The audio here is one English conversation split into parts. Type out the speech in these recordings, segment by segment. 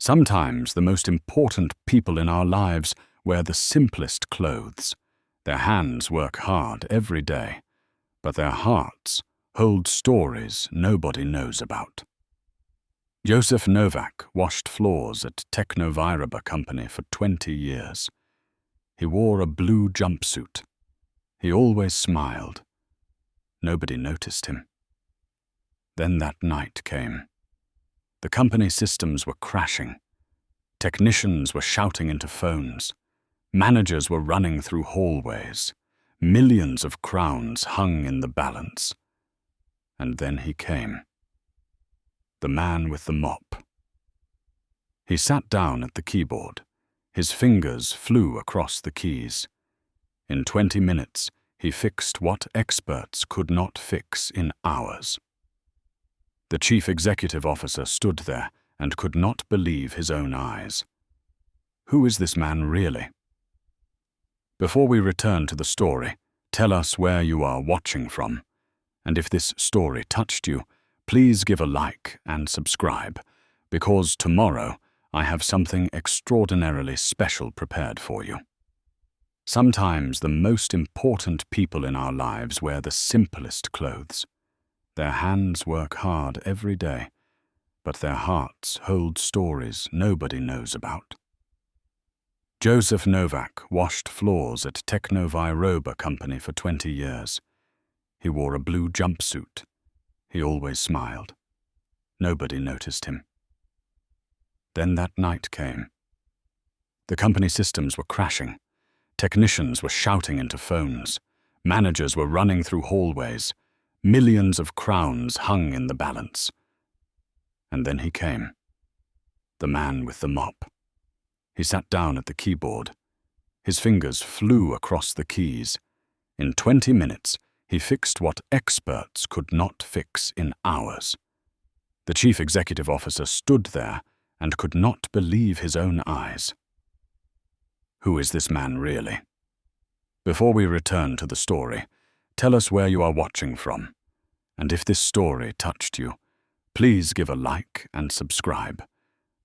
Sometimes the most important people in our lives wear the simplest clothes. Their hands work hard every day, but their hearts hold stories nobody knows about. Joseph Novak washed floors at Technoviraba Company for 20 years. He wore a blue jumpsuit. He always smiled. Nobody noticed him. Then that night came. The company systems were crashing. Technicians were shouting into phones. Managers were running through hallways. Millions of crowns hung in the balance. And then he came. The man with the mop. He sat down at the keyboard. His fingers flew across the keys. In 20 minutes, he fixed what experts could not fix in hours. The chief executive officer stood there and could not believe his own eyes. Who is this man really? Before we return to the story, tell us where you are watching from. And if this story touched you, please give a like and subscribe, because tomorrow I have something extraordinarily special prepared for you. Sometimes the most important people in our lives wear the simplest clothes. Their hands work hard every day, but their hearts hold stories nobody knows about. Joseph Novak washed floors at Technoviraba Company for 20 years. He wore a blue jumpsuit. He always smiled. Nobody noticed him. Then that night came. The company systems were crashing. Technicians were shouting into phones. Managers were running through hallways. Millions of crowns hung in the balance. And then he came. The man with the mop. He sat down at the keyboard. His fingers flew across the keys. In 20 minutes, he fixed what experts could not fix in hours. The chief executive officer stood there and could not believe his own eyes. Who is this man really? Before we return to the story, tell us where you are watching from. And if this story touched you, please give a like and subscribe,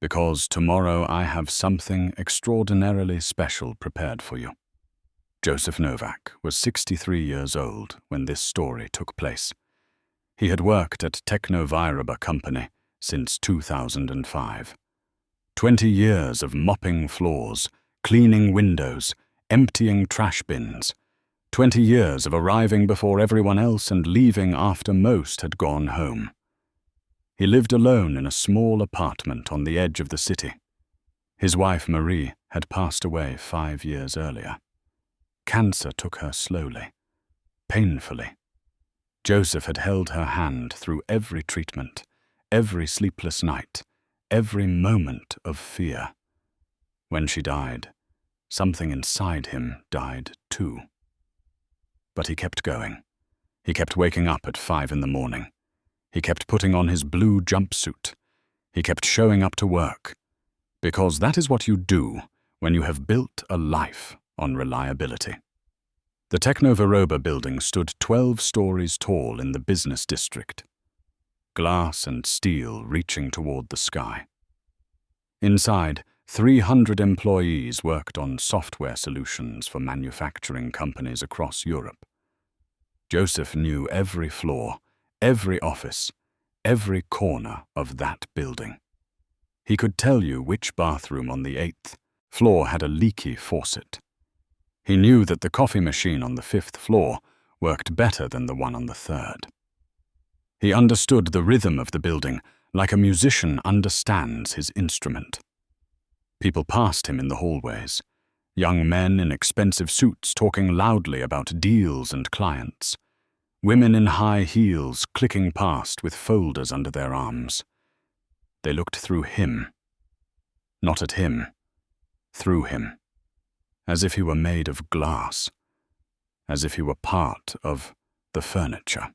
because tomorrow I have something extraordinarily special prepared for you. Joseph Novak was 63 years old when this story took place. He had worked at Technoviraba Company since 2005. 20 years of mopping floors, cleaning windows, emptying trash bins. 20 years of arriving before everyone else and leaving after most had gone home. He lived alone in a small apartment on the edge of the city. His wife Marie had passed away 5 years earlier. Cancer took her slowly, painfully. Joseph had held her hand through every treatment, every sleepless night, every moment of fear. When she died, something inside him died too. But he kept going. He kept waking up at 5 in the morning. He kept putting on his blue jumpsuit. He kept showing up to work. Because that is what you do when you have built a life on reliability. The Technoviraba building stood 12 stories tall in the business district. Glass and steel reaching toward the sky. Inside, 300 employees worked on software solutions for manufacturing companies across Europe. Joseph knew every floor, every office, every corner of that building. He could tell you which bathroom on the 8th floor had a leaky faucet. He knew that the coffee machine on the 5th floor worked better than the one on the 3rd. He understood the rhythm of the building like a musician understands his instrument. People passed him in the hallways, young men in expensive suits talking loudly about deals and clients, women in high heels clicking past with folders under their arms. They looked through him, not at him, through him, as if he were made of glass, as if he were part of the furniture.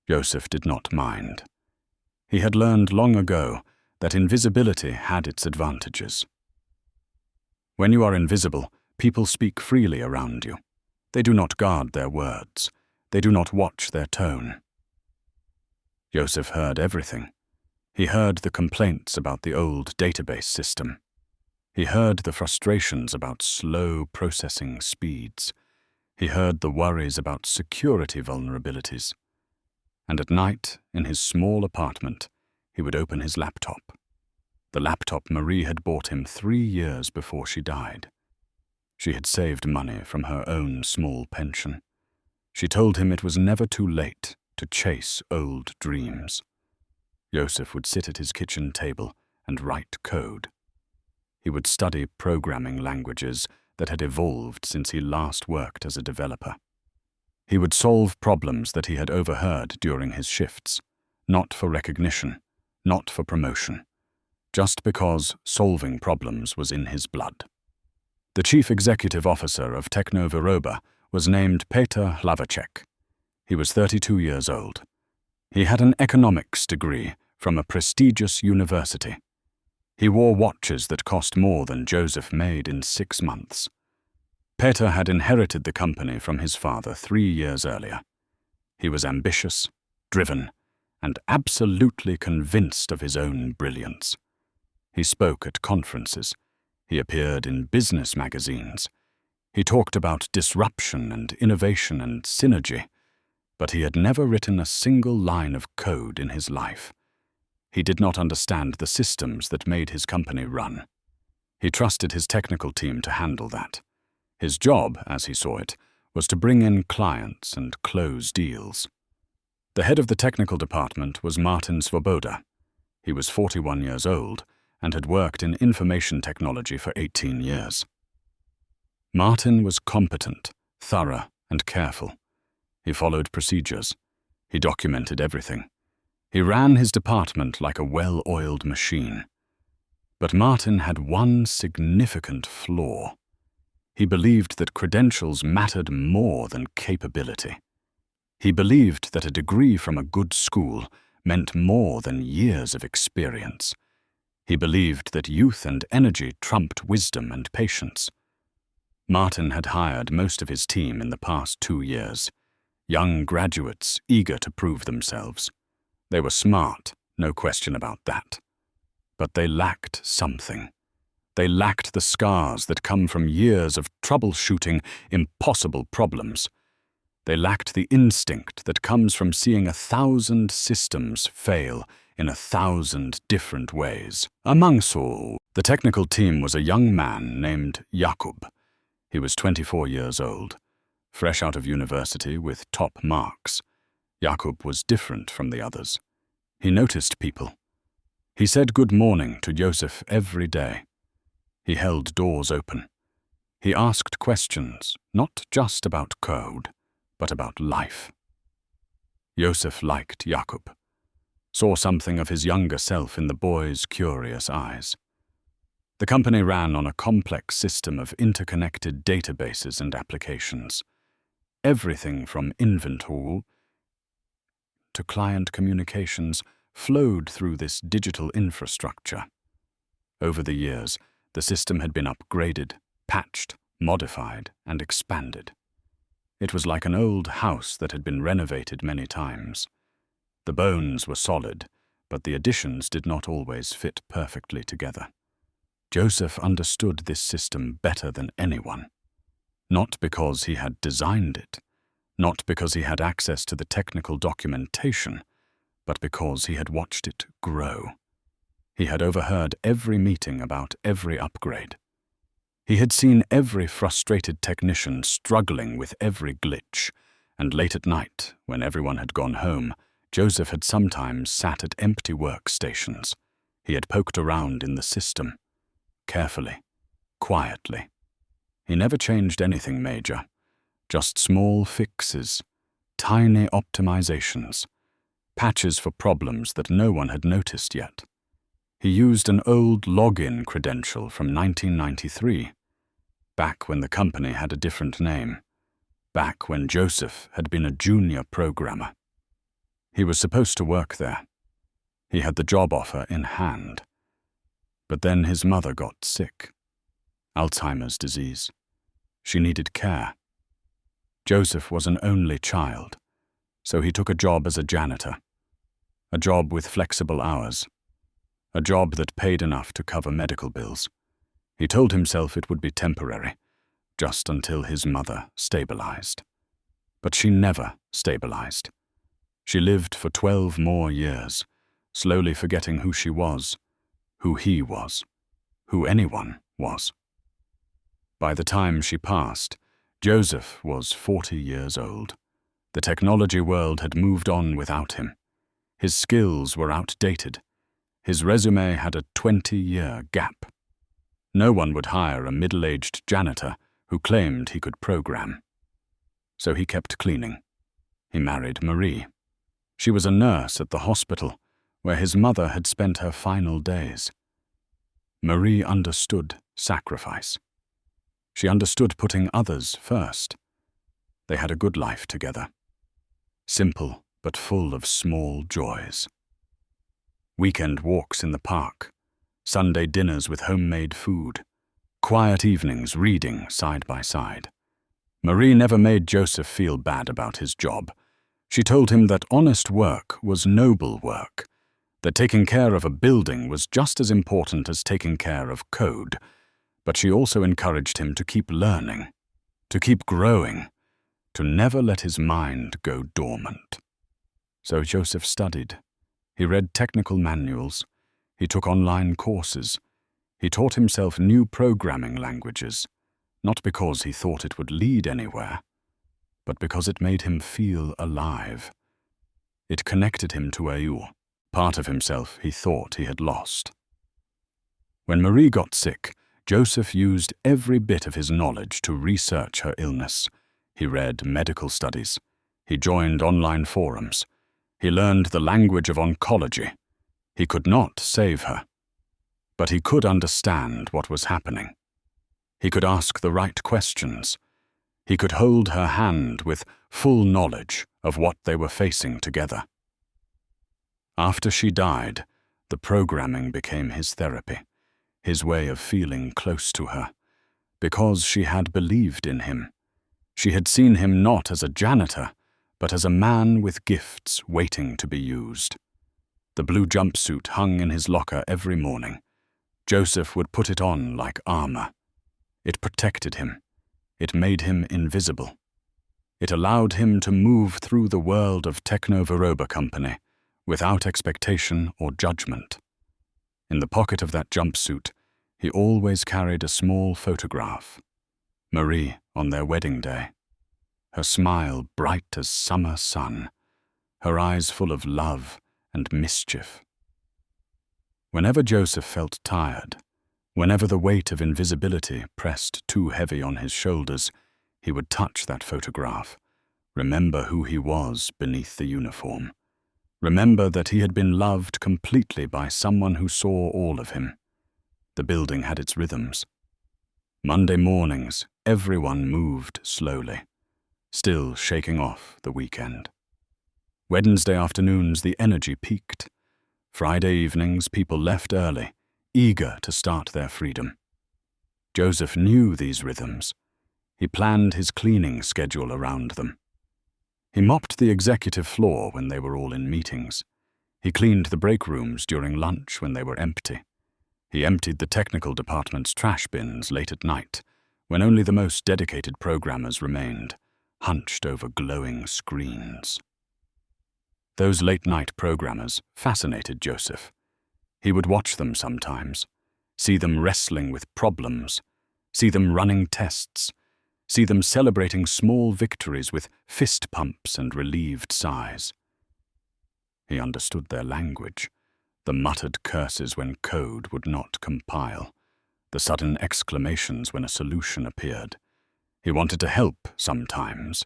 Joseph did not mind. He had learned long ago that invisibility had its advantages. When you are invisible, people speak freely around you. They do not guard their words. They do not watch their tone. Joseph heard everything. He heard the complaints about the old database system. He heard the frustrations about slow processing speeds. He heard the worries about security vulnerabilities. And at night, in his small apartment, he would open his laptop. The laptop Marie had bought him 3 years before she died. She had saved money from her own small pension. She told him it was never too late to chase old dreams. Joseph would sit at his kitchen table and write code. He would study programming languages that had evolved since he last worked as a developer. He would solve problems that he had overheard during his shifts, not for recognition, not for promotion, just because solving problems was in his blood. The chief executive officer of Technoviroba was named Peter Hlavacek. He was 32 years old. He had an economics degree from a prestigious university. He wore watches that cost more than Joseph made in 6 months. Peter had inherited the company from his father 3 years earlier. He was ambitious, driven, and absolutely convinced of his own brilliance. He spoke at conferences. He appeared in business magazines. He talked about disruption and innovation and synergy, but he had never written a single line of code in his life. He did not understand the systems that made his company run. He trusted his technical team to handle that. His job, as he saw it, was to bring in clients and close deals. The head of the technical department was Martin Svoboda. He was 41 years old and had worked in information technology for 18 years. Martin was competent, thorough, and careful. He followed procedures. He documented everything. He ran his department like a well-oiled machine. But Martin had one significant flaw. He believed that credentials mattered more than capability. He believed that a degree from a good school meant more than years of experience. He believed that youth and energy trumped wisdom and patience. Martin had hired most of his team in the past 2 years, young graduates eager to prove themselves. They were smart, no question about that. But they lacked something. They lacked the scars that come from years of troubleshooting impossible problems. They lacked the instinct that comes from seeing 1,000 systems fail in 1,000 different ways. Amongst all, the technical team was a young man named Jakub. He was 24 years old, fresh out of university with top marks. Jakub was different from the others. He noticed people. He said good morning to Joseph every day. He held doors open. He asked questions, not just about code, but about life. Joseph liked Jakub, saw something of his younger self in the boy's curious eyes. The company ran on a complex system of interconnected databases and applications. Everything from inventory to client communications flowed through this digital infrastructure. Over the years, the system had been upgraded, patched, modified, and expanded. It was like an old house that had been renovated many times. The bones were solid, but the additions did not always fit perfectly together. Joseph understood this system better than anyone, not because he had designed it, not because he had access to the technical documentation, but because he had watched it grow. He had overheard every meeting about every upgrade. He had seen every frustrated technician struggling with every glitch, and late at night, when everyone had gone home, Joseph had sometimes sat at empty workstations. He had poked around in the system, carefully, quietly. He never changed anything major, just small fixes, tiny optimizations, patches for problems that no one had noticed yet. He used an old login credential from 1993, back when the company had a different name, back when Joseph had been a junior programmer. He was supposed to work there. He had the job offer in hand. But then his mother got sick. Alzheimer's disease. She needed care. Joseph was an only child, so he took a job as a janitor, a job with flexible hours, a job that paid enough to cover medical bills. He told himself it would be temporary, just until his mother stabilized. But she never stabilized. She lived for 12 more years, slowly forgetting who she was, who he was, who anyone was. By the time she passed, Joseph was 40 years old. The technology world had moved on without him. His skills were outdated. His resume had a 20-year gap. No one would hire a middle-aged janitor who claimed he could program. So he kept cleaning. He married Marie. She was a nurse at the hospital where his mother had spent her final days. Marie understood sacrifice. She understood putting others first. They had a good life together. Simple but full of small joys. Weekend walks in the park, Sunday dinners with homemade food, quiet evenings reading side by side. Marie never made Joseph feel bad about his job. She told him that honest work was noble work, that taking care of a building was just as important as taking care of code, but she also encouraged him to keep learning, to keep growing, to never let his mind go dormant. So Joseph studied. He read technical manuals. He took online courses. He taught himself new programming languages, not because he thought it would lead anywhere, but because it made him feel alive. It connected him to Ayul, part of himself he thought he had lost. When Marie got sick, Joseph used every bit of his knowledge to research her illness. He read medical studies. He joined online forums. He learned the language of oncology. He could not save her, but he could understand what was happening. He could ask the right questions. He could hold her hand with full knowledge of what they were facing together. After she died, the programming became his therapy, his way of feeling close to her, because she had believed in him. She had seen him not as a janitor, but as a man with gifts waiting to be used. The blue jumpsuit hung in his locker every morning. Joseph would put it on like armor. It protected him. It made him invisible. It allowed him to move through the world of Techno-Veroba Company without expectation or judgment. In the pocket of that jumpsuit, he always carried a small photograph. Marie on their wedding day. Her smile bright as summer sun, her eyes full of love and mischief. Whenever Joseph felt tired, whenever the weight of invisibility pressed too heavy on his shoulders, he would touch that photograph, remember who he was beneath the uniform, remember that he had been loved completely by someone who saw all of him. The building had its rhythms. Monday mornings, everyone moved slowly, still shaking off the weekend. Wednesday afternoons, the energy peaked. Friday evenings, people left early, eager to start their freedom. Joseph knew these rhythms. He planned his cleaning schedule around them. He mopped the executive floor when they were all in meetings. He cleaned the break rooms during lunch when they were empty. He emptied the technical department's trash bins late at night, when only the most dedicated programmers remained, hunched over glowing screens. Those late-night programmers fascinated Joseph. He would watch them sometimes, see them wrestling with problems, see them running tests, see them celebrating small victories with fist pumps and relieved sighs. He understood their language, the muttered curses when code would not compile, the sudden exclamations when a solution appeared. He wanted to help sometimes,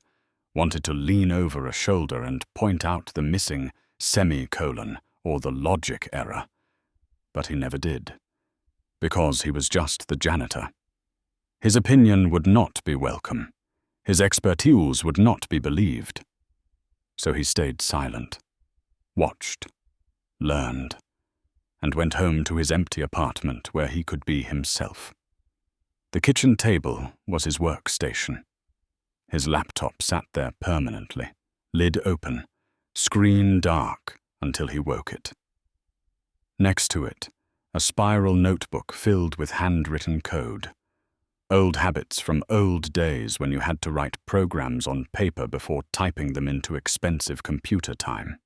wanted to lean over a shoulder and point out the missing semicolon or the logic error, but he never did, because he was just the janitor. His opinion would not be welcome. His expertise would not be believed. So he stayed silent, watched, learned, and went home to his empty apartment where he could be himself. The kitchen table was his workstation. His laptop sat there permanently, lid open, screen dark until he woke it. Next to it, a spiral notebook filled with handwritten code. Old habits from old days when you had to write programs on paper before typing them into expensive computer time.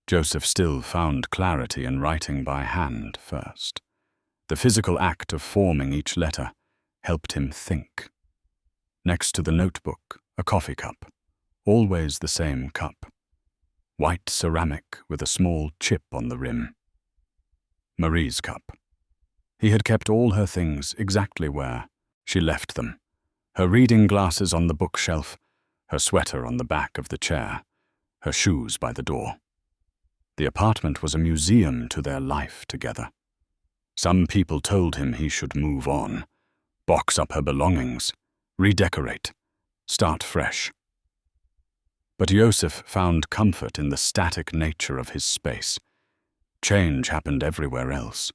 Joseph still found clarity in writing by hand first. The physical act of forming each letter helped him think. Next to the notebook, a coffee cup, always the same cup. White ceramic with a small chip on the rim. Marie's cup. He had kept all her things exactly where she left them. Her reading glasses on the bookshelf, her sweater on the back of the chair, her shoes by the door. The apartment was a museum to their life together. Some people told him he should move on, box up her belongings, redecorate, start fresh. But Joseph found comfort in the static nature of his space. Change happened everywhere else.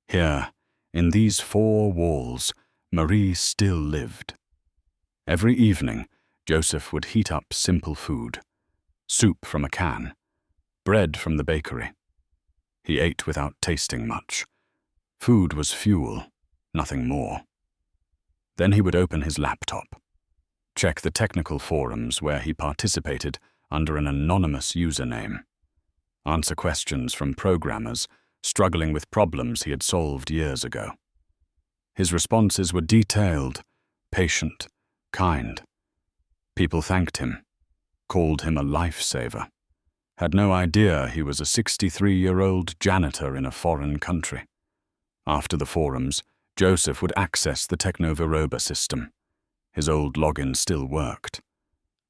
Here, in these four walls, Marie still lived. Every evening, Joseph would heat up simple food, soup from a can, bread from the bakery. He ate without tasting much. Food was fuel, nothing more. Then he would open his laptop, check the technical forums where he participated under an anonymous username, answer questions from programmers struggling with problems he had solved years ago. His responses were detailed, patient, kind. People thanked him, called him a lifesaver, had no idea he was a 63-year-old janitor in a foreign country. After the forums, Joseph would access the Technoviroba system. His old login still worked.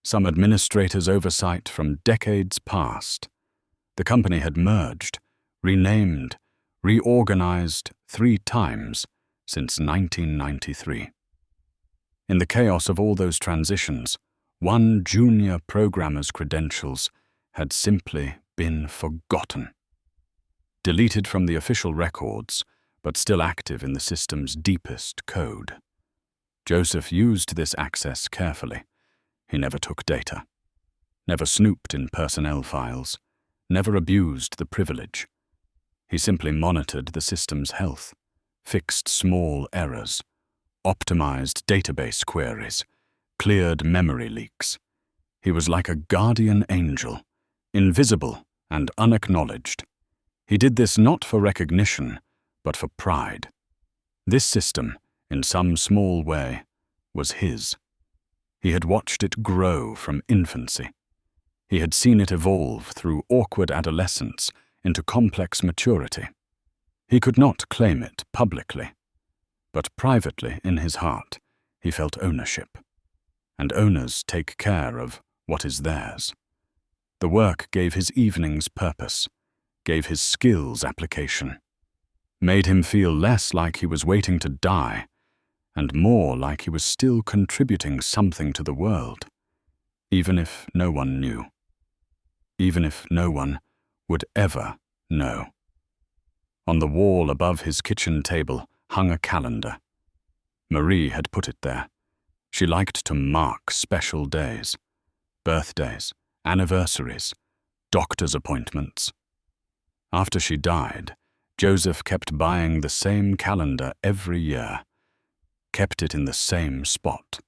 Some administrator's oversight from decades past. The company had merged, renamed, reorganized 3 times since 1993. In the chaos of all those transitions, one junior programmer's credentials had simply been forgotten. Deleted from the official records, but still active in the system's deepest code. Joseph used this access carefully. He never took data, never snooped in personnel files, never abused the privilege. He simply monitored the system's health, fixed small errors, optimized database queries, cleared memory leaks. He was like a guardian angel, invisible and unacknowledged. He did this not for recognition, but for pride. This system, in some small way, was his. He had watched it grow from infancy. He had seen it evolve through awkward adolescence into complex maturity. He could not claim it publicly, but privately in his heart he felt ownership. And owners take care of what is theirs. The work gave his evenings purpose, gave his skills application, made him feel less like he was waiting to die, and more like he was still contributing something to the world, even if no one knew, even if no one would ever know. On the wall above his kitchen table hung a calendar. Marie had put it there. She liked to mark special days, birthdays, anniversaries, doctor's appointments. After she died, Joseph kept buying the same calendar every year, kept it in the same spot.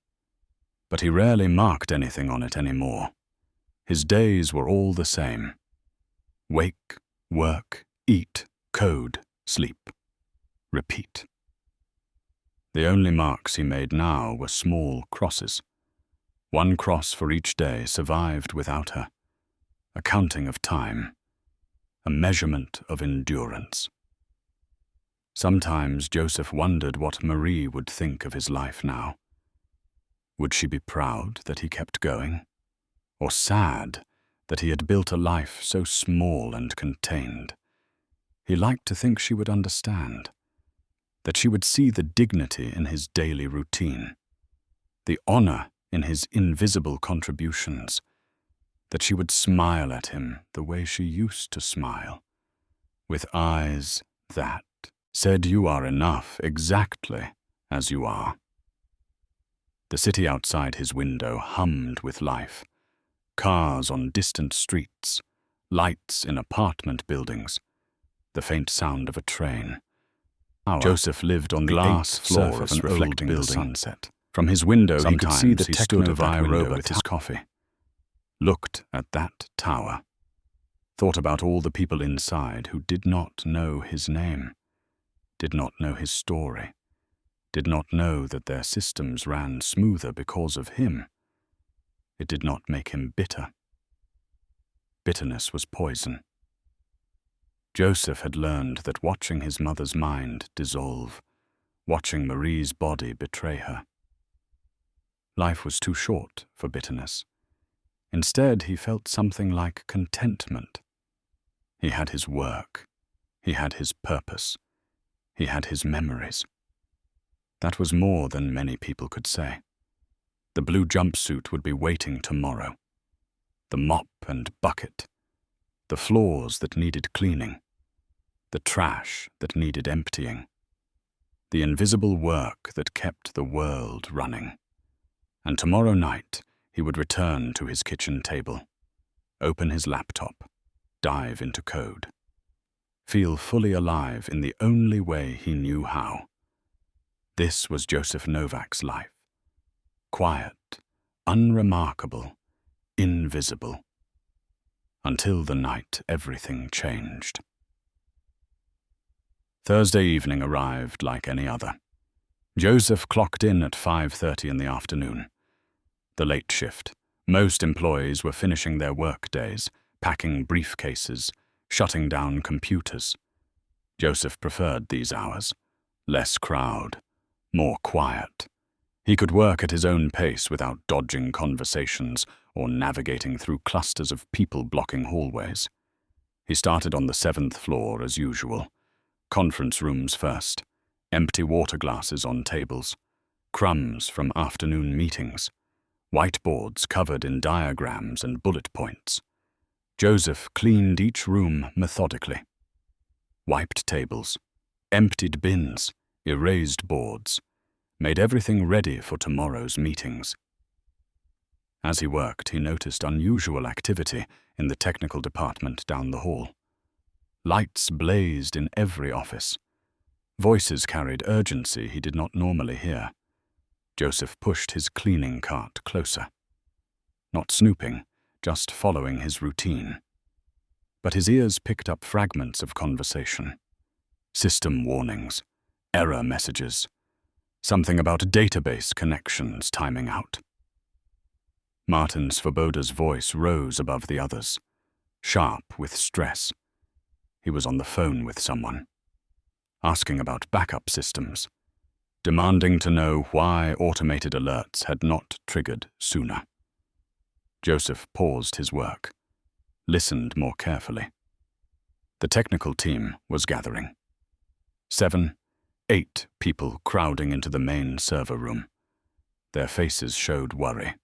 But he rarely marked anything on it anymore. His days were all the same. Wake, work, eat, code, sleep, repeat. The only marks he made now were small crosses. One cross for each day survived without her. A counting of time, a measurement of endurance. Sometimes Joseph wondered what Marie would think of his life now. Would she be proud that he kept going? Or sad that he had built a life so small and contained? He liked to think she would understand, that she would see the dignity in his daily routine, the honor in his invisible contributions, that she would smile at him the way she used to smile, with eyes that said you are enough exactly as you are. The city outside his window hummed with life. Cars on distant streets, lights in apartment buildings. the faint sound of a train. Joseph lived on the glass floor of an old building. Sunset. From his window, he could see the techno-via with his coffee. Looked at that tower. Thought about all the people inside who did not know his name, did not know his story, did not know that their systems ran smoother because of him. It did not make him bitter. Bitterness was poison. Joseph had learned that watching his mother's mind dissolve, watching Marie's body betray her. Life was too short for bitterness. Instead, he felt something like contentment. He had his work. He had his purpose. He had his memories. That was more than many people could say. The blue jumpsuit would be waiting tomorrow. The mop and bucket. The floors that needed cleaning. The trash that needed emptying. The invisible work that kept the world running. And tomorrow night, he would return to his kitchen table, open his laptop, dive into code, feel fully alive in the only way he knew how. This was Joseph Novak's life. Quiet, unremarkable, invisible. Until the night everything changed. Thursday evening arrived like any other. Joseph clocked in at 5:30 in the afternoon. The late shift. Most employees were finishing their work days, packing briefcases, shutting down computers. Joseph preferred these hours. Less crowd, more quiet. He could work at his own pace without dodging conversations or navigating through clusters of people blocking hallways. He started on the 7th floor as usual. Conference rooms first, empty water glasses on tables, crumbs from afternoon meetings, whiteboards covered in diagrams and bullet points. Joseph cleaned each room methodically. Wiped tables, emptied bins, erased boards, made everything ready for tomorrow's meetings. As he worked, he noticed unusual activity in the technical department down the hall. Lights blazed in every office. Voices carried urgency he did not normally hear. Joseph pushed his cleaning cart closer. Not snooping, just following his routine. But his ears picked up fragments of conversation. System warnings, error messages, something about database connections timing out. Martin Svoboda's voice rose above the others, sharp with stress. He was on the phone with someone, asking about backup systems, demanding to know why automated alerts had not triggered sooner. Joseph paused his work, listened more carefully. The technical team was gathering. 7, 8 people crowding into the main server room. Their faces showed worry.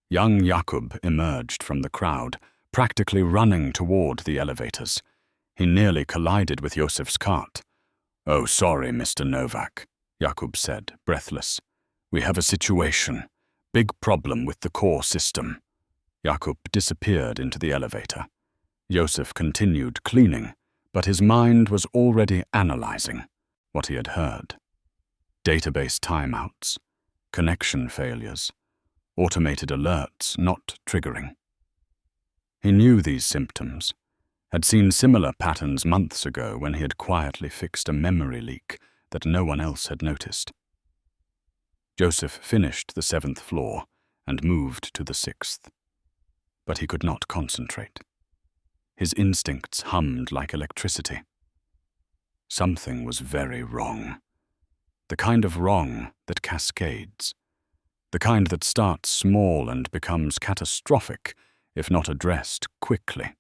Young Jakub emerged from the crowd, practically running toward the elevators. He nearly collided with Josef's cart. "Oh, sorry, Mr. Novak," Jakub said, breathless. "We have a situation. Big problem with the core system." Jakub disappeared into the elevator. Joseph continued cleaning, but his mind was already analyzing what he had heard. Database timeouts, connection failures, automated alerts not triggering. He knew these symptoms, had seen similar patterns months ago when he had quietly fixed a memory leak that no one else had noticed. Joseph finished the 7th floor and moved to the 6th. But he could not concentrate. His instincts hummed like electricity. Something was very wrong. The kind of wrong that cascades. The kind that starts small and becomes catastrophic if not addressed quickly.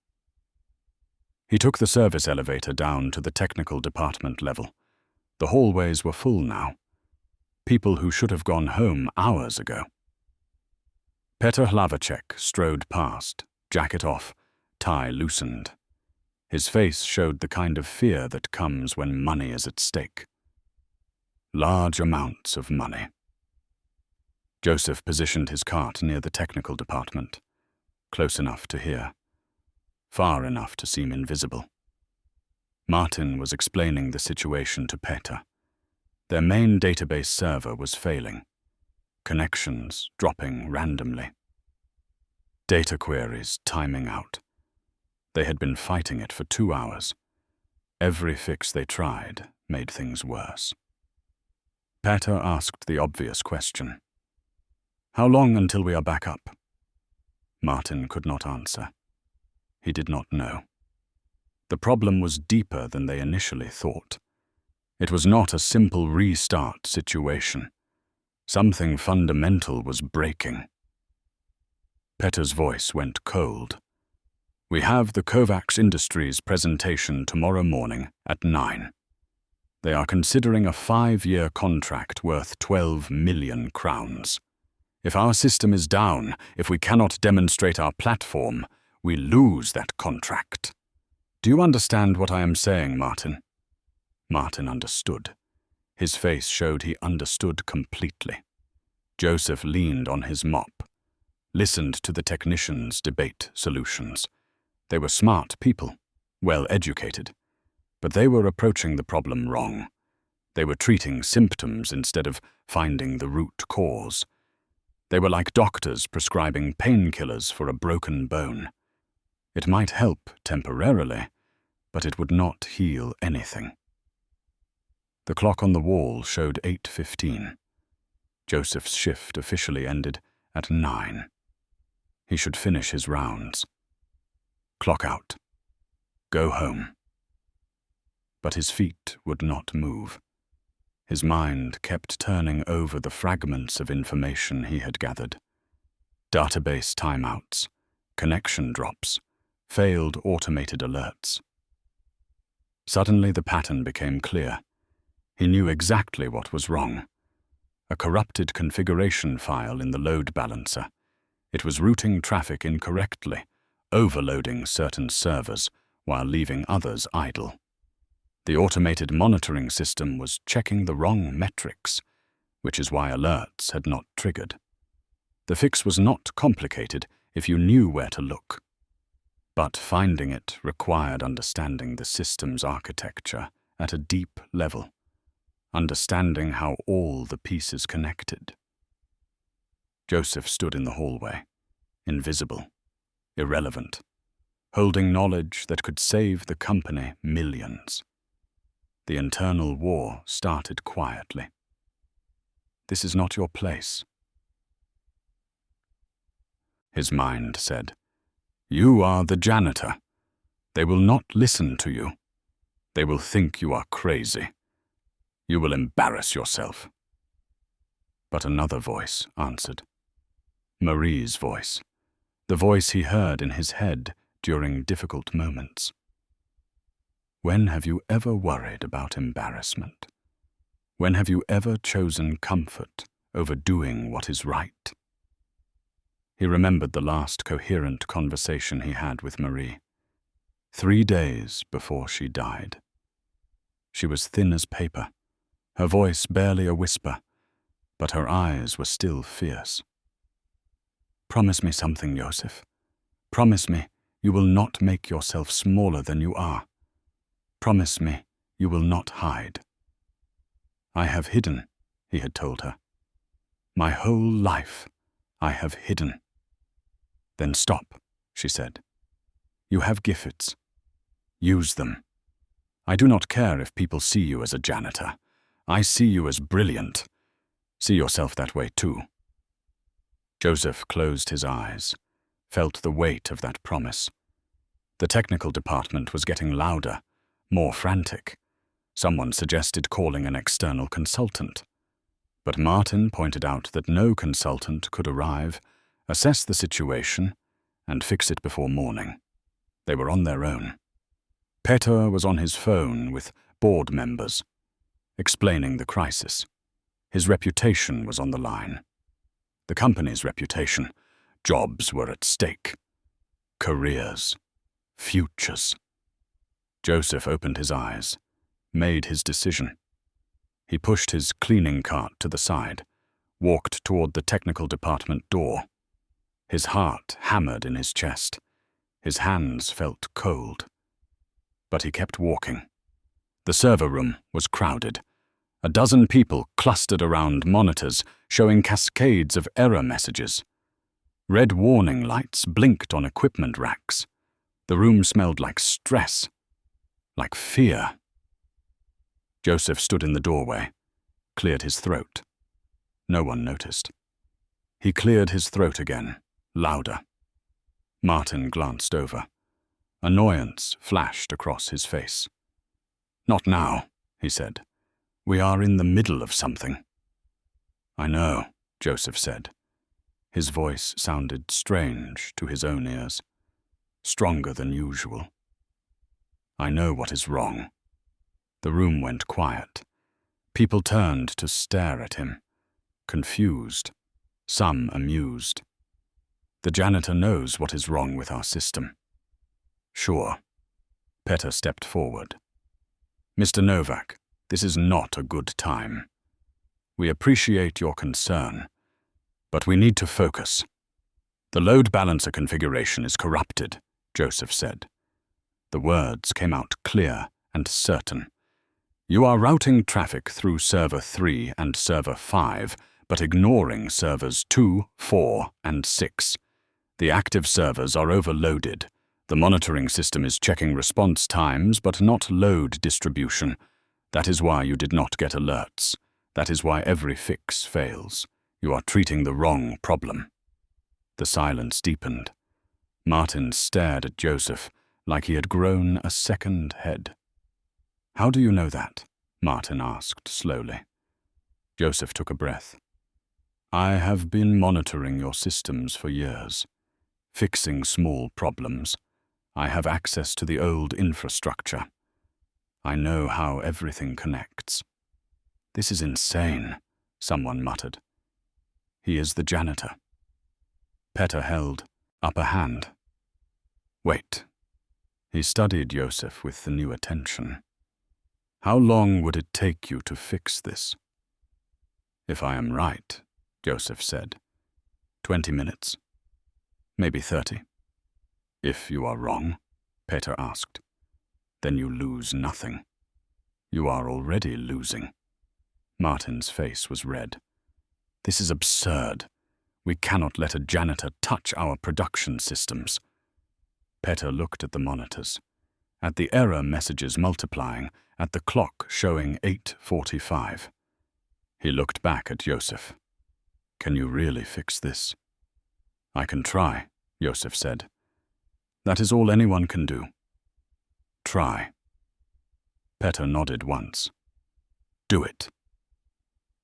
He took the service elevator down to the technical department level. The hallways were full now. People who should have gone home hours ago. Petr Hlavacek strode past, jacket off, tie loosened. His face showed the kind of fear that comes when money is at stake. Large amounts of money. Joseph positioned his cart near the technical department, close enough to hear, far enough to seem invisible. Martin was explaining the situation to Petter. Their main database server was failing, connections dropping randomly. Data queries timing out. They had been fighting it for 2 hours. Every fix they tried made things worse. Petter asked the obvious question. "How long until we are back up?" Martin could not answer. He did not know. The problem was deeper than they initially thought. It was not a simple restart situation. Something fundamental was breaking. Petter's voice went cold. "We have the Kovacs Industries presentation tomorrow morning at 9. They are considering a 5-year contract worth 12 million crowns. If our system is down, if we cannot demonstrate our platform, we lose that contract. Do you understand what I am saying, Martin?" Martin understood. His face showed he understood completely. Joseph leaned on his mop, listened to the technicians debate solutions. They were smart people, well educated, but they were approaching the problem wrong. They were treating symptoms instead of finding the root cause. They were like doctors prescribing painkillers for a broken bone. It might help temporarily, but it would not heal anything. The clock on the wall showed 8:15. Joseph's shift officially ended at 9. He should finish his rounds. Clock out. Go home. But his feet would not move. His mind kept turning over the fragments of information he had gathered. Database timeouts, connection drops, failed automated alerts. Suddenly the pattern became clear. He knew exactly what was wrong. A corrupted configuration file in the load balancer. It was routing traffic incorrectly, overloading certain servers while leaving others idle. The automated monitoring system was checking the wrong metrics, which is why alerts had not triggered. The fix was not complicated if you knew where to look. But finding it required understanding the system's architecture at a deep level, understanding how all the pieces connected. Joseph stood in the hallway, invisible, irrelevant, holding knowledge that could save the company millions. The internal war started quietly. "This is not your place," his mind said. "You are the janitor. They will not listen to you. They will think you are crazy. You will embarrass yourself." But another voice answered. Marie's voice, the voice he heard in his head during difficult moments. When have you ever worried about embarrassment? When have you ever chosen comfort over doing what is right? He remembered the last coherent conversation he had with Marie, 3 days before she died. She was thin as paper, her voice barely a whisper, but her eyes were still fierce. "Promise me something, Joseph. Promise me you will not make yourself smaller than you are. Promise me you will not hide." "I have hidden," he had told her. "My whole life I have hidden." "Then stop," she said. "You have gifts. Use them. I do not care if people see you as a janitor. I see you as brilliant. See yourself that way too." Joseph closed his eyes, felt the weight of that promise. The technical department was getting louder, more frantic. Someone suggested calling an external consultant. But Martin pointed out that no consultant could arrive, assess the situation, and fix it before morning. They were on their own. Petter was on his phone with board members, explaining the crisis. His reputation was on the line. The company's reputation. Jobs were at stake. Careers. Futures. Joseph opened his eyes, made his decision. He pushed his cleaning cart to the side, walked toward the technical department door. His heart hammered in his chest. His hands felt cold. But he kept walking, The server room was crowded. A dozen people clustered around monitors showing cascades of error messages. Red warning lights blinked on equipment racks. The room smelled like stress, like fear. Joseph stood in the doorway, cleared his throat. No one noticed. He cleared his throat again, louder. Martin glanced over. Annoyance flashed across his face. "Not now," he said. "We are in the middle of something." "I know," Joseph said. His voice sounded strange to his own ears, stronger than usual. "I know what is wrong." The room went quiet. People turned to stare at him, confused, some amused. "The janitor knows what is wrong with our system." "Sure." Petter stepped forward. "Mr. Novak, this is not a good time. We appreciate your concern, but we need to focus." "The load balancer configuration is corrupted," Joseph said. The words came out clear and certain. "You are routing traffic through Server 3 and Server 5, but ignoring Servers 2, 4, and 6. The active servers are overloaded. The monitoring system is checking response times, but not load distribution. That is why you did not get alerts. That is why every fix fails. You are treating the wrong problem." The silence deepened. Martin stared at Joseph like he had grown a second head. "How do you know that?" Martin asked slowly. Joseph took a breath. "I have been monitoring your systems for years, fixing small problems. I have access to the old infrastructure. I know how everything connects." "This is insane," someone muttered. "He is the janitor." Petter held up a hand. "Wait." He studied Joseph with the new attention. "How long would it take you to fix this?" "If I am right," Joseph said, 20 minutes. Maybe 30. "If you are wrong," Petter asked, "then you lose nothing." "You are already losing." Martin's face was red. "This is absurd. We cannot let a janitor touch our production systems." Petter looked at the monitors, at the error messages multiplying, at the clock showing 8:45. He looked back at Joseph. "Can you really fix this?" "I can try," Joseph said. "That is all anyone can do." "Try." Petter nodded once. "Do it."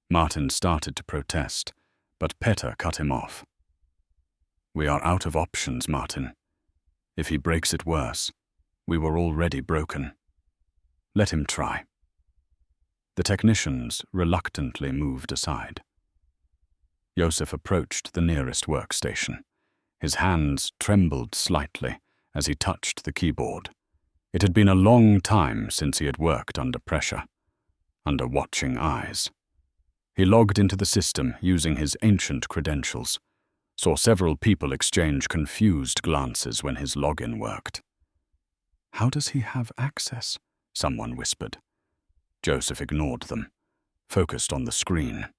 Martin started to protest, but Petter cut him off. "We are out of options, Martin. If he breaks it worse, we were already broken. Let him try." The technicians reluctantly moved aside. Joseph approached the nearest workstation. His hands trembled slightly as he touched the keyboard. It had been a long time since he had worked under pressure, under watching eyes. He logged into the system using his ancient credentials, saw several people exchange confused glances when his login worked. "How does he have access?" someone whispered. Joseph ignored them, focused on the screen.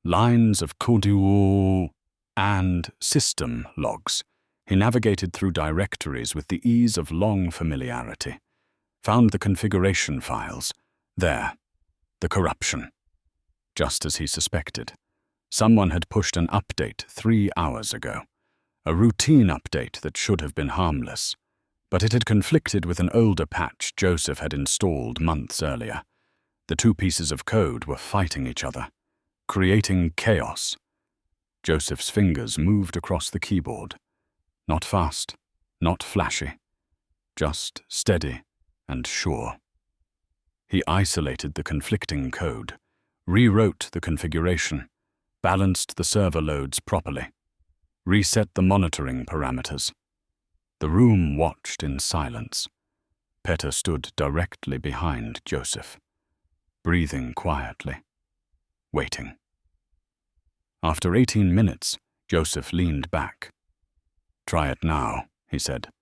Lines of code and system logs. He navigated through directories with the ease of long familiarity. Found the configuration files. There. The corruption. Just as he suspected. Someone had pushed an update 3 hours ago. A routine update that should have been harmless. But it had conflicted with an older patch Joseph had installed months earlier. The two pieces of code were fighting each other, creating chaos. Joseph's fingers moved across the keyboard. Not fast, not flashy, just steady and sure. He isolated the conflicting code, rewrote the configuration, balanced the server loads properly, reset the monitoring parameters. The room watched in silence. Petter stood directly behind Joseph, breathing quietly, waiting. After 18 minutes, Joseph leaned back. "Try it now," he said.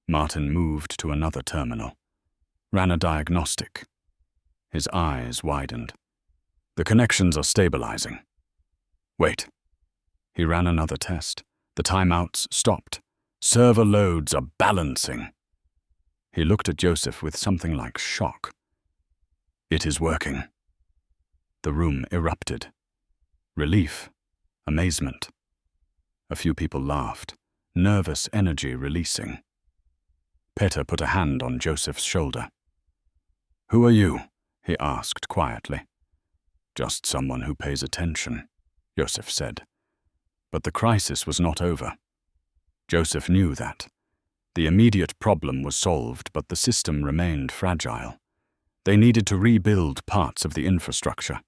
Martin moved to another terminal. Ran a diagnostic. His eyes widened. The connections are stabilizing. Wait. He ran another test. The timeouts stopped. Server loads are balancing. He looked at Joseph with something like shock. It is working. The room erupted. Relief. Amazement. A few people laughed. Nervous energy releasing. Peter put a hand on Joseph's shoulder. "Who are you?" he asked quietly. "Just someone who pays attention," Joseph said. But the crisis was not over. Joseph knew that. The immediate problem was solved, but the system remained fragile. They needed to rebuild parts of the infrastructure,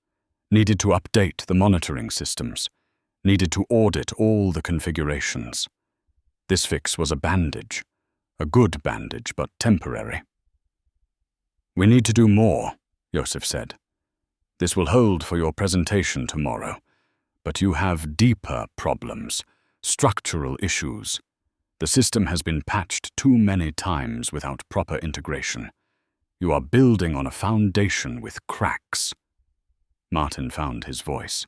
needed to update the monitoring systems, needed to audit all the configurations. This fix was a bandage, a good bandage, but temporary. "We need to do more," Joseph said. "This will hold for your presentation tomorrow, but you have deeper problems, structural issues. The system has been patched too many times without proper integration. You are building on a foundation with cracks." Martin found his voice.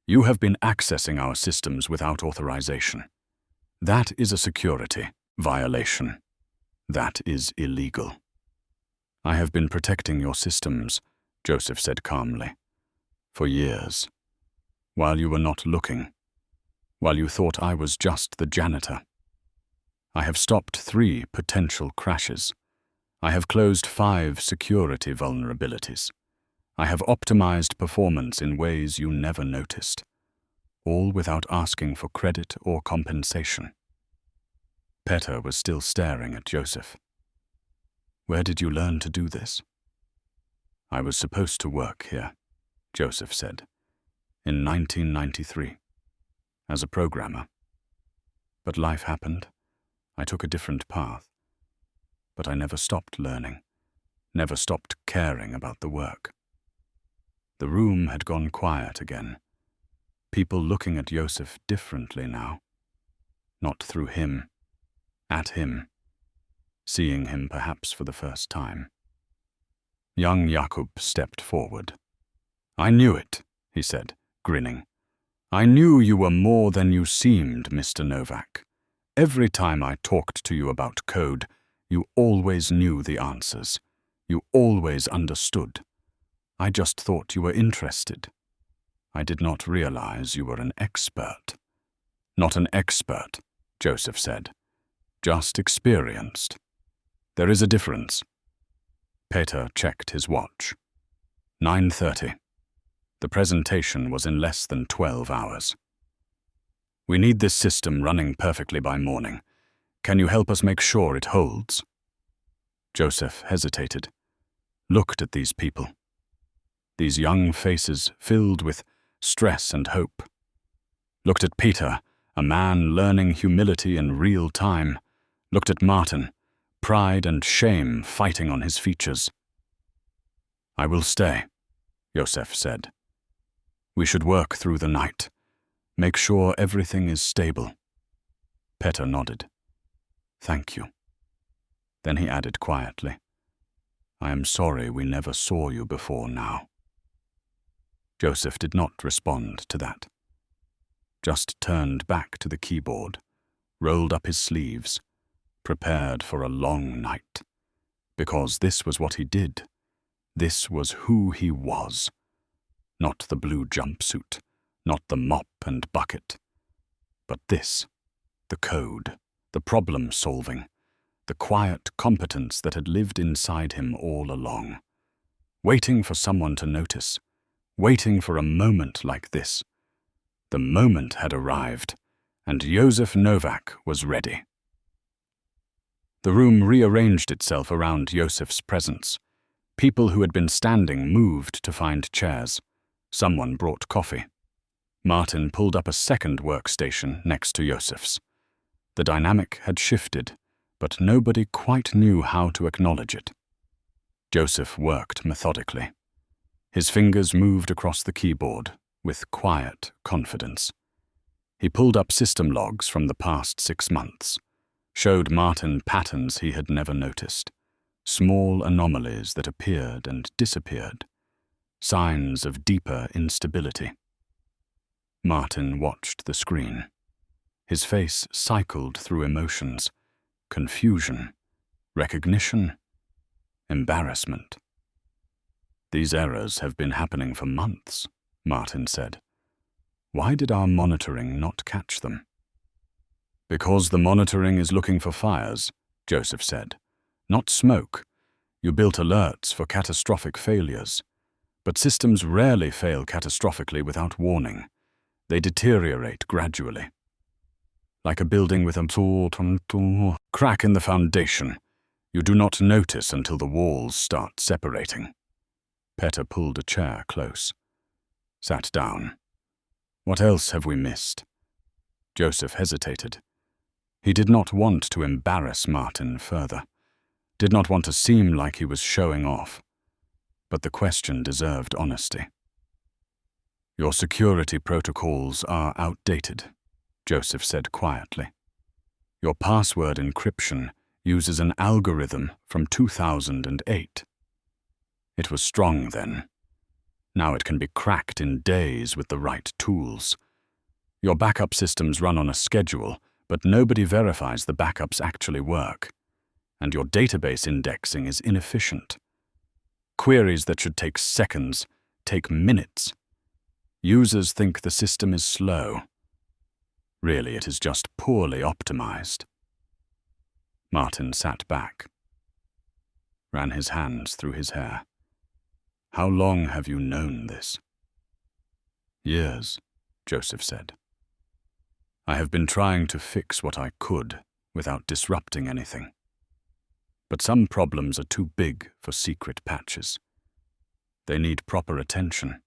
"You have been accessing our systems without authorization. That is a security violation. That is illegal." "I have been protecting your systems," Joseph said calmly, "for years. While you were not looking. While you thought I was just the janitor. I have stopped 3 potential crashes. I have closed 5 security vulnerabilities. I have optimized performance in ways you never noticed, all without asking for credit or compensation." Peter was still staring at Joseph. "Where did you learn to do this?" "I was supposed to work here," Joseph said, "in 1993, as a programmer. But life happened. I took a different path. But I never stopped learning, never stopped caring about the work." The room had gone quiet again. People looking at Joseph differently now. Not through him, at him, seeing him perhaps for the first time. Young Jakub stepped forward. "I knew it," he said, grinning. "I knew you were more than you seemed, Mr. Novak. Every time I talked to you about code, you always knew the answers. You always understood. I just thought you were interested. I did not realize you were an expert." "Not an expert," Joseph said. "Just experienced. There is a difference." Peter checked his watch. 9:30. The presentation was in less than 12 hours. "We need this system running perfectly by morning. Can you help us make sure it holds?" Joseph hesitated, looked at these people. These young faces filled with stress and hope. Looked at Peter, a man learning humility in real time. Looked at Martin, pride and shame fighting on his features. "I will stay," Joseph said. "We should work through the night. Make sure everything is stable." Peter nodded. "Thank you." Then he added quietly, "I am sorry we never saw you before now." Joseph did not respond to that. Just turned back to the keyboard, rolled up his sleeves, prepared for a long night. Because this was what he did. This was who he was. Not the blue jumpsuit, not the mop and bucket, but this, the code, the problem-solving, the quiet competence that had lived inside him all along, waiting for someone to notice, waiting for a moment like this. The moment had arrived, and Joseph Novak was ready. The room rearranged itself around Joseph's presence. People who had been standing moved to find chairs. Someone brought coffee. Martin pulled up a second workstation next to Joseph's. The dynamic had shifted, but nobody quite knew how to acknowledge it. Joseph worked methodically. His fingers moved across the keyboard with quiet confidence. He pulled up system logs from the past 6 months, showed Martin patterns he had never noticed, small anomalies that appeared and disappeared, signs of deeper instability. Martin watched the screen. His face cycled through emotions: confusion, recognition, embarrassment. "These errors have been happening for months," Martin said. "Why did our monitoring not catch them?" "Because the monitoring is looking for fires," Joseph said. "Not smoke. You built alerts for catastrophic failures. But systems rarely fail catastrophically without warning. They deteriorate gradually. Like a building with a crack in the foundation. You do not notice until the walls start separating." Petter pulled a chair close. Sat down. "What else have we missed?" Joseph hesitated. He did not want to embarrass Martin further, did not want to seem like he was showing off. But the question deserved honesty. "Your security protocols are outdated," Joseph said quietly. "Your password encryption uses an algorithm from 2008. It was strong then. Now it can be cracked in days with the right tools. Your backup systems run on a schedule, but nobody verifies the backups actually work. And your database indexing is inefficient. Queries that should take seconds take minutes. Users think the system is slow. Really, it is just poorly optimized." Martin sat back, ran his hands through his hair. "How long have you known this?" "Years," Joseph said. "I have been trying to fix what I could without disrupting anything. But some problems are too big for secret patches. They need proper attention."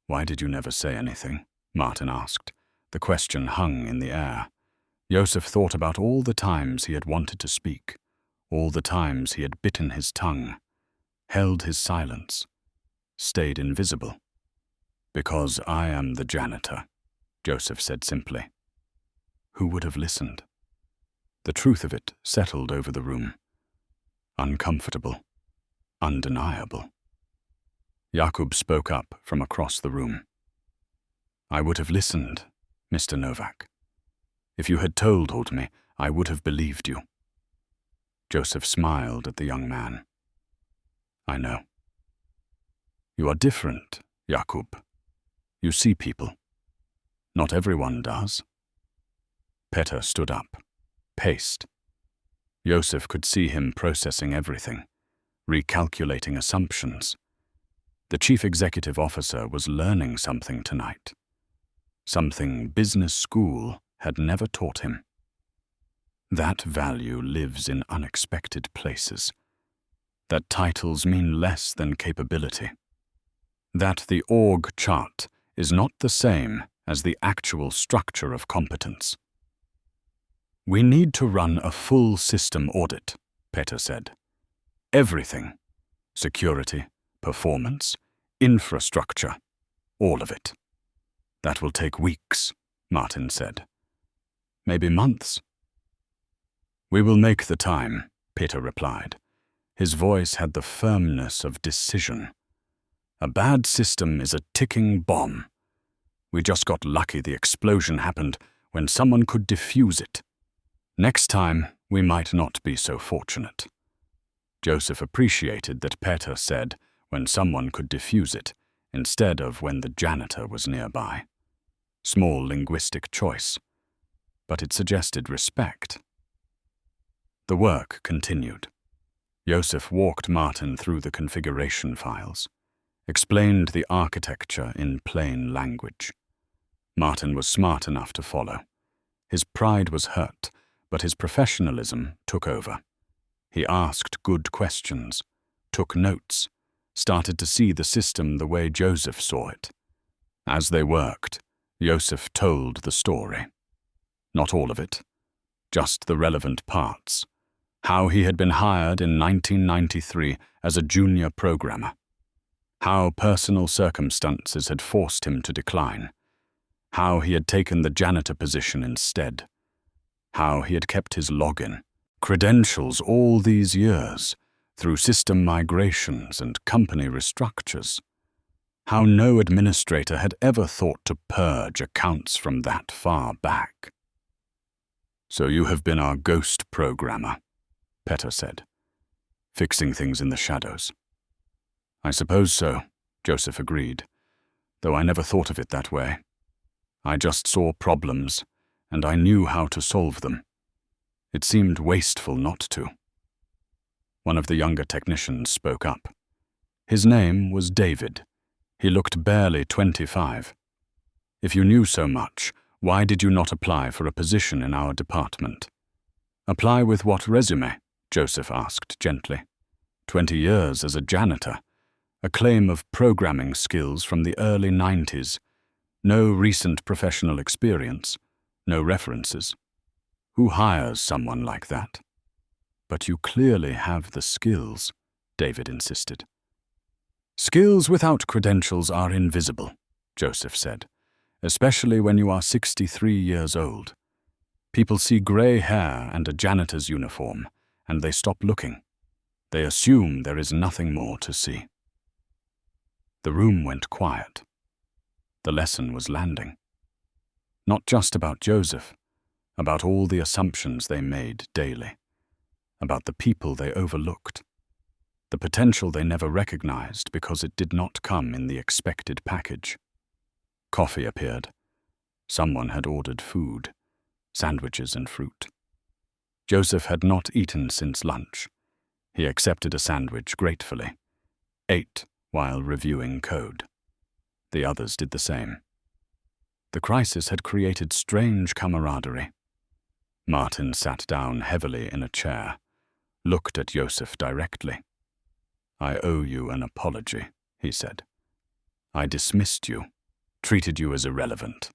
"Why did you never say anything?" Martin asked. The question hung in the air. Joseph thought about all the times he had wanted to speak, all the times he had bitten his tongue, held his silence, stayed invisible. "Because I am the janitor," Joseph said simply. Who would have listened? The truth of it settled over the room. Uncomfortable, undeniable. Jakub spoke up from across the room. "I would have listened, Mr. Novak. If you had told me, I would have believed you." Joseph smiled at the young man. "I know. You are different, Jakub. You see people. Not everyone does." Petter stood up, paced. Joseph could see him processing everything, recalculating assumptions. The chief executive officer was learning something tonight. Something business school had never taught him. That value lives in unexpected places. That titles mean less than capability. That the org chart is not the same as the actual structure of competence. "We need to run a full system audit," Petter said. "Everything. Security, performance, infrastructure, all of it." "That will take weeks," Martin said. "Maybe months." "We will make the time," Peter replied. His voice had the firmness of decision. "A bad system is a ticking bomb. We just got lucky the explosion happened when someone could defuse it. Next time, we might not be so fortunate." Joseph appreciated that Peter said when someone could defuse it, instead of when the janitor was nearby. Small linguistic choice, but it suggested respect. The work continued. Joseph walked Martin through the configuration files, explained the architecture in plain language. Martin was smart enough to follow. His pride was hurt, but his professionalism took over. He asked good questions, took notes, started to see the system the way Joseph saw it. As they worked, Joseph told the story. Not all of it, just the relevant parts. How he had been hired in 1993 as a junior programmer. How personal circumstances had forced him to decline. How he had taken the janitor position instead. How he had kept his login, Credentials all these years, through system migrations and company restructures. How no administrator had ever thought to purge accounts from that far back. "So you have been our ghost programmer," Petter said, "fixing things in the shadows." "I suppose so," Joseph agreed, "though I never thought of it that way. I just saw problems, and I knew how to solve them. It seemed wasteful not to." One of the younger technicians spoke up. His name was David. He looked barely 25. "If you knew so much, why did you not apply for a position in our department?" "Apply with what resume?" Joseph asked gently. 20 years as a janitor, a claim of programming skills from the early 90s, no recent professional experience, no references. Who hires someone like that? "But you clearly have the skills," David insisted. "Skills without credentials are invisible," Joseph said, "especially when you are 63 years old. People see gray hair and a janitor's uniform, and they stop looking. They assume there is nothing more to see." The room went quiet. The lesson was landing. Not just about Joseph, about all the assumptions they made daily, about the people they overlooked, the potential they never recognized because it did not come in the expected package. Coffee appeared. Someone had ordered food, sandwiches and fruit. Joseph had not eaten since lunch. He accepted a sandwich gratefully, ate while reviewing code. The others did the same. The crisis had created strange camaraderie. Martin sat down heavily in a chair, looked at Joseph directly. "I owe you an apology," he said. "I dismissed you, treated you as irrelevant."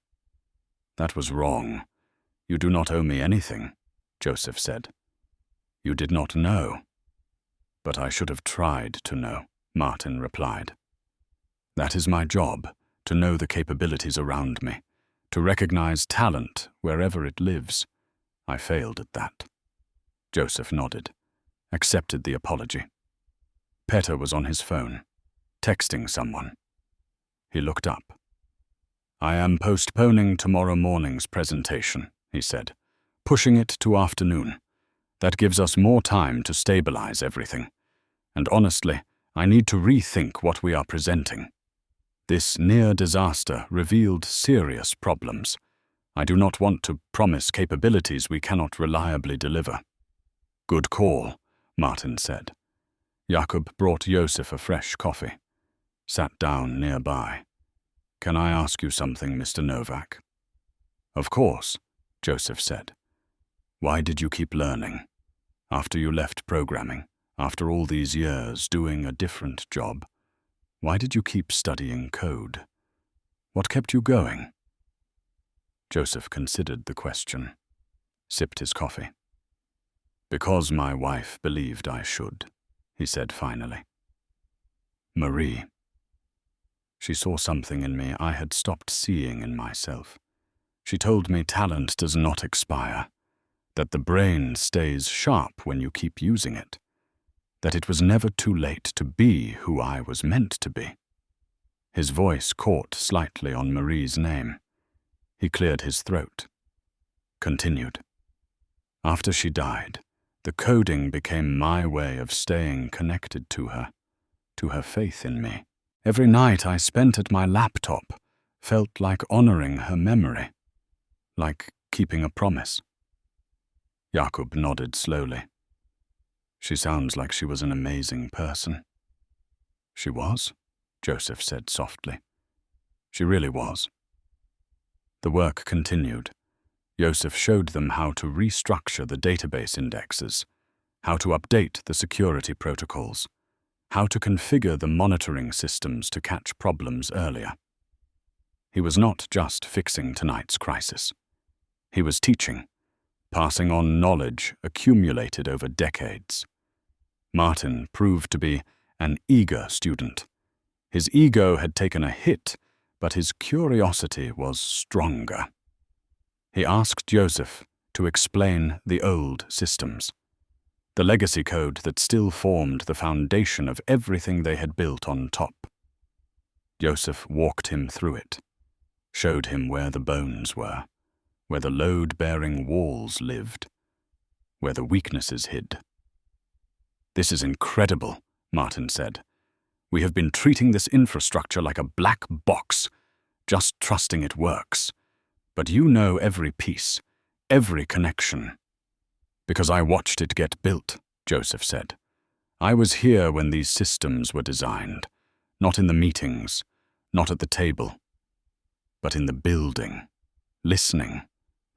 "That was wrong. You do not owe me anything," Joseph said. "You did not know." "But I should have tried to know," Martin replied. "That is my job, to know the capabilities around me, to recognize talent wherever it lives. I failed at that." Joseph nodded, accepted the apology. Petter was on his phone, texting someone. He looked up. "I am postponing tomorrow morning's presentation," he said, "pushing it to afternoon. That gives us more time to stabilize everything. And honestly, I need to rethink what we are presenting. This near disaster revealed serious problems. I do not want to promise capabilities we cannot reliably deliver." "Good call," Martin said. Jakob brought Joseph a fresh coffee, sat down nearby. "Can I ask you something, Mr. Novak?" "Of course," Joseph said. "Why did you keep learning? After you left programming, after all these years doing a different job, why did you keep studying code? What kept you going?" Joseph considered the question, sipped his coffee. "Because my wife believed I should," he said finally. "Marie. She saw something in me I had stopped seeing in myself. She told me talent does not expire, that the brain stays sharp when you keep using it, that it was never too late to be who I was meant to be." His voice caught slightly on Marie's name. He cleared his throat. Continued. "After she died, the coding became my way of staying connected to her faith in me. Every night I spent at my laptop felt like honoring her memory, like keeping a promise." Jakob nodded slowly. "She sounds like she was an amazing person." "She was," Joseph said softly. "She really was." The work continued. Joseph showed them how to restructure the database indexes, how to update the security protocols, how to configure the monitoring systems to catch problems earlier. He was not just fixing tonight's crisis. He was teaching, passing on knowledge accumulated over decades. Martin proved to be an eager student. His ego had taken a hit, but his curiosity was stronger. He asked Joseph to explain the old systems. the legacy code that still formed the foundation of everything they had built on top. Joseph walked him through it, showed him where the bones were, where the load-bearing walls lived, where the weaknesses hid. "This is incredible," Martin said. "We have been treating this infrastructure like a black box, just trusting it works. But you know every piece, every connection." "Because I watched it get built," Joseph said. "I was here when these systems were designed, not in the meetings, not at the table, but in the building, listening,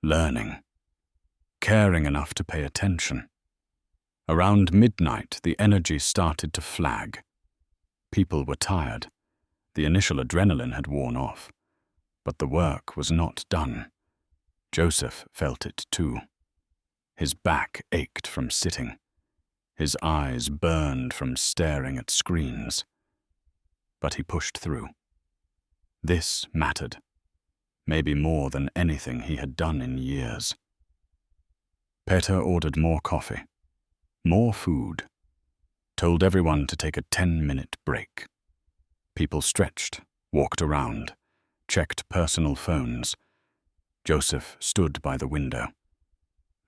learning, caring enough to pay attention." Around midnight, the energy started to flag. People were tired. The initial adrenaline had worn off. But the work was not done. Joseph felt it too. His back ached from sitting. His eyes burned from staring at screens. But he pushed through. This mattered, maybe more than anything he had done in years. Peter ordered more coffee, more food, told everyone to take a 10-minute break. People stretched, walked around, checked personal phones. Joseph stood by the window,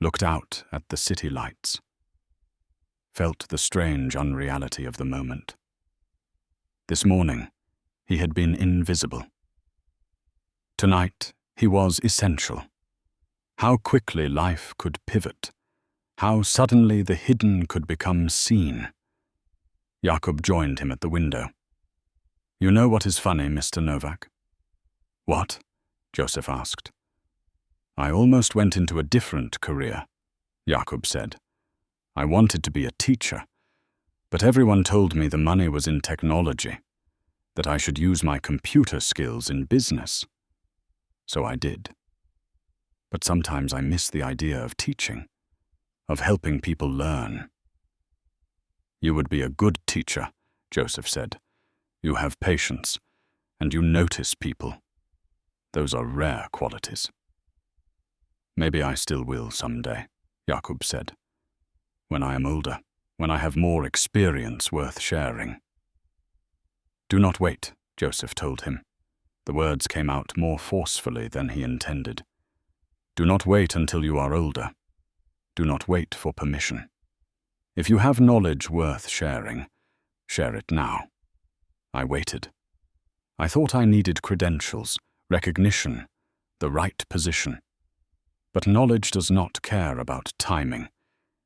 looked out at the city lights, felt the strange unreality of the moment. This morning, he had been invisible. Tonight, he was essential. How quickly life could pivot, how suddenly the hidden could become seen. Jakub joined him at the window. "You know what is funny, Mr. Novak?" "What?" Joseph asked. "I almost went into a different career," Jakub said. "I wanted to be a teacher, but everyone told me the money was in technology, that I should use my computer skills in business. So I did. But sometimes I miss the idea of teaching, of helping people learn." "You would be a good teacher," Joseph said. "You have patience, and you notice people. Those are rare qualities." "Maybe I still will someday," Jakub said. "When I am older, when I have more experience worth sharing." "Do not wait," Joseph told him. The words came out more forcefully than he intended. "Do not wait until you are older. Do not wait for permission. If you have knowledge worth sharing, share it now." I waited. I thought I needed credentials, recognition, the right position. But knowledge does not care about timing.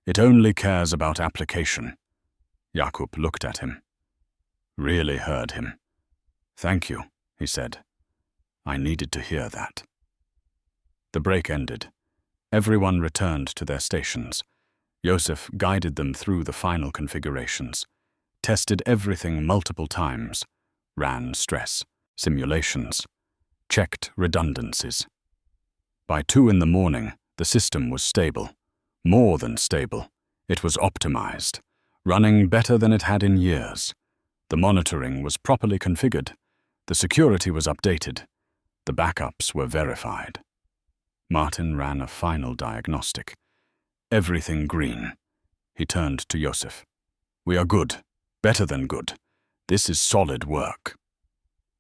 It only cares about application. Jakub looked at him. Really heard him. "Thank you," he said. "I needed to hear that." The break ended. Everyone returned to their stations. Joseph guided them through the final configurations, tested everything multiple times, ran stress, simulations, checked redundancies. By 2 a.m, the system was stable. More than stable. It was optimized, running better than it had in years. The monitoring was properly configured. The security was updated. The backups were verified. Martin ran a final diagnostic. Everything green. He turned to Joseph. "We are good. Better than good. This is solid work."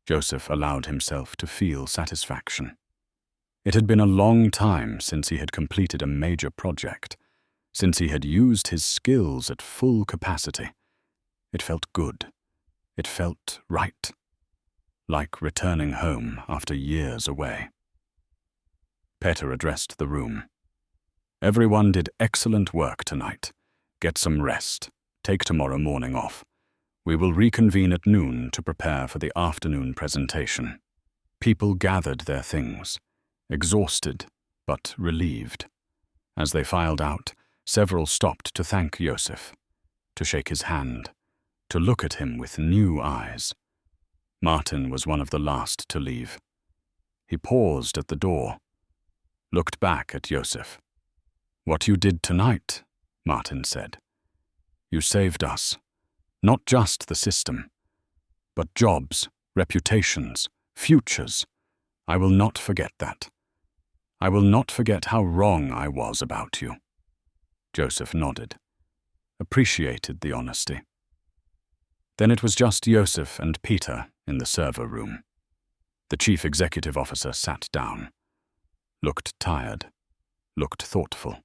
Joseph allowed himself to feel satisfaction. It had been a long time since he had completed a major project, since he had used his skills at full capacity. It felt good. It felt right. Like returning home after years away. Peter addressed the room. "Everyone did excellent work tonight. Get some rest. Take tomorrow morning off. We will reconvene at noon to prepare for the afternoon presentation." People gathered their things, exhausted but relieved. As they filed out, several stopped to thank Joseph, to shake his hand, to look at him with new eyes. Martin was one of the last to leave. He paused at the door, looked back at Joseph. "What you did tonight," Martin said. "You saved us. Not just the system, but jobs, reputations, futures. I will not forget that. I will not forget how wrong I was about you." Joseph nodded. appreciated the honesty. Then it was just Joseph and Peter in the server room. The chief executive officer sat down, looked tired, looked thoughtful.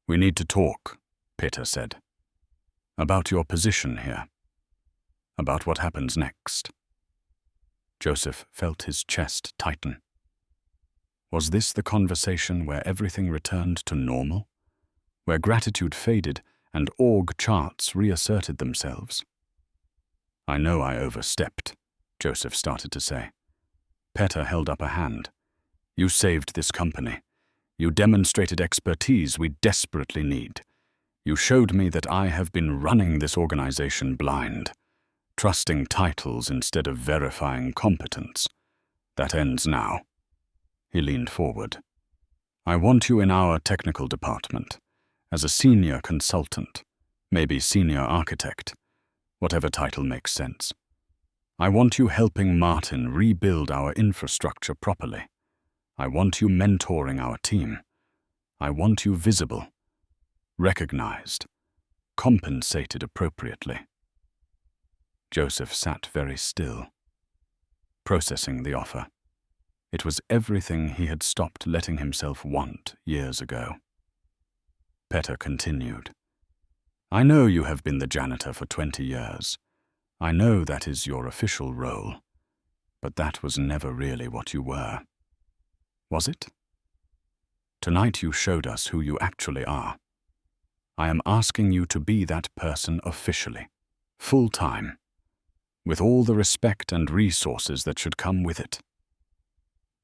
"We need to talk," Peter said. "About your position here. About what happens next." Joseph felt his chest tighten. Was this the conversation where everything returned to normal? Where gratitude faded and org charts reasserted themselves? "I know I overstepped," Joseph started to say. Peter held up a hand. "You saved this company. You demonstrated expertise we desperately need. You showed me that I have been running this organization blind, trusting titles instead of verifying competence. That ends now." He leaned forward. "I want you in our technical department, as a senior consultant, maybe senior architect, whatever title makes sense. I want you helping Martin rebuild our infrastructure properly. I want you mentoring our team. I want you visible, recognized, compensated appropriately." Joseph sat very still, processing the offer. It was everything he had stopped letting himself want years ago. Peter continued. "I know you have been the janitor for 20 years. I know that is your official role. But that was never really what you were. Was it? Tonight you showed us who you actually are. I am asking you to be that person officially, full-time, with all the respect and resources that should come with it."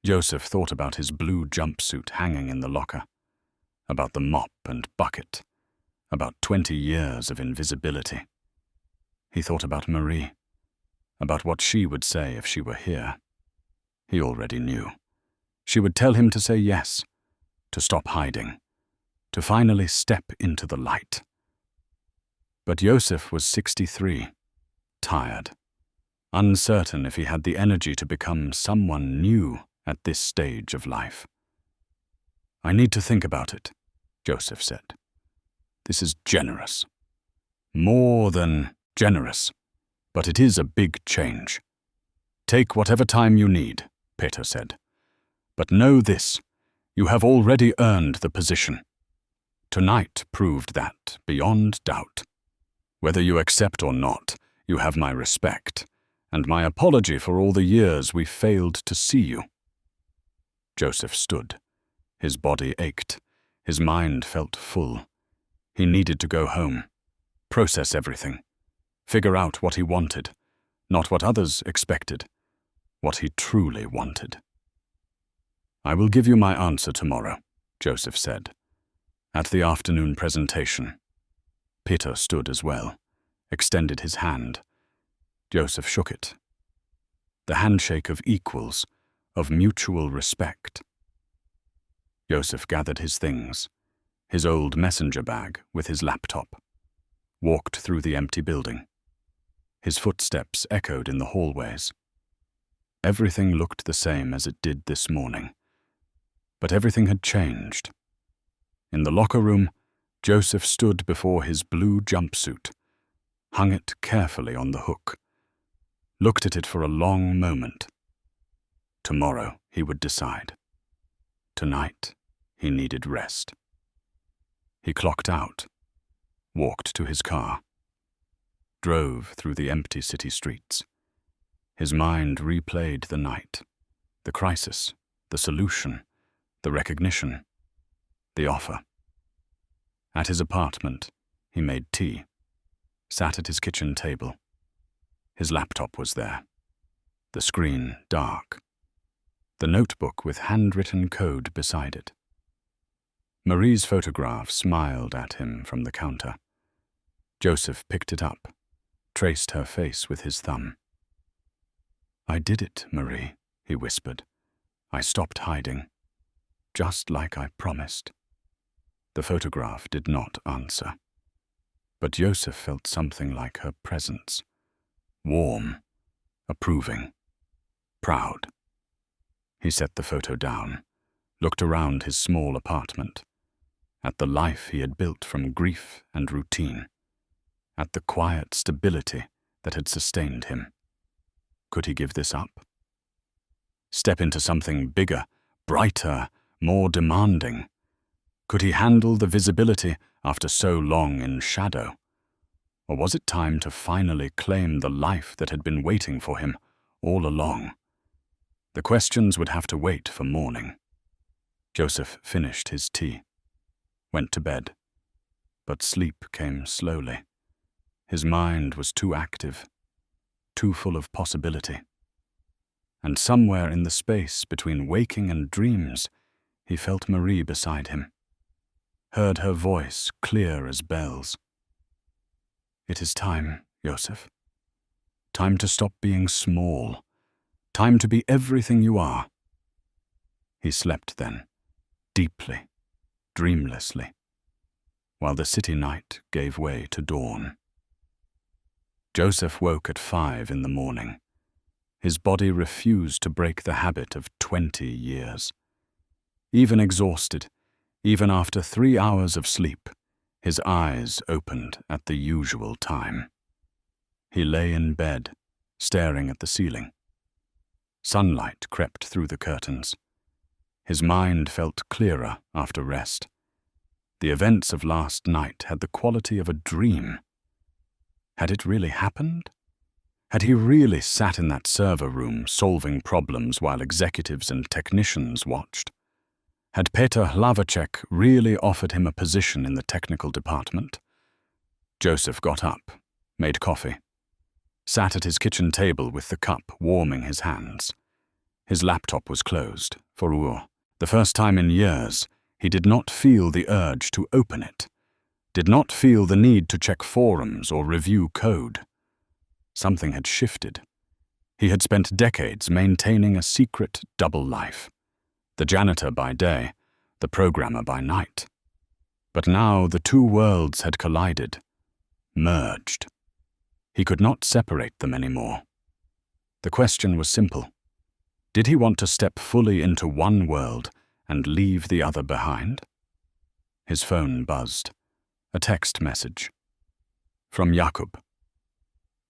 Joseph thought about his blue jumpsuit hanging in the locker, about the mop and bucket, about 20 years of invisibility. He thought about Marie, about what she would say if she were here. He already knew. She would tell him to say yes, to stop hiding, to finally step into the light. But Joseph was 63, tired, uncertain if he had the energy to become someone new at this stage of life. "I need to think about it," Joseph said. "This is generous. More than generous, but it is a big change. Take whatever time you need," Peter said. "But know this, you have already earned the position. Tonight proved that, beyond doubt. Whether you accept or not, you have my respect, and my apology for all the years we failed to see you." Joseph stood. His body ached. His mind felt full. He needed to go home, process everything, figure out what he wanted, not what others expected, what he truly wanted. "I will give you my answer tomorrow," Joseph said. "At the afternoon presentation." Peter stood as well, extended his hand. Joseph shook it. The handshake of equals, of mutual respect. Joseph gathered his things, his old messenger bag with his laptop, walked through the empty building. His footsteps echoed in the hallways. Everything looked the same as it did this morning, but everything had changed. In the locker room, Joseph stood before his blue jumpsuit, hung it carefully on the hook, looked at it for a long moment. Tomorrow he would decide. Tonight he needed rest. He clocked out, walked to his car, drove through the empty city streets. His mind replayed the night, the crisis, the solution, the recognition, the offer. At his apartment, he made tea, sat at his kitchen table. His laptop was there, the screen dark, the notebook with handwritten code beside it. Marie's photograph smiled at him from the counter. Joseph picked it up, traced her face with his thumb. "I did it, Marie," he whispered. "I stopped hiding, just like I promised." The photograph did not answer, but Joseph felt something like her presence, warm, approving, proud. He set the photo down, looked around his small apartment. at the life he had built from grief and routine, at the quiet stability that had sustained him. Could he give this up? Step into something bigger, brighter, more demanding? Could he handle the visibility after so long in shadow? Or was it time to finally claim the life that had been waiting for him all along? The questions would have to wait for morning. Joseph finished his tea, went to bed, but sleep came slowly. His mind was too active, too full of possibility. And somewhere in the space between waking and dreams, he felt Marie beside him, heard her voice clear as bells. "It is time, Joseph. Time to stop being small. Time to be everything you are." He slept then, deeply, dreamlessly, while the city night gave way to dawn. Joseph woke at 5 in the morning. His body refused to break the habit of 20 years. Even exhausted, even after 3 hours of sleep, his eyes opened at the usual time. He lay in bed, staring at the ceiling. Sunlight crept through the curtains. His mind felt clearer after rest. The events of last night had the quality of a dream. Had it really happened? Had he really sat in that server room solving problems while executives and technicians watched? Had Peter Hlavacek really offered him a position in the technical department? Joseph got up, made coffee, sat at his kitchen table with the cup warming his hands. His laptop was closed. For the first time in years, he did not feel the urge to open it, did not feel the need to check forums or review code. Something had shifted. He had spent decades maintaining a secret double life. The janitor by day, the programmer by night. But now the two worlds had collided, merged. He could not separate them anymore. The question was simple. Did he want to step fully into one world and leave the other behind? His phone buzzed. A text message. From Jakub.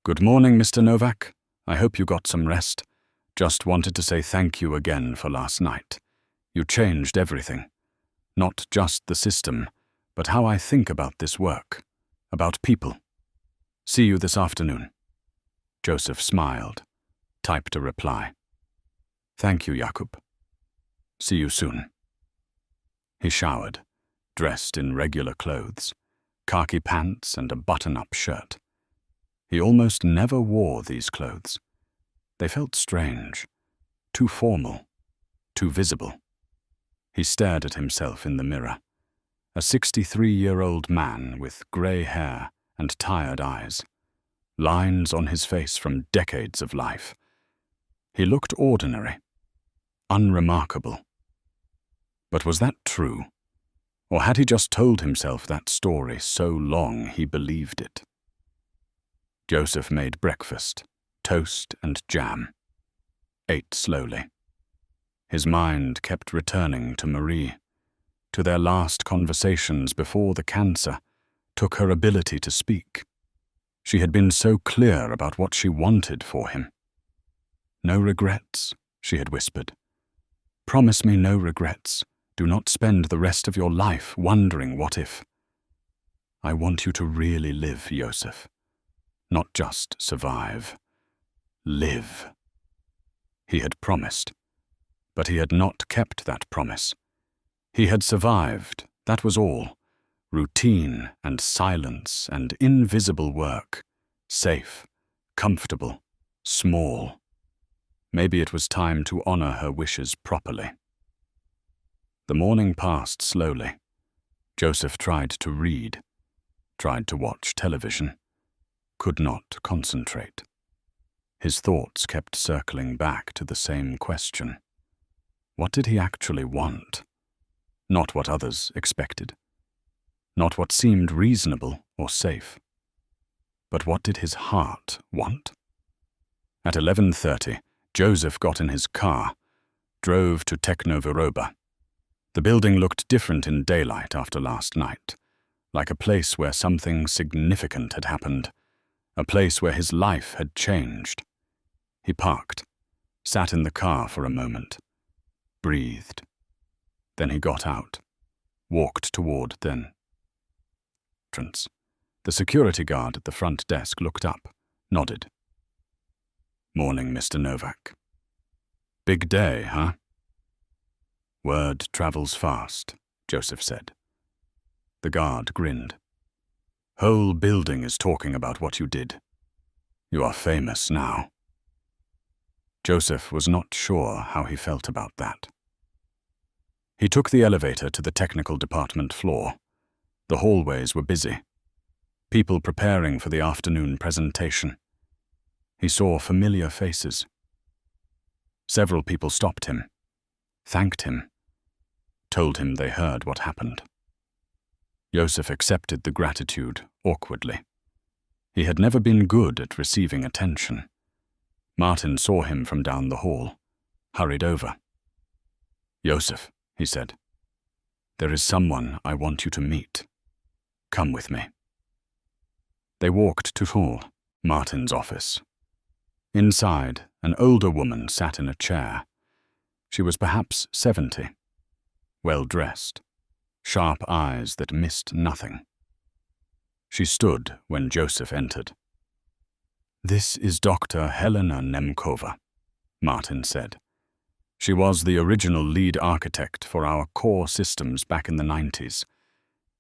"Good morning, Mr. Novak. I hope you got some rest. Just wanted to say thank you again for last night. You changed everything. Not just the system, but how I think about this work, about people. See you this afternoon." Joseph smiled, typed a reply. "Thank you, Jakub. See you soon." He showered, dressed in regular clothes, khaki pants and a button-up shirt. He almost never wore these clothes. They felt strange, too formal, too visible. He stared at himself in the mirror, a 63-year-old man with grey hair and tired eyes, lines on his face from decades of life. He looked ordinary, unremarkable. But was that true? Or had he just told himself that story so long he believed it? Joseph made breakfast, toast and jam, ate slowly. His mind kept returning to Marie, to their last conversations before the cancer took her ability to speak. She had been so clear about what she wanted for him. "No regrets," she had whispered. "Promise me no regrets. Do not spend the rest of your life wondering what if." "I want you to really live, Joseph. Not just survive. Live." He had promised. But he had not kept that promise. He had survived, that was all. Routine and silence and invisible work. Safe, comfortable, small. Maybe it was time to honor her wishes properly. The morning passed slowly. Joseph tried to read, tried to watch television, could not concentrate. His thoughts kept circling back to the same question. What did he actually want? Not what others expected. Not what seemed reasonable or safe. But what did his heart want? At 11:30, Joseph got in his car, drove to Technoviroba. The building looked different in daylight after last night, like a place where something significant had happened, a place where his life had changed. He parked, sat in the car for a moment, breathed. Then he got out, walked toward the entrance. The security guard at the front desk looked up, nodded. "Morning, Mr. Novak. Big day, huh?" "Word travels fast," Joseph said. The guard grinned. "Whole building is talking about what you did. You are famous now." Joseph was not sure how he felt about that. He took the elevator to the technical department floor. The hallways were busy. People preparing for the afternoon presentation. He saw familiar faces. Several people stopped him, thanked him, told him they heard what happened. Joseph accepted the gratitude awkwardly. He had never been good at receiving attention. Martin saw him from down the hall, hurried over. "Joseph," he said, "there is someone I want you to meet. Come with me." They walked to hall, Martin's office. Inside, an older woman sat in a chair. She was perhaps 70, well-dressed, sharp eyes that missed nothing. She stood when Joseph entered. "This is Dr. Helena Nemkova," Martin said. "She was the original lead architect for our core systems back in the 90s.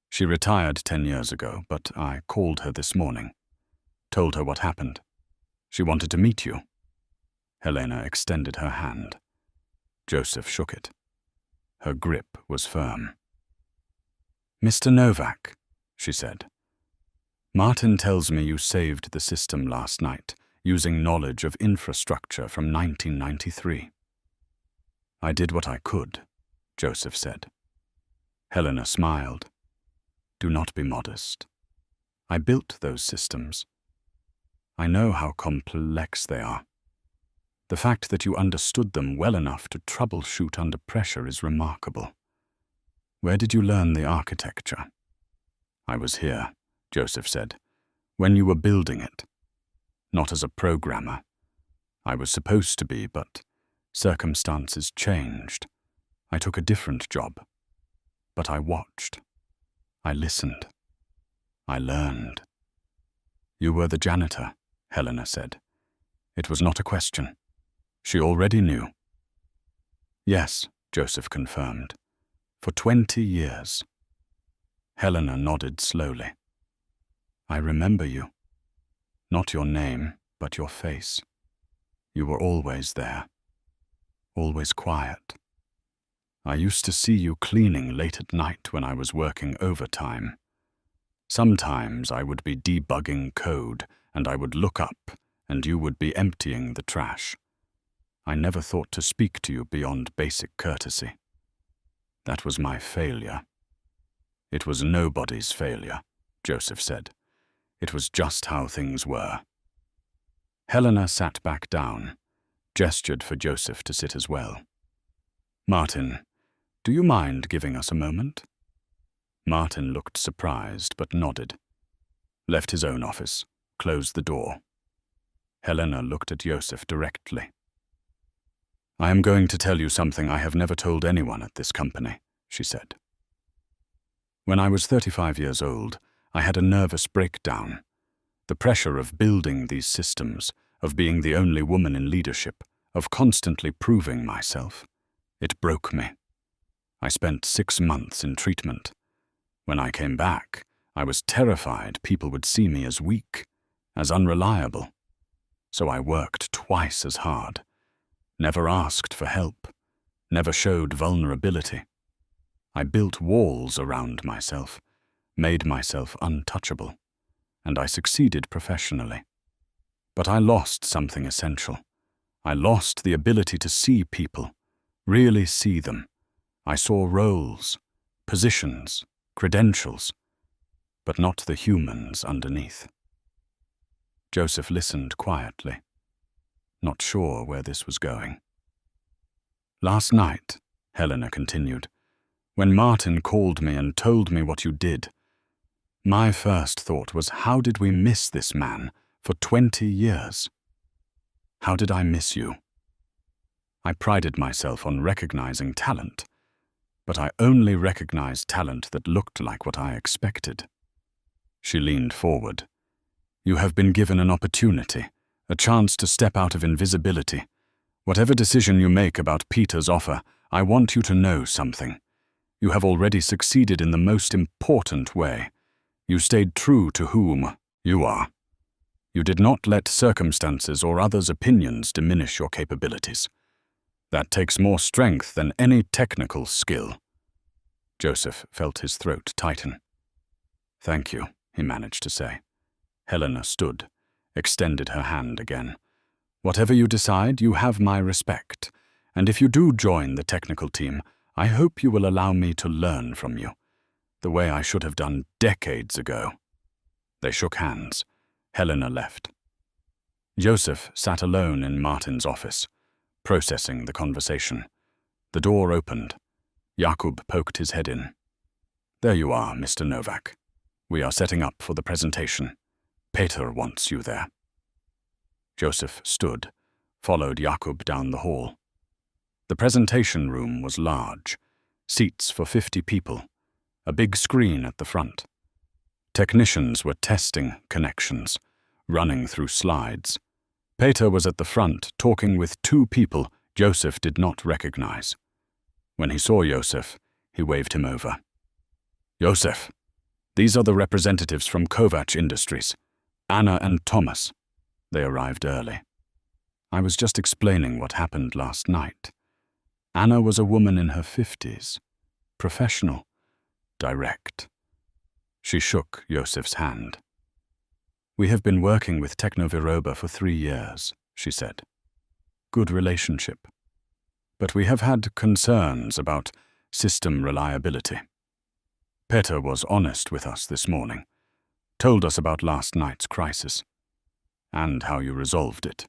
She retired 10 years ago, but I called her this morning, told her what happened. She wanted to meet you." Helena extended her hand. Joseph shook it. Her grip was firm. "Mr. Novak," she said, "Martin tells me you saved the system last night, using knowledge of infrastructure from 1993. "I did what I could," Joseph said. Helena smiled. "Do not be modest. I built those systems. I know how complex they are. The fact that you understood them well enough to troubleshoot under pressure is remarkable. Where did you learn the architecture?" "I was here," Joseph said, "when you were building it. Not as a programmer. I was supposed to be, but circumstances changed. I took a different job. But I watched. I listened. I learned." "You were the janitor," Helena said. It was not a question. She already knew. "Yes," Joseph confirmed. "For 20 years. Helena nodded slowly. "I remember you. Not your name, but your face. You were always there. Always quiet. I used to see you cleaning late at night when I was working overtime. Sometimes I would be debugging code, and I would look up, and you would be emptying the trash. I never thought to speak to you beyond basic courtesy. That was my failure." "It was nobody's failure," Joseph said. "It was just how things were." Helena sat back down, gestured for Joseph to sit as well. "Martin, do you mind giving us a moment?" Martin looked surprised but nodded. Left his own office, closed the door. Helena looked at Joseph directly. "I am going to tell you something I have never told anyone at this company," she said. "When I was 35 years old, I had a nervous breakdown. The pressure of building these systems, of being the only woman in leadership, of constantly proving myself, it broke me. I spent 6 months in treatment. When I came back, I was terrified people would see me as weak, as unreliable. So I worked twice as hard, never asked for help, never showed vulnerability. I built walls around myself, made myself untouchable, and I succeeded professionally. But I lost something essential. I lost the ability to see people, really see them. I saw roles, positions, credentials, but not the humans underneath." Joseph listened quietly, not sure where this was going. "Last night," Helena continued, When Martin called me and told me what you did, my first thought was, how did we miss this man for 20 years? How did I miss you? I prided myself on recognizing talent, but I only recognized talent that looked like what I expected. She leaned forward. You have been given an opportunity, a chance to step out of invisibility. Whatever decision you make about Peter's offer, I want you to know something. You have already succeeded in the most important way. You stayed true to whom you are. You did not let circumstances or others' opinions diminish your capabilities. That takes more strength than any technical skill. Joseph felt his throat tighten. Thank you, he managed to say. Helena stood, extended her hand again. Whatever you decide, you have my respect, and if you do join the technical team, I hope you will allow me to learn from you, the way I should have done decades ago. They shook hands. Helena left. Joseph sat alone in Martin's office, processing the conversation. The door opened. Jakub poked his head in. There you are, Mr. Novak. We are setting up for the presentation. Peter wants you there. Joseph stood, followed Jakub down the hall. The presentation room was large, seats for 50 people, a big screen at the front. Technicians were testing connections, running through slides. Peter was at the front talking with 2 people Joseph did not recognize. When he saw Joseph, he waved him over. Joseph, these are the representatives from Kovac Industries, Anna and Thomas. They arrived early. I was just explaining what happened last night. Anna was a woman in her 50s, professional, direct. She shook Josef's hand. We have been working with Technoviroba for 3 years, she said. Good relationship. But we have had concerns about system reliability. Peter was honest with us this morning, told us about last night's crisis, and how you resolved it.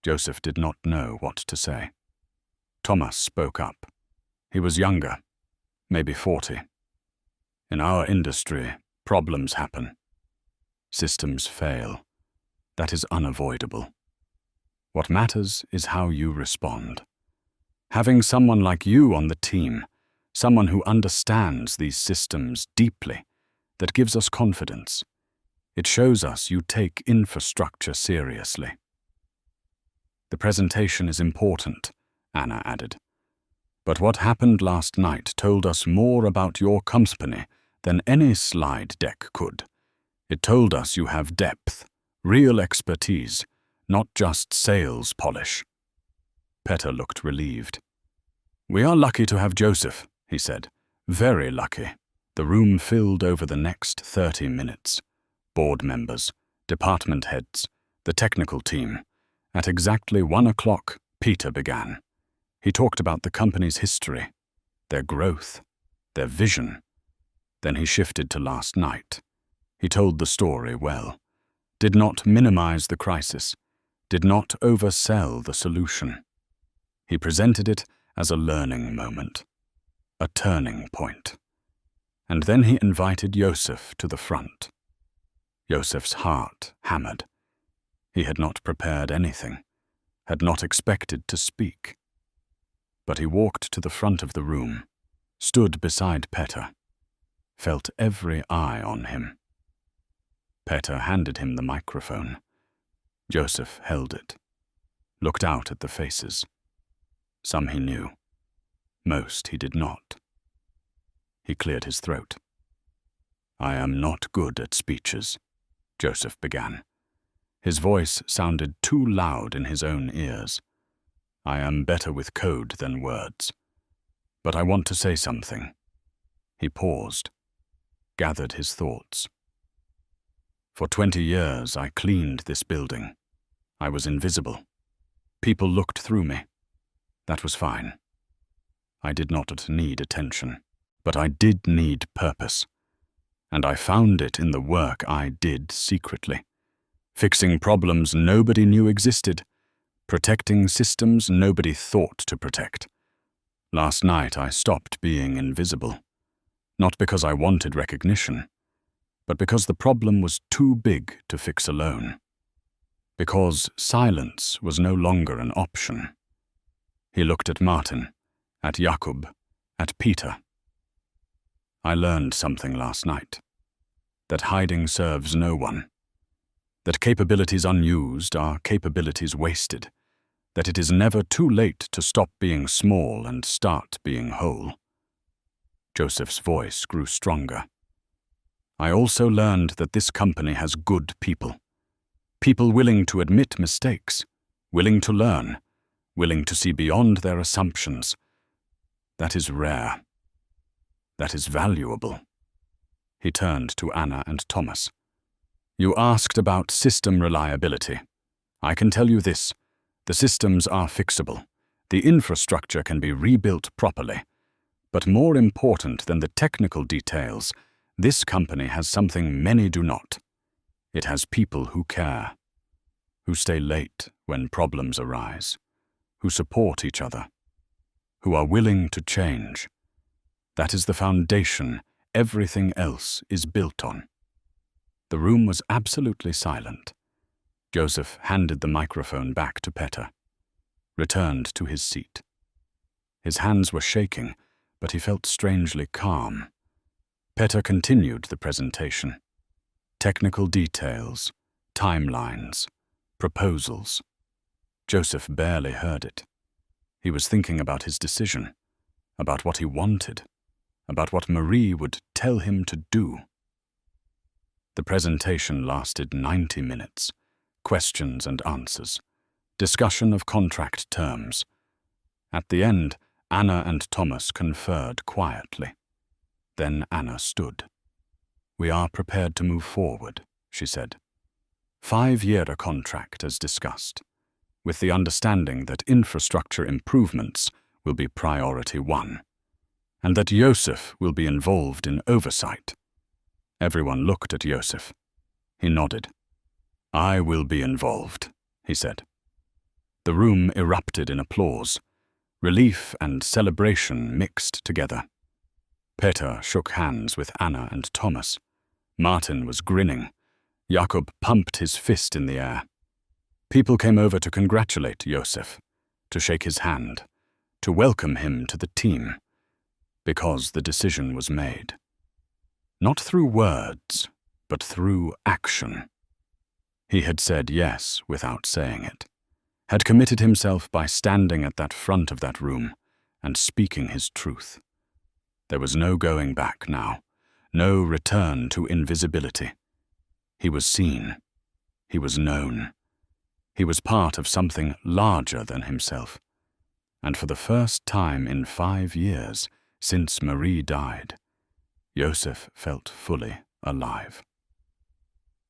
Joseph did not know what to say. Thomas spoke up. He was younger, maybe 40. In our industry, problems happen. Systems fail. That is unavoidable. What matters is how you respond. Having someone like you on the team, someone who understands these systems deeply, that gives us confidence. It shows us you take infrastructure seriously. The presentation is important, Anna added. But what happened last night told us more about your company than any slide deck could. It told us you have depth, real expertise, not just sales polish. Peter looked relieved. We are lucky to have Joseph, he said. Very lucky. The room filled over the next 30 minutes. Board members, department heads, the technical team. At exactly 1 o'clock, Peter began. He talked about the company's history, their growth, their vision. Then he shifted to last night. He told the story well, did not minimize the crisis, did not oversell the solution. He presented it as a learning moment, a turning point. And then he invited Joseph to the front. Joseph's heart hammered. He had not prepared anything, had not expected to speak. But he walked to the front of the room, stood beside Peter, felt every eye on him. Peter handed him the microphone. Joseph held it, looked out at the faces. Some he knew. Most he did not. He cleared his throat. I am not good at speeches, Joseph began. His voice sounded too loud in his own ears. I am better with code than words. But I want to say something. He paused, gathered his thoughts. For 20 years I cleaned this building. I was invisible. People looked through me. That was fine. I did not need attention, but I did need purpose. And I found it in the work I did secretly. Fixing problems nobody knew existed. Protecting systems nobody thought to protect. Last night I stopped being invisible, not because I wanted recognition, but because the problem was too big to fix alone. Because silence was no longer an option. He looked at Martin, at Jakub, at Peter. I learned something last night. That hiding serves no one. That capabilities unused are capabilities wasted. That it is never too late to stop being small and start being whole. Joseph's voice grew stronger. I also learned that this company has good people. People willing to admit mistakes, willing to learn, willing to see beyond their assumptions. That is rare. That is valuable. He turned to Anna and Thomas. You asked about system reliability. I can tell you this. The systems are fixable. The infrastructure can be rebuilt properly. But more important than the technical details, this company has something many do not. It has people who care, who stay late when problems arise, who support each other, who are willing to change. That is the foundation everything else is built on. The room was absolutely silent. Joseph handed the microphone back to Peter, returned to his seat. His hands were shaking, but he felt strangely calm. Peter continued the presentation. Technical details, timelines, proposals. Joseph barely heard it. He was thinking about his decision, about what he wanted, about what Marie would tell him to do. The presentation lasted 90 minutes. Questions and answers. Discussion of contract terms. At the end, Anna and Thomas conferred quietly. Then Anna stood. We are prepared to move forward, she said. 5-year contract as discussed, with the understanding that infrastructure improvements will be priority 1, and that Joseph will be involved in oversight. Everyone looked at Joseph. He nodded. I will be involved, he said. The room erupted in applause. Relief and celebration mixed together. Peter shook hands with Anna and Thomas. Martin was grinning. Jakub pumped his fist in the air. People came over to congratulate Joseph, to shake his hand, to welcome him to the team, because the decision was made. Not through words, but through action. He had said yes without saying it, had committed himself by standing at that front of that room and speaking his truth. There was no going back now, no return to invisibility. He was seen. He was known. He was part of something larger than himself. And for the first time in 5 years, since Marie died, Joseph felt fully alive.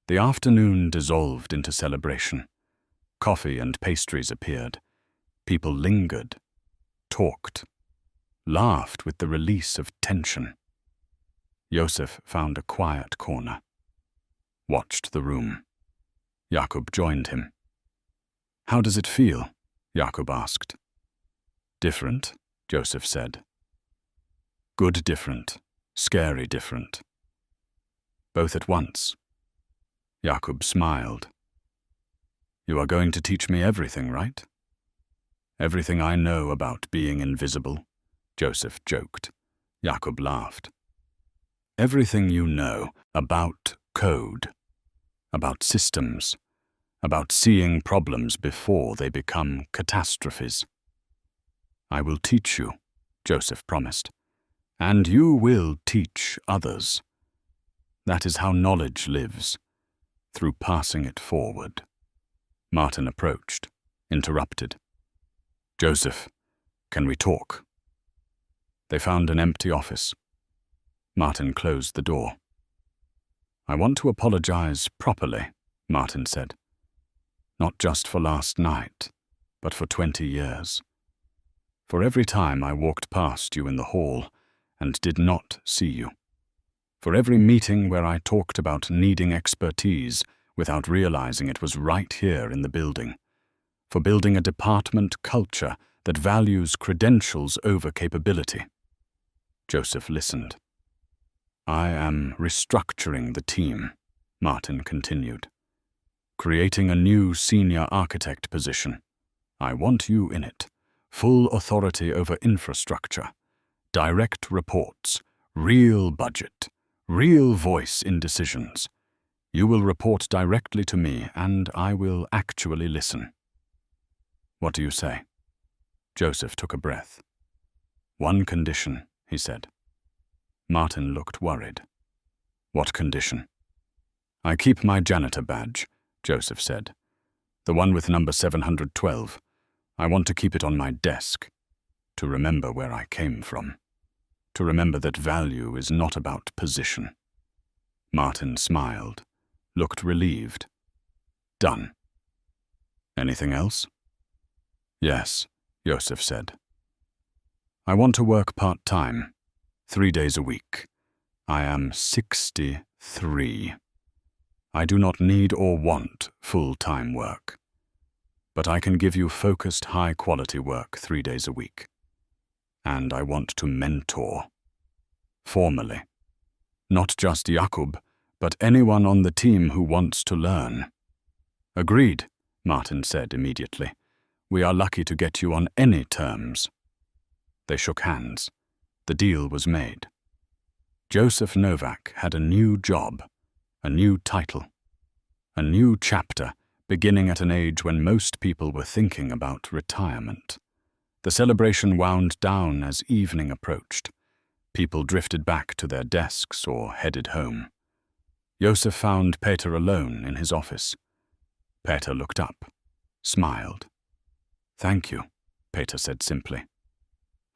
The afternoon dissolved into celebration. Coffee and pastries appeared. People lingered, talked, laughed with the release of tension. Joseph found a quiet corner, watched the room. Jakub joined him. How does it feel? Jakub asked. Different, Joseph said. Good different, scary different. Both at once. Jakub smiled. You are going to teach me everything, right? Everything I know about being invisible, Joseph joked. Jakub laughed. Everything you know about code, about systems, about seeing problems before they become catastrophes. I will teach you, Joseph promised, and you will teach others. That is how knowledge lives, through passing it forward. Martin approached, interrupted. Joseph, can we talk? They found an empty office. Martin closed the door. I want to apologize properly, Martin said. Not just for last night, but for 20 years. For every time I walked past you in the hall and did not see you. For every meeting where I talked about needing expertise without realizing it was right here in the building. For building a department culture that values credentials over capability. Joseph listened. I am restructuring the team, Martin continued. Creating a new senior architect position. I want you in it. Full authority over infrastructure. Direct reports. Real budget. Real voice in decisions. You will report directly to me, and I will actually listen. What do you say? Joseph took a breath. One condition, he said. Martin looked worried. What condition? I keep my janitor badge, Joseph said. The one with number 712. I want to keep it on my desk, to remember where I came from, to remember that value is not about position. Martin smiled, looked relieved. Done. Anything else? Yes, Joseph said. I want to work part-time, 3 days a week. I am 63. I do not need or want full-time work. But I can give you focused, high-quality work 3 days a week. And I want to mentor. Formally. Not just Jakub, but anyone on the team who wants to learn. Agreed, Martin said immediately. We are lucky to get you on any terms. They shook hands. The deal was made. Joseph Novak had a new job, a new title, a new chapter beginning at an age when most people were thinking about retirement. The celebration wound down as evening approached. People drifted back to their desks or headed home. Joseph found Peter alone in his office. Peter looked up, smiled. Thank you, Peter said simply.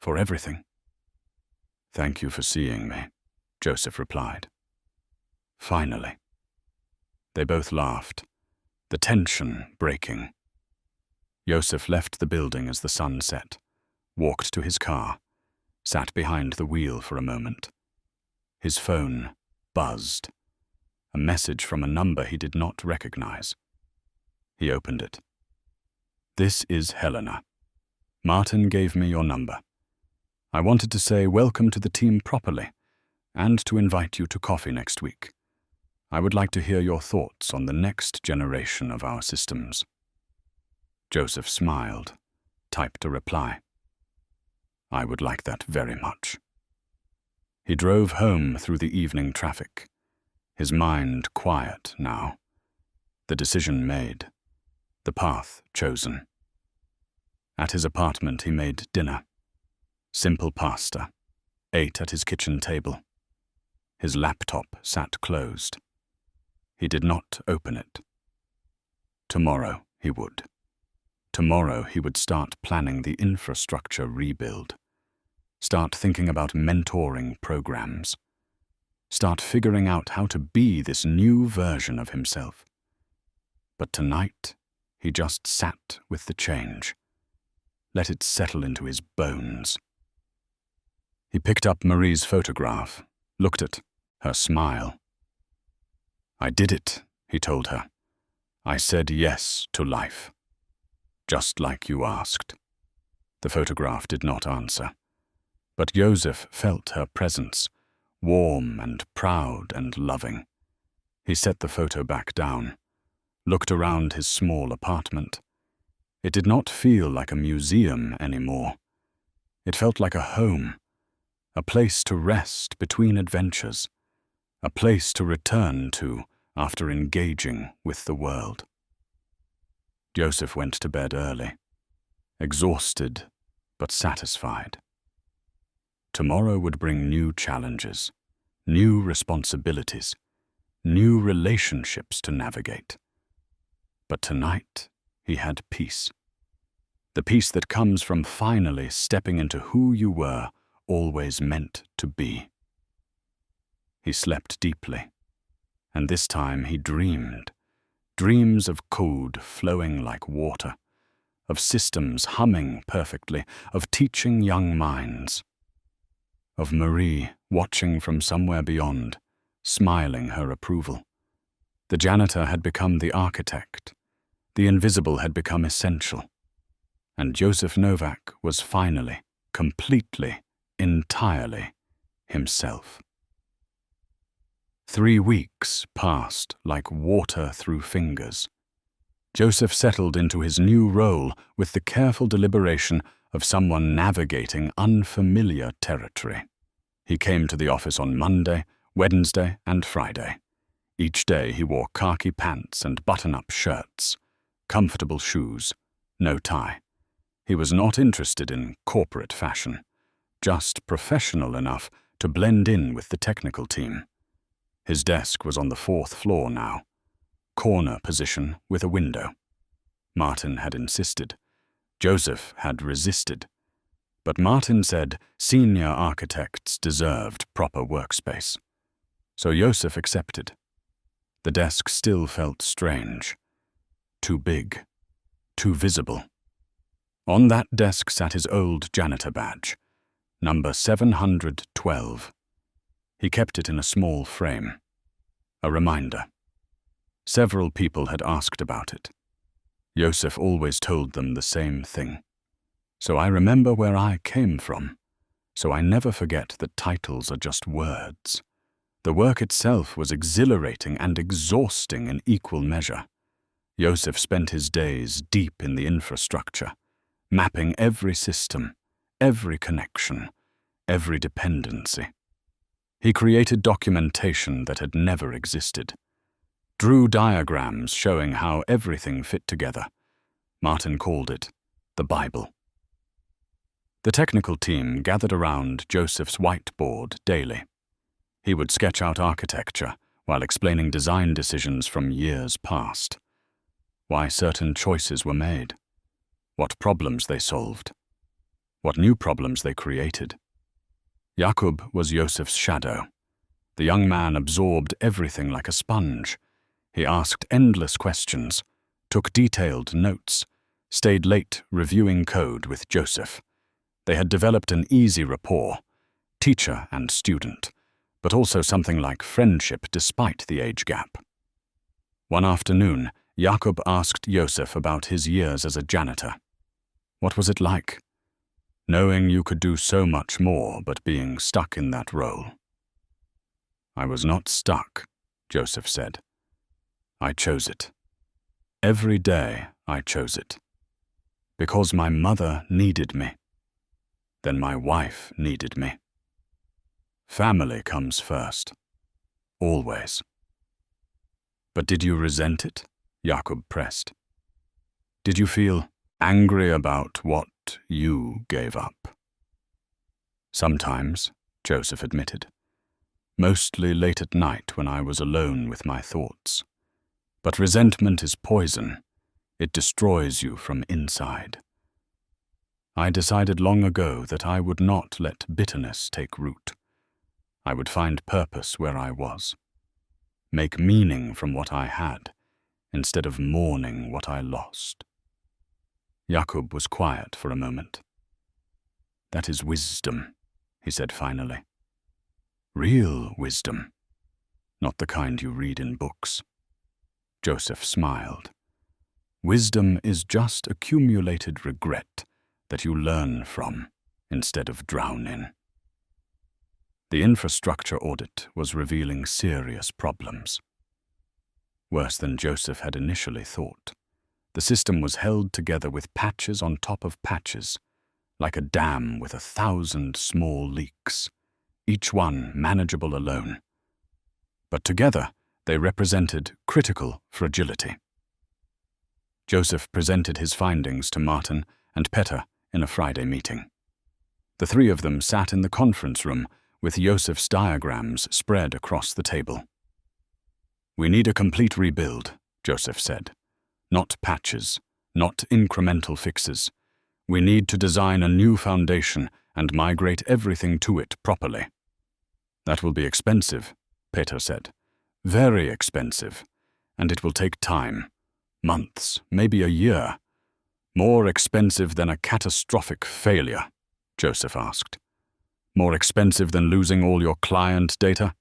For everything. Thank you for seeing me, Joseph replied. Finally. They both laughed, the tension breaking. Joseph left the building as the sun set, walked to his car, sat behind the wheel for a moment. His phone buzzed. A message from a number he did not recognize. He opened it. This is Helena. Martin gave me your number. I wanted to say welcome to the team properly, and to invite you to coffee next week. I would like to hear your thoughts on the next generation of our systems. Joseph smiled, typed a reply. I would like that very much. He drove home through the evening traffic, his mind quiet now. The decision made, the path chosen. At his apartment he made dinner. Simple pasta, ate at his kitchen table. His laptop sat closed. He did not open it. Tomorrow he would. Tomorrow he would start planning the infrastructure rebuild. Start thinking about mentoring programs. Start figuring out how to be this new version of himself. But tonight, he just sat with the change. Let it settle into his bones. He picked up Marie's photograph, looked at her smile. I did it, he told her. I said yes to life. Just like you asked. The photograph did not answer. But Joseph felt her presence, warm and proud and loving. He set the photo back down, looked around his small apartment. It did not feel like a museum anymore. It felt like a home, a place to rest between adventures, a place to return to after engaging with the world. Joseph went to bed early, exhausted but satisfied. Tomorrow would bring new challenges, new responsibilities, new relationships to navigate. But tonight, he had peace. The peace that comes from finally stepping into who you were always meant to be. He slept deeply, and this time he dreamed. Dreams of code flowing like water, of systems humming perfectly, of teaching young minds. Of Marie watching from somewhere beyond, smiling her approval. The janitor had become the architect. The invisible had become essential. And Joseph Novak was finally, completely, entirely himself. 3 weeks passed like water through fingers. Joseph settled into his new role with the careful deliberation of someone navigating unfamiliar territory. He came to the office on Monday, Wednesday, and Friday. Each day he wore khaki pants and button-up shirts, comfortable shoes, no tie. He was not interested in corporate fashion, just professional enough to blend in with the technical team. His desk was on the 4th floor now, corner position with a window. Martin had insisted. Joseph had resisted. But Martin said senior architects deserved proper workspace. So Joseph accepted. The desk still felt strange. Too big. Too visible. On that desk sat his old janitor badge, number 712. He kept it in a small frame. A reminder. Several people had asked about it. Joseph always told them the same thing. So I remember where I came from. So I never forget that titles are just words. The work itself was exhilarating and exhausting in equal measure. Joseph spent his days deep in the infrastructure, mapping every system, every connection, every dependency. He created documentation that had never existed, drew diagrams showing how everything fit together. Martin called it the Bible. The technical team gathered around Joseph's whiteboard daily. He would sketch out architecture while explaining design decisions from years past, why certain choices were made, what problems they solved, what new problems they created. Jakub was Joseph's shadow. The young man absorbed everything like a sponge. He asked endless questions, took detailed notes, stayed late reviewing code with Joseph. They had developed an easy rapport, teacher and student, but also something like friendship despite the age gap. One afternoon, Jakub asked Joseph about his years as a janitor. What was it like? Knowing you could do so much more but being stuck in that role. I was not stuck, Joseph said. I chose it. Every day I chose it. Because my mother needed me. Then my wife needed me. Family comes first. Always. But did you resent it? Jakub pressed. Did you feel angry about what you gave up? Sometimes, Joseph admitted. Mostly late at night when I was alone with my thoughts. But resentment is poison. It destroys you from inside. I decided long ago that I would not let bitterness take root. I would find purpose where I was. Make meaning from what I had, instead of mourning what I lost. Jakub was quiet for a moment. That is wisdom, he said finally. Real wisdom, not the kind you read in books. Joseph smiled. Wisdom is just accumulated regret that you learn from instead of drown in. The infrastructure audit was revealing serious problems. Worse than Joseph had initially thought. The system was held together with patches on top of patches, like a dam with 1,000 small leaks, each one manageable alone. But together, they represented critical fragility. Joseph presented his findings to Martin and Petter in a Friday meeting. The three of them sat in the conference room with Joseph's diagrams spread across the table. We need a complete rebuild, Joseph said. Not patches, not incremental fixes. We need to design a new foundation and migrate everything to it properly. That will be expensive, Peter said. Very expensive. And it will take time. Months, maybe a year. More expensive than a catastrophic failure, Joseph asked. More expensive than losing all your client data?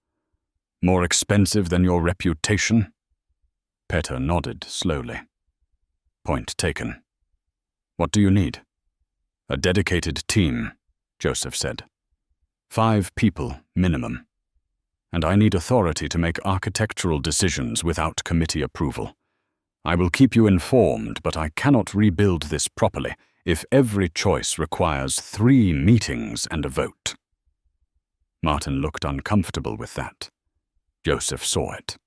More expensive than your reputation? Peter nodded slowly. Point taken. What do you need? A dedicated team, Joseph said. 5 people, minimum. And I need authority to make architectural decisions without committee approval. I will keep you informed, but I cannot rebuild this properly if every choice requires 3 meetings and a vote. Martin looked uncomfortable with that. Joseph saw it.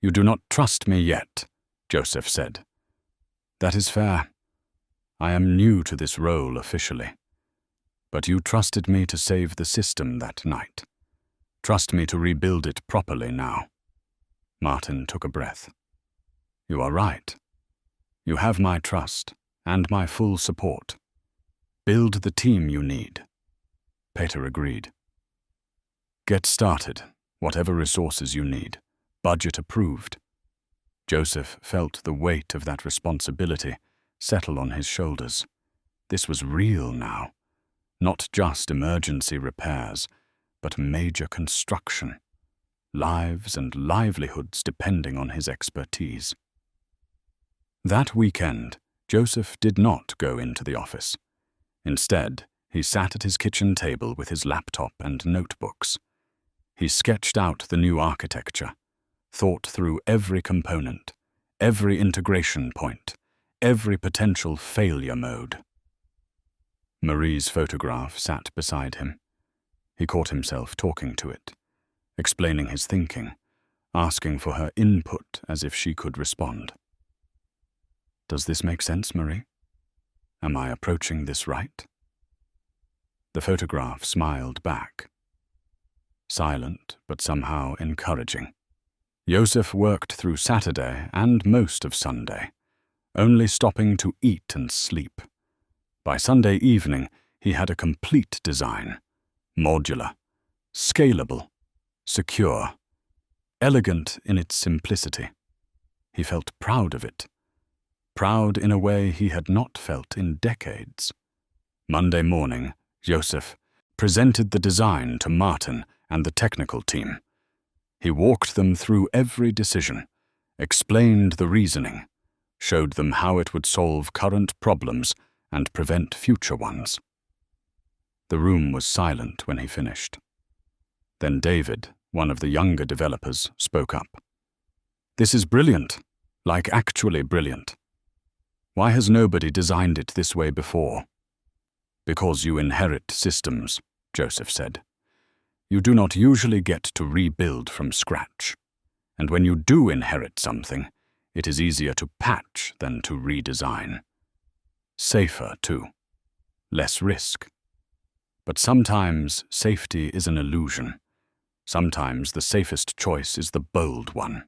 You do not trust me yet, Joseph said. That is fair. I am new to this role officially. But you trusted me to save the system that night. Trust me to rebuild it properly now. Martin took a breath. You are right. You have my trust and my full support. Build the team you need. Peter agreed. Get started, whatever resources you need. Budget approved. Joseph felt the weight of that responsibility settle on his shoulders. This was real now. Not just emergency repairs, but major construction. Lives and livelihoods depending on his expertise. That weekend, Joseph did not go into the office. Instead, he sat at his kitchen table with his laptop and notebooks. He sketched out the new architecture, thought through every component, every integration point, every potential failure mode. Marie's photograph sat beside him. He caught himself talking to it, explaining his thinking, asking for her input as if she could respond. Does this make sense, Marie? Am I approaching this right? The photograph smiled back. Silent, but somehow encouraging. Joseph worked through Saturday and most of Sunday, only stopping to eat and sleep. By Sunday evening, he had a complete design. Modular, scalable, secure, elegant in its simplicity. He felt proud of it. Proud in a way he had not felt in decades. Monday morning, Joseph presented the design to Martin and the technical team. He walked them through every decision, explained the reasoning, showed them how it would solve current problems and prevent future ones. The room was silent when he finished. Then David, one of the younger developers, spoke up. This is brilliant, like actually brilliant. Why has nobody designed it this way before? Because you inherit systems, Joseph said. You do not usually get to rebuild from scratch. And when you do inherit something, it is easier to patch than to redesign. Safer, too. Less risk. But sometimes safety is an illusion. Sometimes the safest choice is the bold one.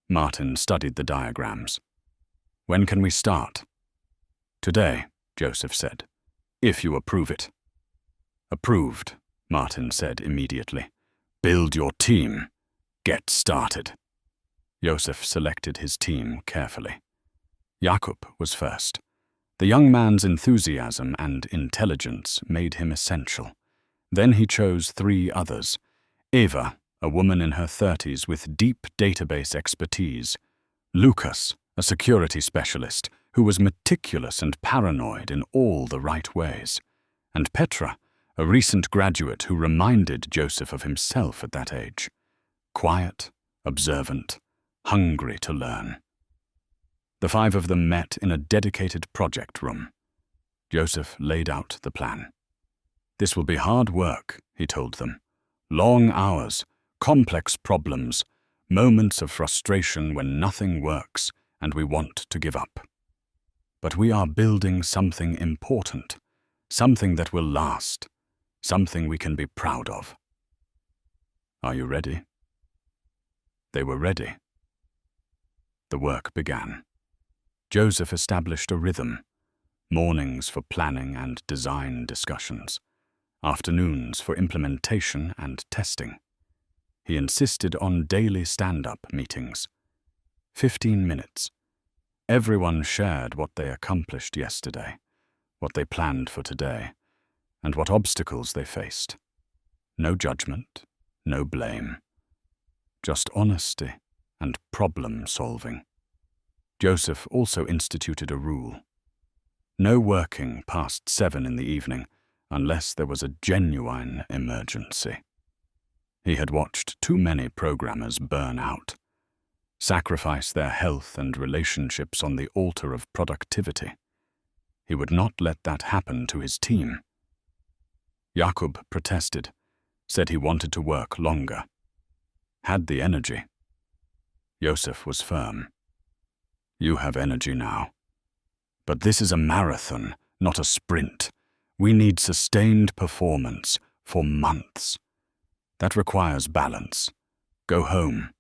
Martin studied the diagrams. When can we start? Today, Joseph said, if you approve it. Approved, Martin said immediately. Build your team. Get started. Joseph selected his team carefully. Jakub was first. The young man's enthusiasm and intelligence made him essential. Then he chose 3 others. Eva, a woman in her 30s with deep database expertise. Lucas, a security specialist who was meticulous and paranoid in all the right ways. And Petra, a recent graduate who reminded Joseph of himself at that age. Quiet, observant, hungry to learn. The 5 of them met in a dedicated project room. Joseph laid out the plan. This will be hard work, he told them. Long hours, complex problems, moments of frustration when nothing works and we want to give up. But we are building something important, something that will last, something we can be proud of. Are you ready? They were ready. The work began. Joseph established a rhythm. Mornings for planning and design discussions. Afternoons for implementation and testing. He insisted on daily stand-up meetings. 15 minutes. Everyone shared what they accomplished yesterday, what they planned for today, and what obstacles they faced. No judgment, no blame. Just honesty and problem solving. Joseph also instituted a rule. No working past 7 in the evening, unless there was a genuine emergency. He had watched too many programmers burn out, sacrifice their health and relationships on the altar of productivity. He would not let that happen to his team. Jakub protested, said he wanted to work longer, had the energy. Joseph was firm. You have energy now. But this is a marathon, not a sprint. We need sustained performance for months. That requires balance. Go home.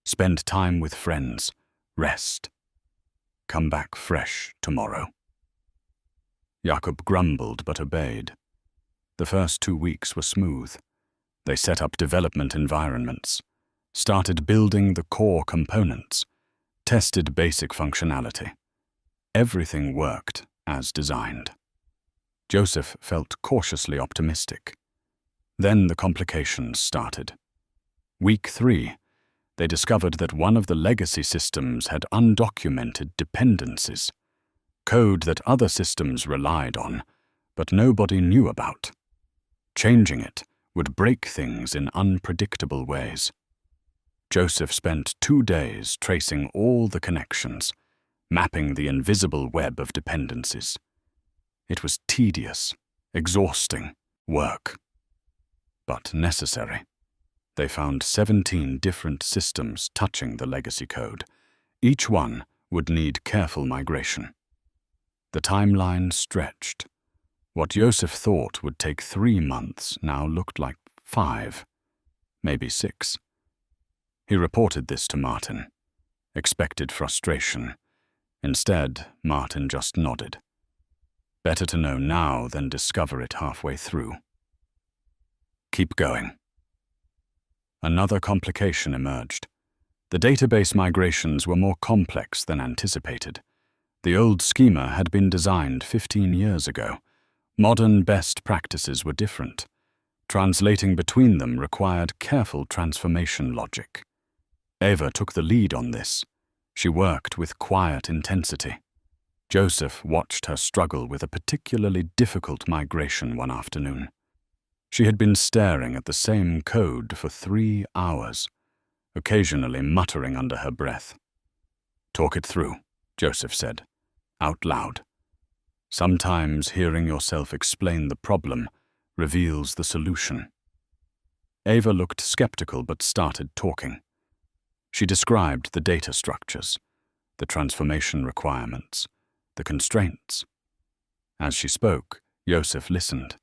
Spend time with friends. Rest. Come back fresh tomorrow. Jakub grumbled but obeyed. The first 2 weeks were smooth. They set up development environments, started building the core components, tested basic functionality. Everything worked as designed. Joseph felt cautiously optimistic. Then the complications started. Week 3, they discovered that one of the legacy systems had undocumented dependencies, code that other systems relied on, but nobody knew about. Changing it would break things in unpredictable ways. Joseph spent 2 days tracing all the connections, mapping the invisible web of dependencies. It was tedious, exhausting work, but necessary. They found 17 different systems touching the legacy code. Each one would need careful migration. The timeline stretched. What Joseph thought would take 3 months now looked like 5, maybe 6. He reported this to Martin. Expected frustration. Instead, Martin just nodded. Better to know now than discover it halfway through. Keep going. Another complication emerged. The database migrations were more complex than anticipated. The old schema had been designed 15 years ago. Modern best practices were different. Translating between them required careful transformation logic. Eva took the lead on this. She worked with quiet intensity. Joseph watched her struggle with a particularly difficult migration one afternoon. She had been staring at the same code for 3 hours, occasionally muttering under her breath. Talk it through, Joseph said, out loud. Sometimes hearing yourself explain the problem reveals the solution. Eva looked skeptical but started talking. She described the data structures, the transformation requirements, the constraints. As she spoke, Joseph listened,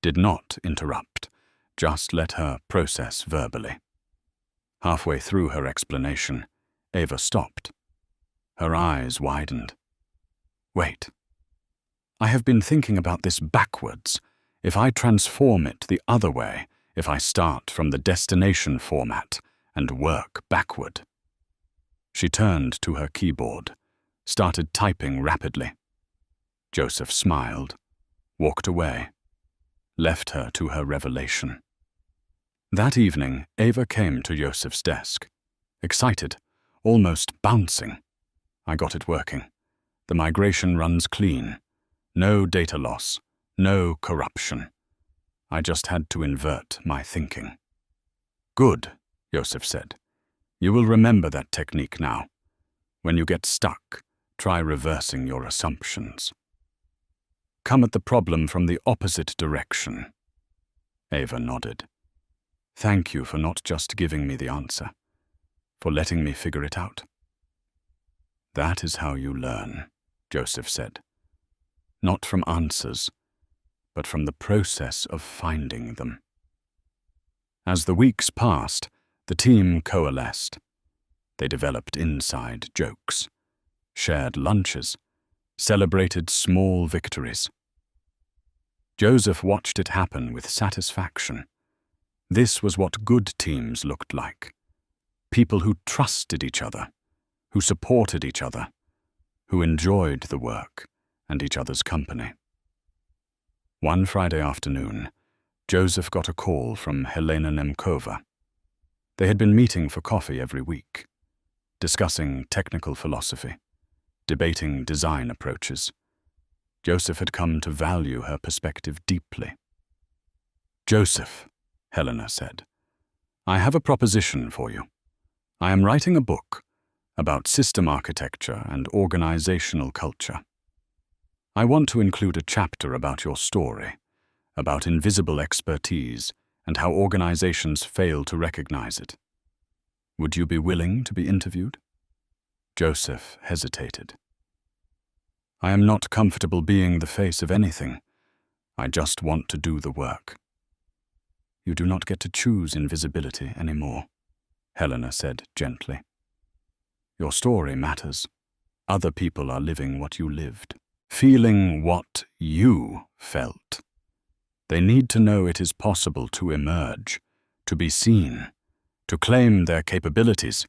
did not interrupt, just let her process verbally. Halfway through her explanation, Eva stopped. Her eyes widened. Wait. I have been thinking about this backwards. If I transform it the other way, if I start from the destination format and work backward. She turned to her keyboard, started typing rapidly. Joseph smiled, walked away, left her to her revelation. That evening, Eva came to Joseph's desk, excited, almost bouncing. I got it working. The migration runs clean. No data loss, no corruption. I just had to invert my thinking. Good, Joseph said. You will remember that technique now. When you get stuck, try reversing your assumptions. Come at the problem from the opposite direction. Eva nodded. Thank you for not just giving me the answer, for letting me figure it out. That is how you learn, Joseph said. Not from answers, but from the process of finding them. As the weeks passed, the team coalesced. They developed inside jokes, shared lunches, celebrated small victories. Joseph watched it happen with satisfaction. This was what good teams looked like. People who trusted each other, who supported each other, who enjoyed the work and each other's company. One Friday afternoon, Joseph got a call from Helena Nemkova. They had been meeting for coffee every week, discussing technical philosophy, debating design approaches. Joseph had come to value her perspective deeply. "Joseph," Helena said, "I have a proposition for you. I am writing a book about system architecture and organizational culture. I want to include a chapter about your story, about invisible expertise and how organizations fail to recognize it. Would you be willing to be interviewed?" Joseph hesitated. "I am not comfortable being the face of anything. I just want to do the work." "You do not get to choose invisibility anymore," Helena said gently. "Your story matters. Other people are living what you lived, feeling what you felt. They need to know it is possible to emerge, to be seen, to claim their capabilities.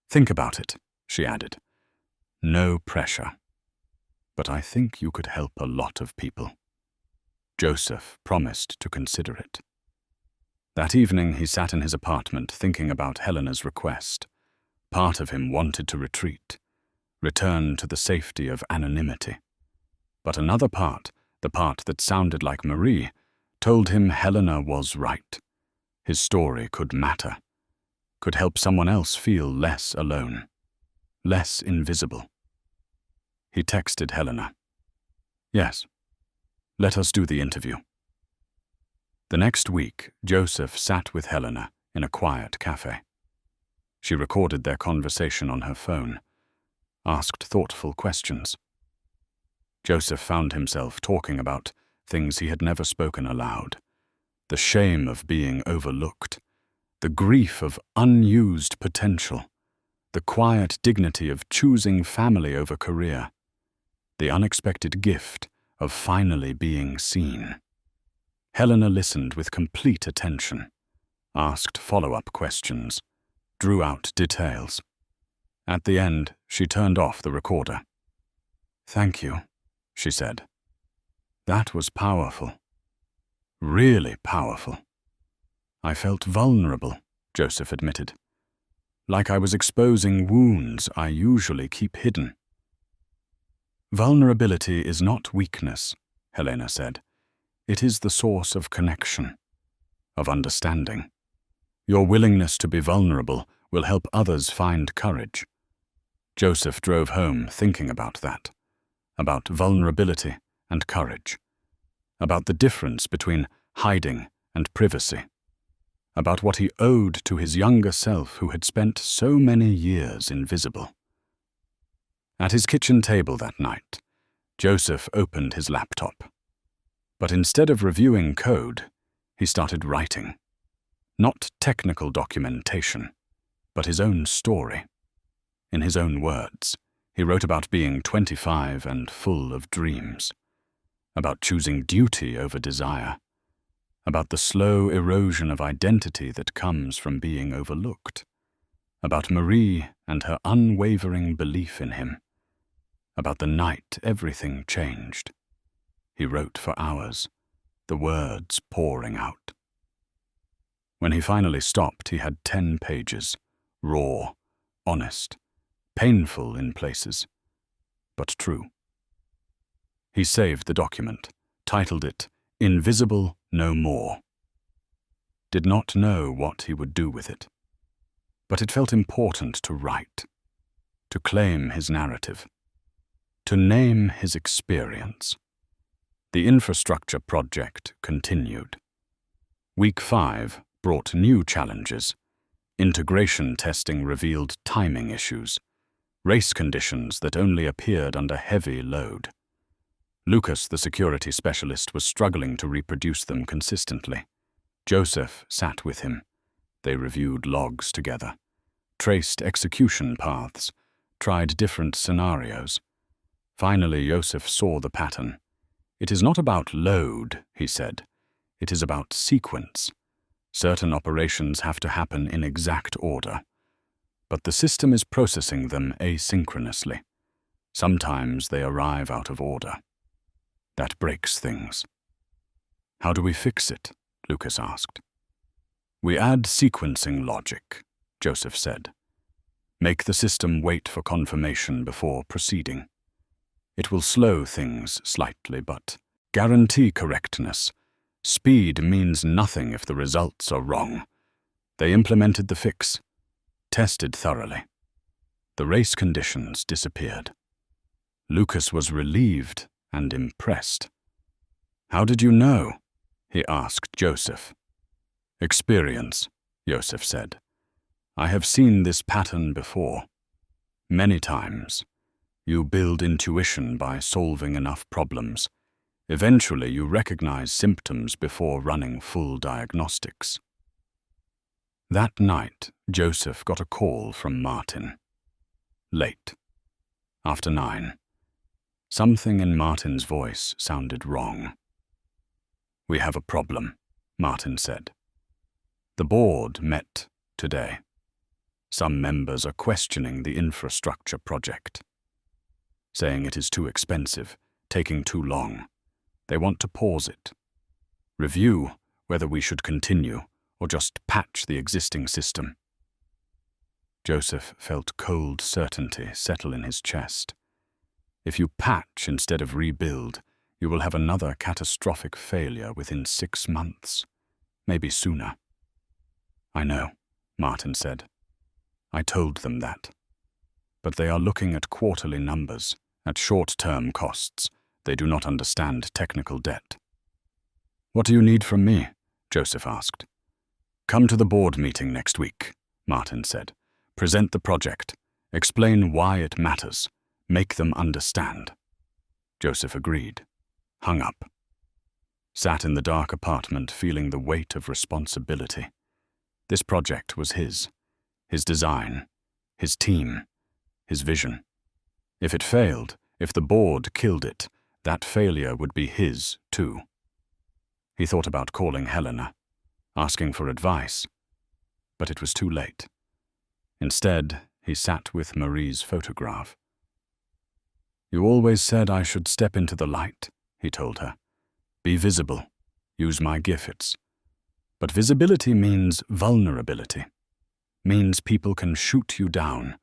Think about it," she added. "No pressure. But I think you could help a lot of people." Joseph promised to consider it. That evening he sat in his apartment thinking about Helena's request. Part of him wanted to retreat, return to the safety of anonymity. But another part, the part that sounded like Marie, told him Helena was right. His story could matter, could help someone else feel less alone, less invisible. He texted Helena. "Yes, let us do the interview." The next week, Joseph sat with Helena in a quiet cafe. She recorded their conversation on her phone, asked thoughtful questions. Joseph found himself talking about things he had never spoken aloud: the shame of being overlooked, the grief of unused potential, the quiet dignity of choosing family over career, the unexpected gift of finally being seen. Helena listened with complete attention, asked follow-up questions, drew out details. At the end, she turned off the recorder. "Thank you," she said. "That was powerful. Really powerful." "I felt vulnerable," Joseph admitted. "Like I was exposing wounds I usually keep hidden." "Vulnerability is not weakness," Helena said. "It is the source of connection, of understanding. Your willingness to be vulnerable will help others find courage." Joseph drove home thinking about that, about vulnerability and courage, about the difference between hiding and privacy, about what he owed to his younger self who had spent so many years invisible. At his kitchen table that night, Joseph opened his laptop. But instead of reviewing code, he started writing. Not technical documentation, but his own story. In his own words, he wrote about being 25 and full of dreams, about choosing duty over desire, about the slow erosion of identity that comes from being overlooked, about Marie and her unwavering belief in him, about the night everything changed. He wrote for hours, the words pouring out. When he finally stopped, he had 10 pages, raw, honest, painful in places, but true. He saved the document, titled it "Invisible No More." Did not know what he would do with it, but it felt important to write, to claim his narrative, to name his experience. The infrastructure project continued. Week 5 brought new challenges. Integration testing revealed timing issues, race conditions that only appeared under heavy load. Lucas, the security specialist, was struggling to reproduce them consistently. Joseph sat with him. They reviewed logs together, traced execution paths, tried different scenarios. Finally, Joseph saw the pattern. "It is not about load," he said. "It is about sequence. Certain operations have to happen in exact order, but the system is processing them asynchronously. Sometimes they arrive out of order. That breaks things." "How do we fix it?" Lucas asked. "We add sequencing logic," Joseph said. "Make the system wait for confirmation before proceeding. It will slow things slightly, but guarantee correctness. Speed means nothing if the results are wrong. They implemented the fix, tested thoroughly. The race conditions disappeared. Lucas was relieved and impressed. "How did you know?" he asked Joseph. "Experience," Joseph said. "I have seen this pattern before. Many times. You build intuition by solving enough problems. Eventually, you recognize symptoms before running full diagnostics." That night, Joseph got a call from Martin. Late. After 9. Something in Martin's voice sounded wrong. "We have a problem," Martin said. "The board met today. Some members are questioning the infrastructure project, saying it is too expensive, taking too long. They want to pause it, review whether we should continue or just patch the existing system." Joseph felt cold certainty settle in his chest. If you patch instead of rebuild, you will have another catastrophic failure within 6 months, maybe sooner. "I know," Martin said. "I told them that. But they are looking at quarterly numbers, at short-term costs. They do not understand technical debt." "What do you need from me?" Joseph asked. "Come to the board meeting next week," Martin said. "Present the project. Explain why it matters. Make them understand." Joseph agreed. Hung up. Sat in the dark apartment feeling the weight of responsibility. This project was his design, his team, his vision. If it failed, if the board killed it, that failure would be his too. He thought about calling Helena, asking for advice, but it was too late. Instead, he sat with Marie's photograph. "You always said I should step into the light," he told her. "Be visible, use my gifts. But visibility means vulnerability, means people can shoot you down,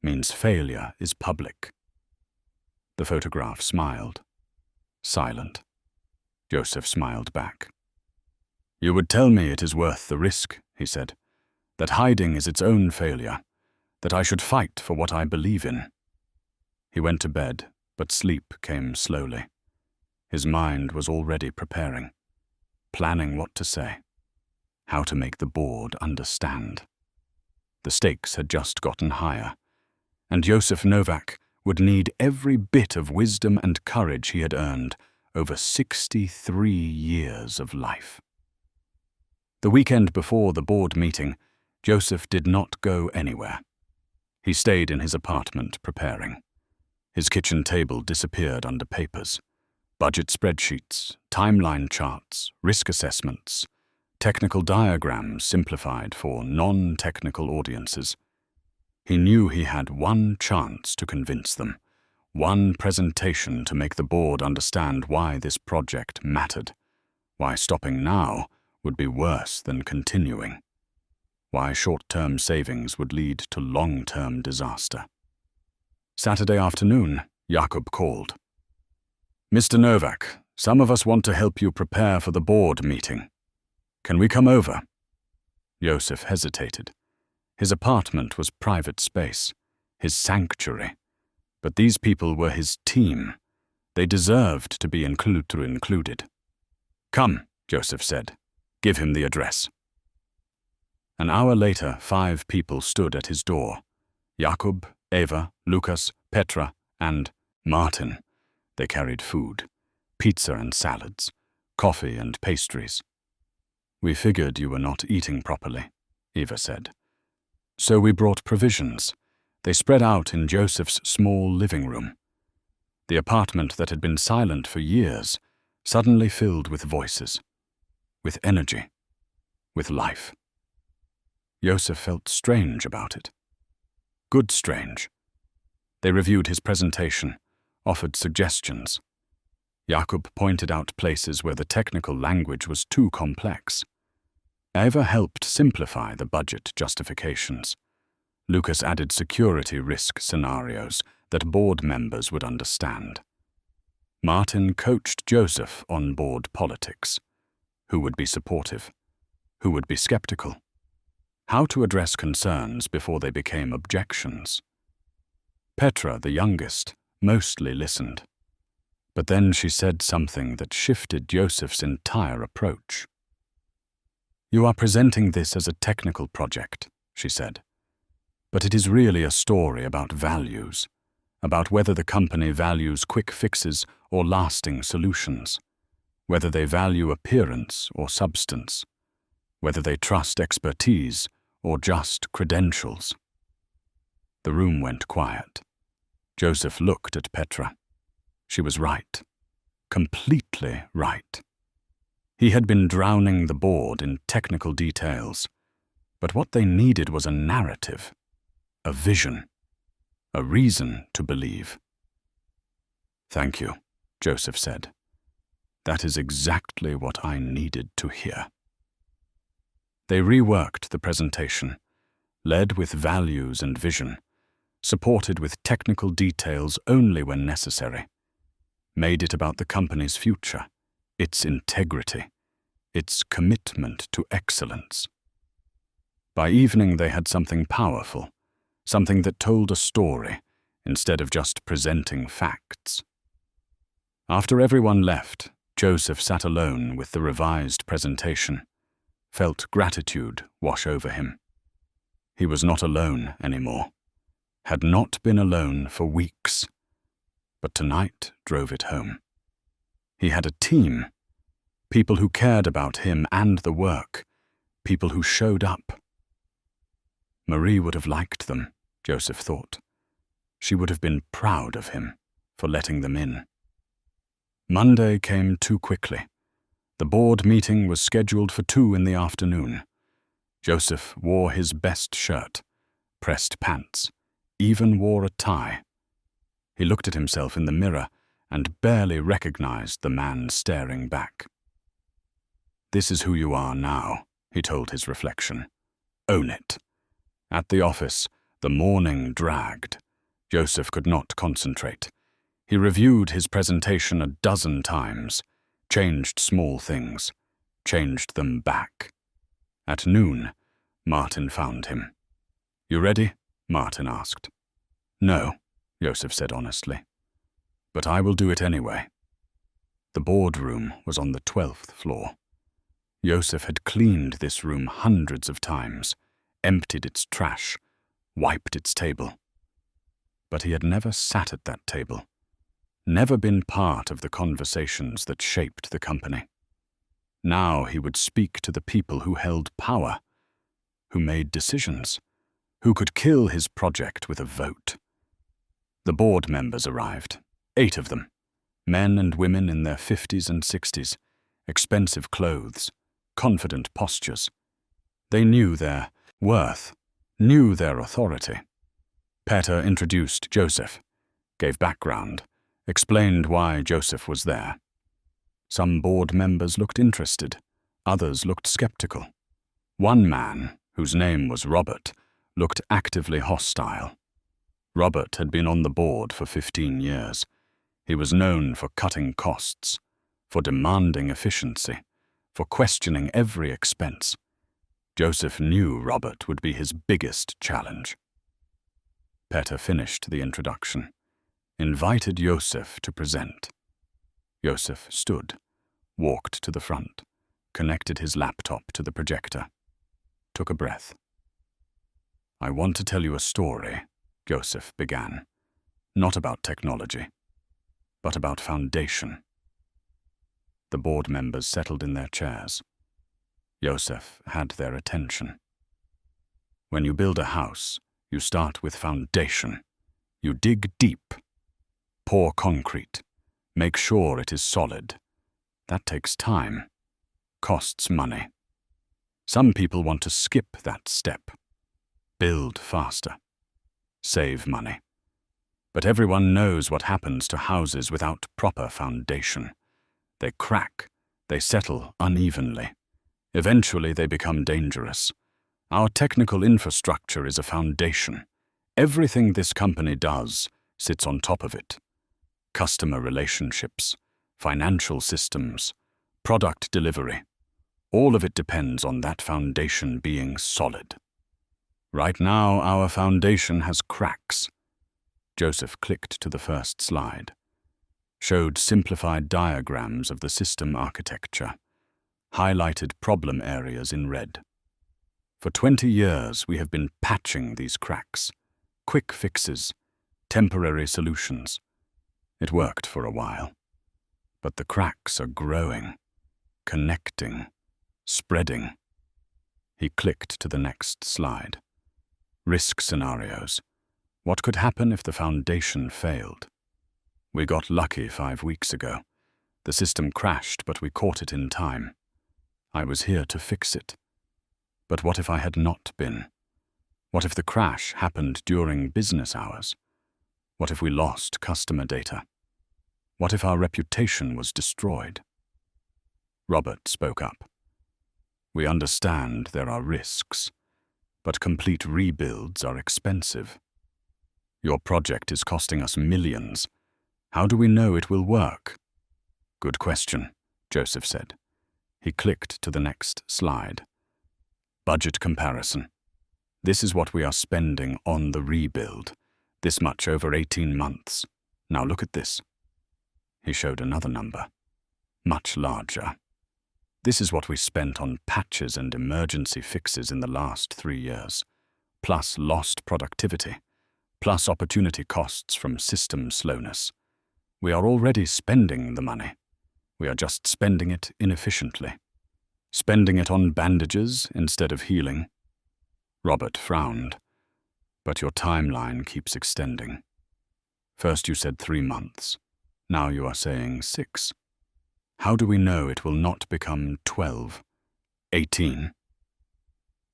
means failure is public." The photograph smiled. Silent. Joseph smiled back. "You would tell me it is worth the risk," he said, "that hiding is its own failure, that I should fight for what I believe in." He went to bed, but sleep came slowly. His mind was already preparing, planning what to say, how to make the board understand. The stakes had just gotten higher, and Joseph Novak would need every bit of wisdom and courage he had earned over 63 years of life. The weekend before the board meeting, Joseph did not go anywhere. He stayed in his apartment preparing. His kitchen table disappeared under papers. Budget spreadsheets, timeline charts, risk assessments, technical diagrams simplified for non-technical audiences. He knew he had one chance to convince them, one presentation to make the board understand why this project mattered, why stopping now would be worse than continuing, why short-term savings would lead to long-term disaster. Saturday afternoon, Jakub called. "Mr. Novak, some of us want to help you prepare for the board meeting. Can we come over?" Joseph hesitated. His apartment was private space, his sanctuary. But these people were his team. They deserved to be included. "Come," Joseph said. "Give him the address." An hour later, 5 people stood at his door. Jakub, Eva, Lucas, Petra, and Martin. They carried food, pizza and salads, coffee and pastries. "We figured you were not eating properly," Eva said. "So we brought provisions." They spread out in Joseph's small living room. The apartment that had been silent for years suddenly filled with voices, with energy, with life. Joseph felt strange about it. Good strange. They reviewed his presentation, offered suggestions. Jakub pointed out places where the technical language was too complex. Eva helped simplify the budget justifications. Lucas added security risk scenarios that board members would understand. Martin coached Joseph on board politics. Who would be supportive? Who would be skeptical? How to address concerns before they became objections. Petra, the youngest, mostly listened. But then she said something that shifted Joseph's entire approach. "You are presenting this as a technical project," she said. "But it is really a story about values, about whether the company values quick fixes or lasting solutions, whether they value appearance or substance, whether they trust expertise or just credentials." The room went quiet. Joseph looked at Petra. She was right. Completely right. He had been drowning the board in technical details, but what they needed was a narrative, a vision, a reason to believe. "Thank you," Joseph said. "That is exactly what I needed to hear." They reworked the presentation, led with values and vision, supported with technical details only when necessary, made it about the company's future, its integrity, its commitment to excellence. By evening they had something powerful, something that told a story instead of just presenting facts. After everyone left, Joseph sat alone with the revised presentation, felt gratitude wash over him. He was not alone anymore, had not been alone for weeks, but tonight drove it home. He had a team, people who cared about him and the work, people who showed up. Marie would have liked them, Joseph thought. She would have been proud of him for letting them in. Monday came too quickly. The board meeting was scheduled for 2 in the afternoon. Joseph wore his best shirt, pressed pants, even wore a tie. He looked at himself in the mirror and barely recognized the man staring back. "This is who you are now," he told his reflection. "Own it." At the office, the morning dragged. Joseph could not concentrate. He reviewed his presentation a dozen times, changed small things, changed them back. At noon, Martin found him. "You ready?" Martin asked. "No," Joseph said honestly. "But I will do it anyway." The boardroom was on the 12th floor. Joseph had cleaned this room hundreds of times, emptied its trash, wiped its table. But he had never sat at that table, never been part of the conversations that shaped the company. Now he would speak to the people who held power, who made decisions, who could kill his project with a vote. The board members arrived, 8 of them, men and women in their 50s and 60s, expensive clothes, confident postures. They knew their worth, knew their authority. Peter introduced Joseph, gave background, explained why Joseph was there. Some board members looked interested, others looked skeptical. One man, whose name was Robert, looked actively hostile. Robert had been on the board for 15 years. He was known for cutting costs, for demanding efficiency, for questioning every expense. Joseph knew Robert would be his biggest challenge. Peter finished the introduction, invited Joseph to present. Joseph stood, walked to the front, connected his laptop to the projector, took a breath. "I want to tell you a story," Joseph began, "not about technology, but about foundation." The board members settled in their chairs. Joseph had their attention. When you build a house, you start with foundation. You dig deep, pour concrete, make sure it is solid. That takes time, costs money. Some people want to skip that step, build faster, save money. But everyone knows what happens to houses without proper foundation. They crack, they settle unevenly. Eventually they become dangerous. Our technical infrastructure is a foundation. Everything this company does sits on top of it. Customer relationships, financial systems, product delivery. All of it depends on that foundation being solid. Right now, our foundation has cracks. Joseph clicked to the first slide, showed simplified diagrams of the system architecture, highlighted problem areas in red. For 20 years, we have been patching these cracks. Quick fixes, temporary solutions. It worked for a while. But the cracks are growing, connecting, spreading. He clicked to the next slide. Risk scenarios. What could happen if the foundation failed? We got lucky 5 weeks ago. The system crashed, but we caught it in time. I was here to fix it. But what if I had not been? What if the crash happened during business hours? What if we lost customer data? What if our reputation was destroyed? Robert spoke up. We understand there are risks, but complete rebuilds are expensive. Your project is costing us millions. How do we know it will work? Good question, Joseph said. He clicked to the next slide. Budget comparison. This is what we are spending on the rebuild. This much over 18 months. Now look at this. He showed another number. Much larger. This is what we spent on patches and emergency fixes in the last 3 years, plus lost productivity, plus opportunity costs from system slowness. We are already spending the money. We are just spending it inefficiently. Spending it on bandages instead of healing. Robert frowned. But your timeline keeps extending. First you said 3 months. Now you are saying 6. How do we know it will not become 12, 18?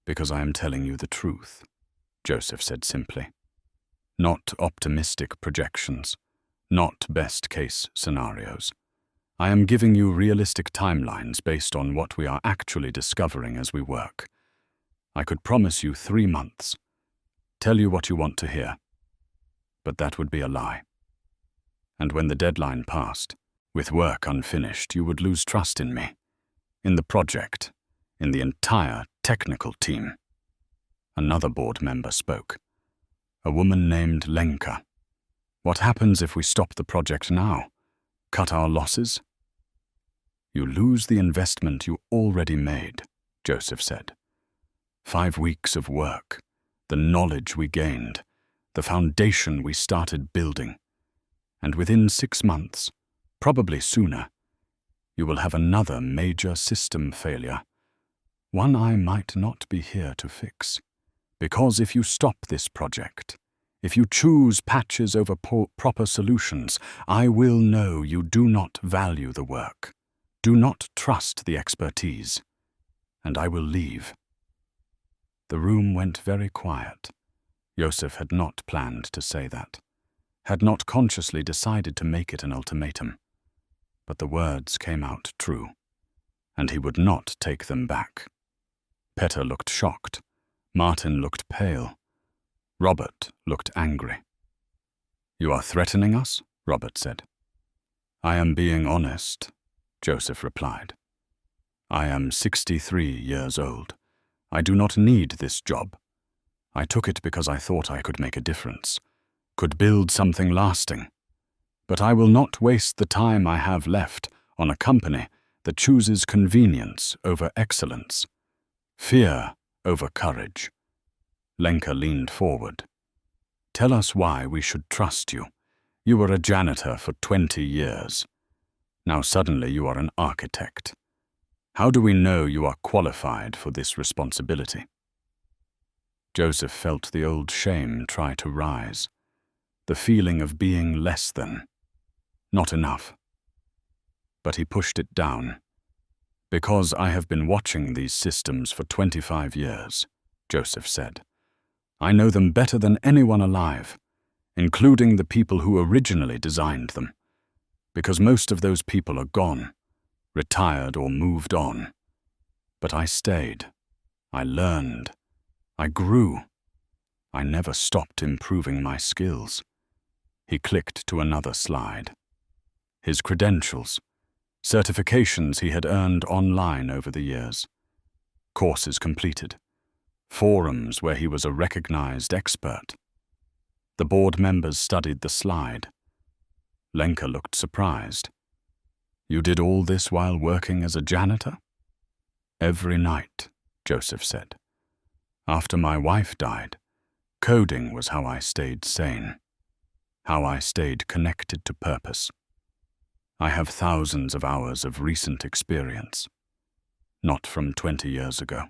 Because I am telling you the truth, Joseph said simply. Not optimistic projections, not best-case scenarios. I am giving you realistic timelines based on what we are actually discovering as we work. I could promise you 3 months, tell you what you want to hear. But that would be a lie. And when the deadline passed, with work unfinished, you would lose trust in me, in the project, in the entire technical team. Another board member spoke. A woman named Lenka. What happens if we stop the project now? Cut our losses? You lose the investment you already made, Joseph said. 5 weeks of work, the knowledge we gained, the foundation we started building. And within 6 months, probably sooner, you will have another major system failure, one I might not be here to fix. Because if you stop this project, if you choose patches over proper solutions, I will know you do not value the work, do not trust the expertise, and I will leave. The room went very quiet. Joseph had not planned to say that, had not consciously decided to make it an ultimatum. But the words came out true, and he would not take them back. Petter looked shocked. Martin looked pale. Robert looked angry. You are threatening us? Robert said. I am being honest, Joseph replied. I am 63 years old. I do not need this job. I took it because I thought I could make a difference, could build something lasting. But I will not waste the time I have left on a company that chooses convenience over excellence, fear over courage. Lenka leaned forward. Tell us why we should trust you. You were a janitor for 20 years. Now suddenly you are an architect. How do we know you are qualified for this responsibility? Joseph felt the old shame try to rise, the feeling of being less than. Not enough. But he pushed it down. Because I have been watching these systems for 25 years, Joseph said. I know them better than anyone alive, including the people who originally designed them. Because most of those people are gone, retired or moved on. But I stayed. I learned. I grew. I never stopped improving my skills. He clicked to another slide. His credentials, certifications he had earned online over the years, courses completed, forums where he was a recognized expert. The board members studied the slide. Lenka looked surprised. You did all this while working as a janitor? Every night, Joseph said. After my wife died, coding was how I stayed sane, how I stayed connected to purpose. I have thousands of hours of recent experience, not from 20 years ago,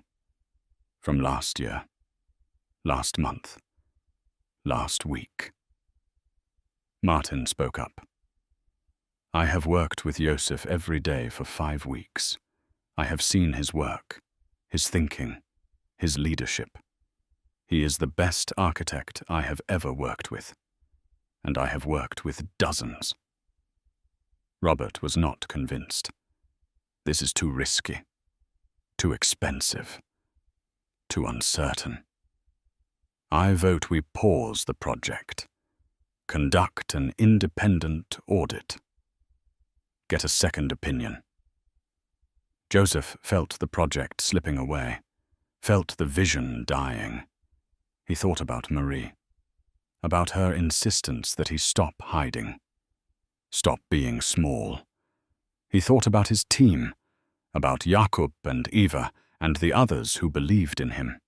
from last year, last month, last week. Martin spoke up. I have worked with Joseph every day for 5 weeks. I have seen his work, his thinking, his leadership. He is the best architect I have ever worked with, and I have worked with dozens. Robert was not convinced. This is too risky, too expensive, too uncertain. I vote we pause the project, conduct an independent audit, get a second opinion. Joseph felt the project slipping away, felt the vision dying. He thought about Marie, about her insistence that he stop hiding, stop being small. He thought about his team, about Jakub and Eva and the others who believed in him.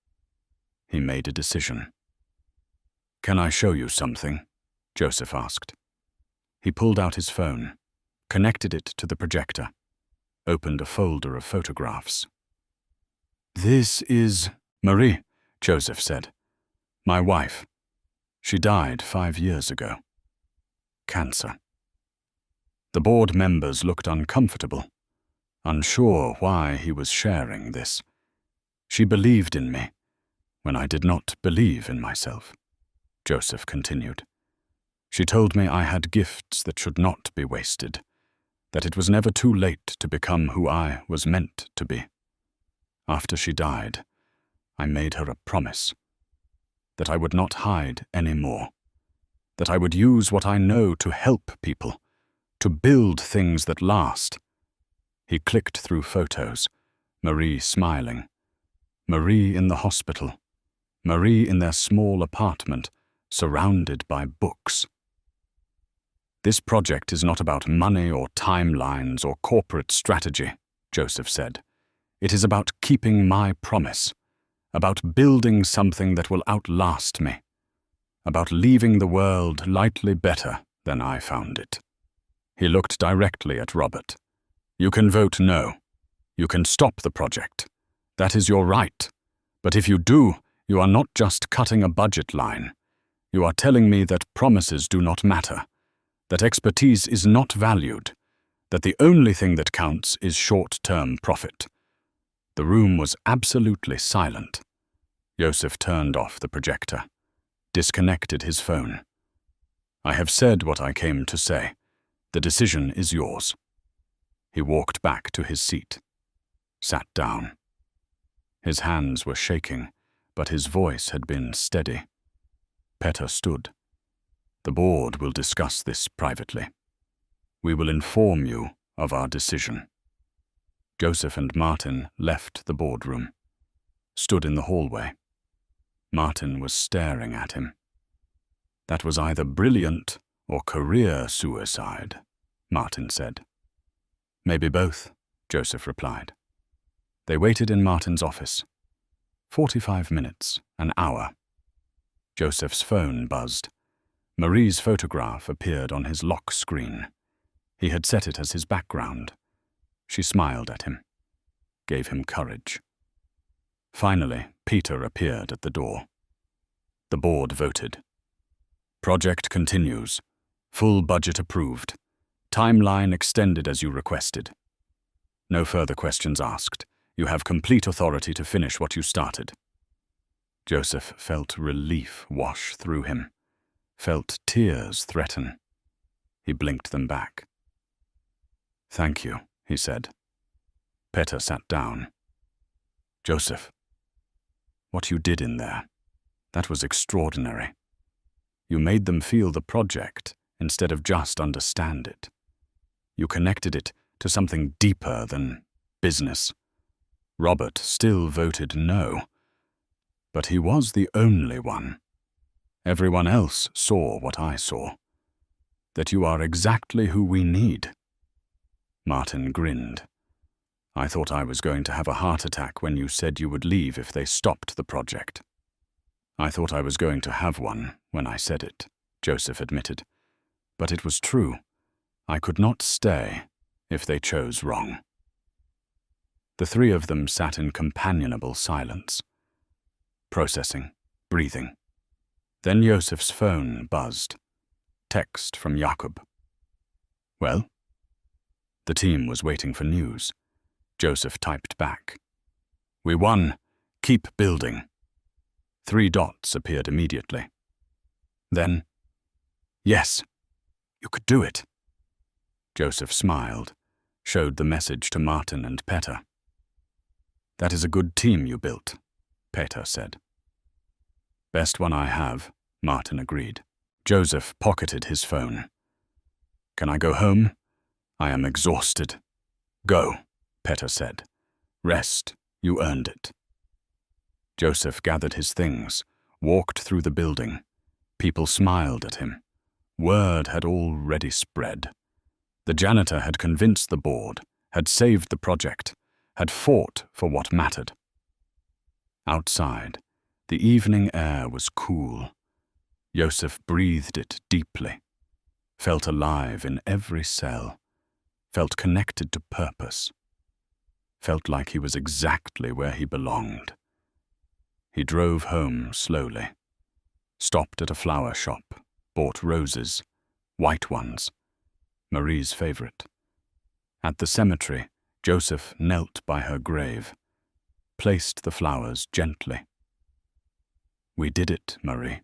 He made a decision. Can I show you something? Joseph asked. He pulled out his phone, connected it to the projector, opened a folder of photographs. This is Marie, Joseph said. My wife. She died 5 years ago. Cancer. The board members looked uncomfortable, unsure why he was sharing this. She believed in me when I did not believe in myself, Joseph continued. She told me I had gifts that should not be wasted, that it was never too late to become who I was meant to be. After she died, I made her a promise that I would not hide any more, that I would use what I know to help people, to build things that last. He clicked through photos, Marie smiling, Marie in the hospital, Marie in their small apartment, surrounded by books. This project is not about money or timelines or corporate strategy, Joseph said. It is about keeping my promise, about building something that will outlast me, about leaving the world lightly better than I found it. He looked directly at Robert. You can vote no. You can stop the project. That is your right. But if you do, you are not just cutting a budget line. You are telling me that promises do not matter, that expertise is not valued, that the only thing that counts is short-term profit. The room was absolutely silent. Joseph turned off the projector, disconnected his phone. I have said what I came to say. The decision is yours. He walked back to his seat, sat down. His hands were shaking, but his voice had been steady. Petter stood. The board will discuss this privately. We will inform you of our decision. Joseph and Martin left the boardroom, stood in the hallway. Martin was staring at him. That was either brilliant or career suicide, Martin said. Maybe both, Joseph replied. They waited in Martin's office. 45 minutes, an hour. Joseph's phone buzzed. Marie's photograph appeared on his lock screen. He had set it as his background. She smiled at him, gave him courage. Finally, Peter appeared at the door. The board voted. Project continues. Full budget approved. Timeline extended as you requested. No further questions asked. You have complete authority to finish what you started. Joseph felt relief wash through him, felt tears threaten. He blinked them back. Thank you, he said. Petter sat down. Joseph, What you did in there, that was extraordinary. You made them feel the project instead of just understand it. You connected it to something deeper than business. Robert still voted no, but he was the only one. Everyone else saw what I saw, that you are exactly who we need. Martin grinned. I thought I was going to have a heart attack when you said you would leave if they stopped the project. I thought I was going to have one when I said it, Joseph admitted. But it was true. I could not stay if they chose wrong. The three of them sat in companionable silence, processing, breathing. Then Joseph's phone buzzed. Text from Jakob. Well? The team was waiting for news. Joseph typed back. We won. Keep building. 3 dots appeared immediately. Then, yes, you could do it. Joseph smiled, showed the message to Martin and Peter. That is a good team you built, Peter said. Best one I have, Martin agreed. Joseph pocketed his phone. Can I go home? I am exhausted. Go, Peter said. Rest, you earned it. Joseph gathered his things, walked through the building. People smiled at him. Word had already spread. The janitor had convinced the board, had saved the project, had fought for what mattered. Outside, the evening air was cool. Joseph breathed it deeply, felt alive in every cell, felt connected to purpose, felt like he was exactly where he belonged. He drove home slowly, stopped at a flower shop, bought roses, white ones, Marie's favorite. At the cemetery, Joseph knelt by her grave, placed the flowers gently. We did it, Marie,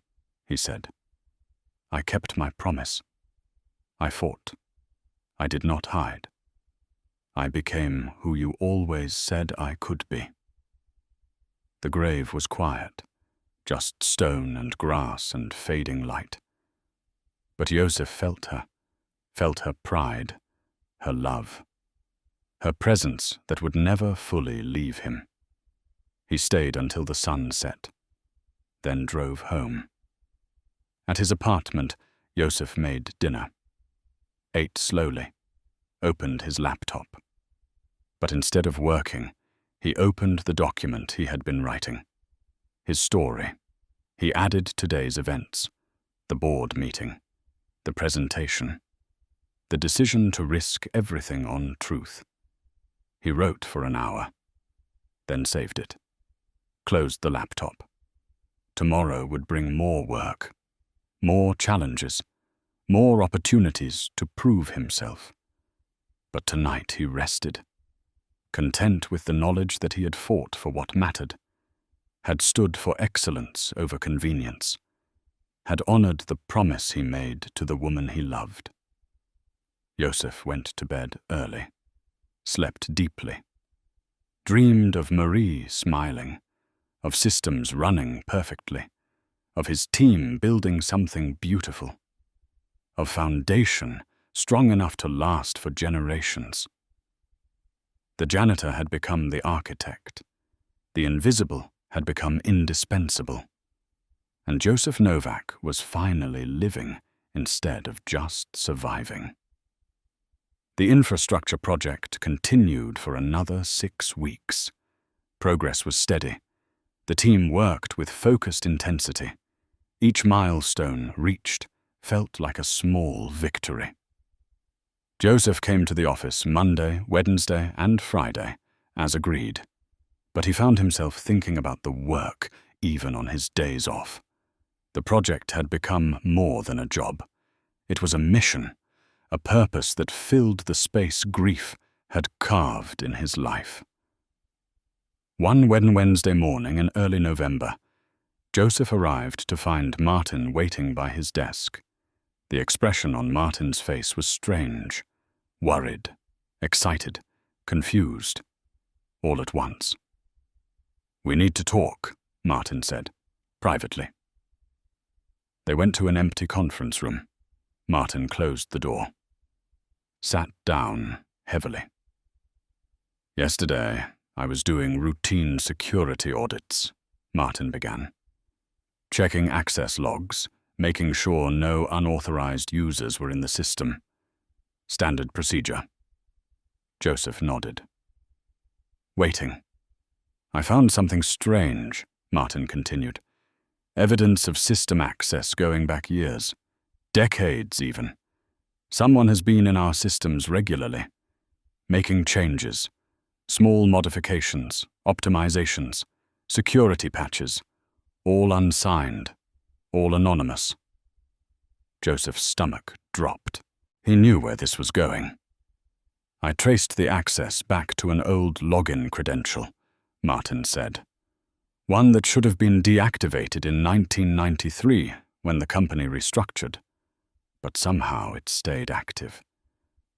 he said. I kept my promise. I fought. I did not hide. I became who you always said I could be. The grave was quiet, just stone and grass and fading light. But Joseph felt her pride, her love, her presence that would never fully leave him. He stayed until the sun set, then drove home. At his apartment, Joseph made dinner, ate slowly, opened his laptop. But instead of working, he opened the document he had been writing. His story. He added today's events, the board meeting, the presentation, the decision to risk everything on truth. He wrote for an hour, then saved it, closed the laptop. Tomorrow would bring more work, more challenges, more opportunities to prove himself. But tonight he rested, content with the knowledge that he had fought for what mattered, had stood for excellence over convenience, had honored the promise he made to the woman he loved. Joseph went to bed early, slept deeply, dreamed of Marie smiling, of systems running perfectly, of his team building something beautiful, of foundation strong enough to last for generations. The janitor had become the architect. The invisible had become indispensable. And Joseph Novak was finally living instead of just surviving. The infrastructure project continued for another 6 weeks. Progress was steady. The team worked with focused intensity. Each milestone reached felt like a small victory. Joseph came to the office Monday, Wednesday, and Friday, as agreed. But he found himself thinking about the work, even on his days off. The project had become more than a job. It was a mission, a purpose that filled the space grief had carved in his life. One Wednesday morning in early November, Joseph arrived to find Martin waiting by his desk. The expression on Martin's face was strange, worried, excited, confused, all at once. We need to talk, Martin said, privately. They went to an empty conference room. Martin closed the door. Sat down heavily. Yesterday, I was doing routine security audits, Martin began. Checking access logs, making sure no unauthorized users were in the system. Standard procedure. Joseph nodded. Waiting. I found something strange, Martin continued. Evidence of system access going back years. Decades, even. Someone has been in our systems regularly, making changes, small modifications, optimizations, security patches, all unsigned, all anonymous. Joseph's stomach dropped. He knew where this was going. I traced the access back to an old login credential, Martin said. One that should have been deactivated in 1993 when the company restructured. But somehow it stayed active.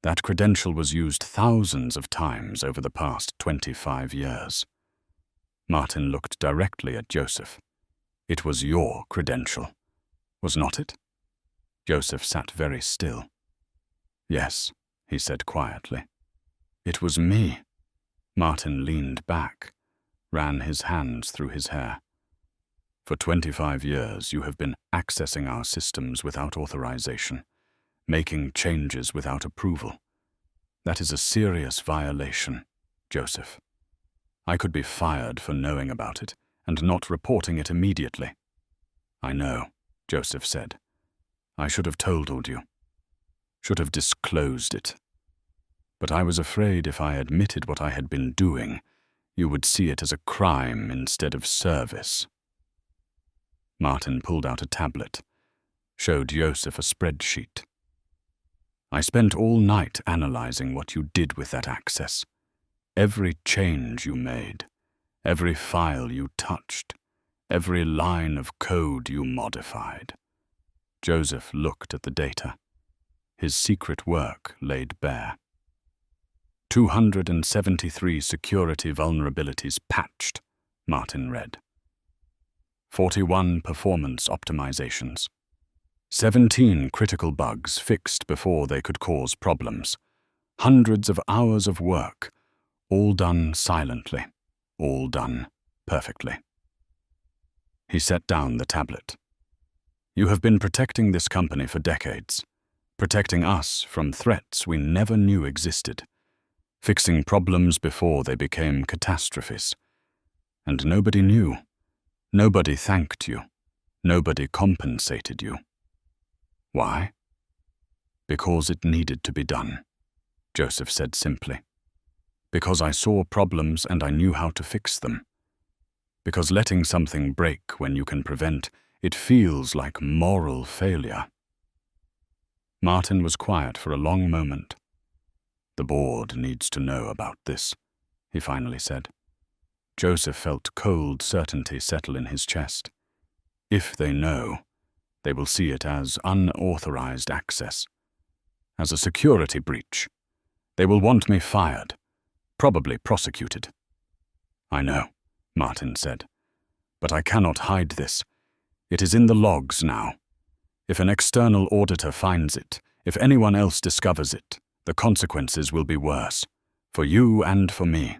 That credential was used thousands of times over the past 25 years. Martin looked directly at Joseph. It was your credential, was not it? Joseph sat very still. Yes, he said quietly. It was me. Martin leaned back, ran his hands through his hair. For 25 years, you have been accessing our systems without authorization, making changes without approval. That is a serious violation, Joseph. I could be fired for knowing about it and not reporting it immediately. I know, Joseph said. I should have told you. Should have disclosed it. But I was afraid if I admitted what I had been doing, you would see it as a crime instead of service. Martin pulled out a tablet, showed Joseph a spreadsheet. I spent all night analyzing what you did with that access. Every change you made, every file you touched, every line of code you modified. Joseph looked at the data. His secret work laid bare. 273 security vulnerabilities patched, Martin read. 41 performance optimizations. 17 critical bugs fixed before they could cause problems. Hundreds of hours of work, all done silently, all done perfectly. He set down the tablet. You have been protecting this company for decades, protecting us from threats we never knew existed, fixing problems before they became catastrophes. And nobody knew. Nobody thanked you. Nobody compensated you. Why? Because it needed to be done, Joseph said simply. Because I saw problems and I knew how to fix them. Because letting something break when you can prevent, it feels like moral failure. Martin was quiet for a long moment. The board needs to know about this, he finally said. Joseph felt cold certainty settle in his chest. If they know, they will see it as unauthorized access, as a security breach. They will want me fired, probably prosecuted. I know, Martin said, but I cannot hide this. It is in the logs now. If an external auditor finds it, if anyone else discovers it, the consequences will be worse, for you and for me.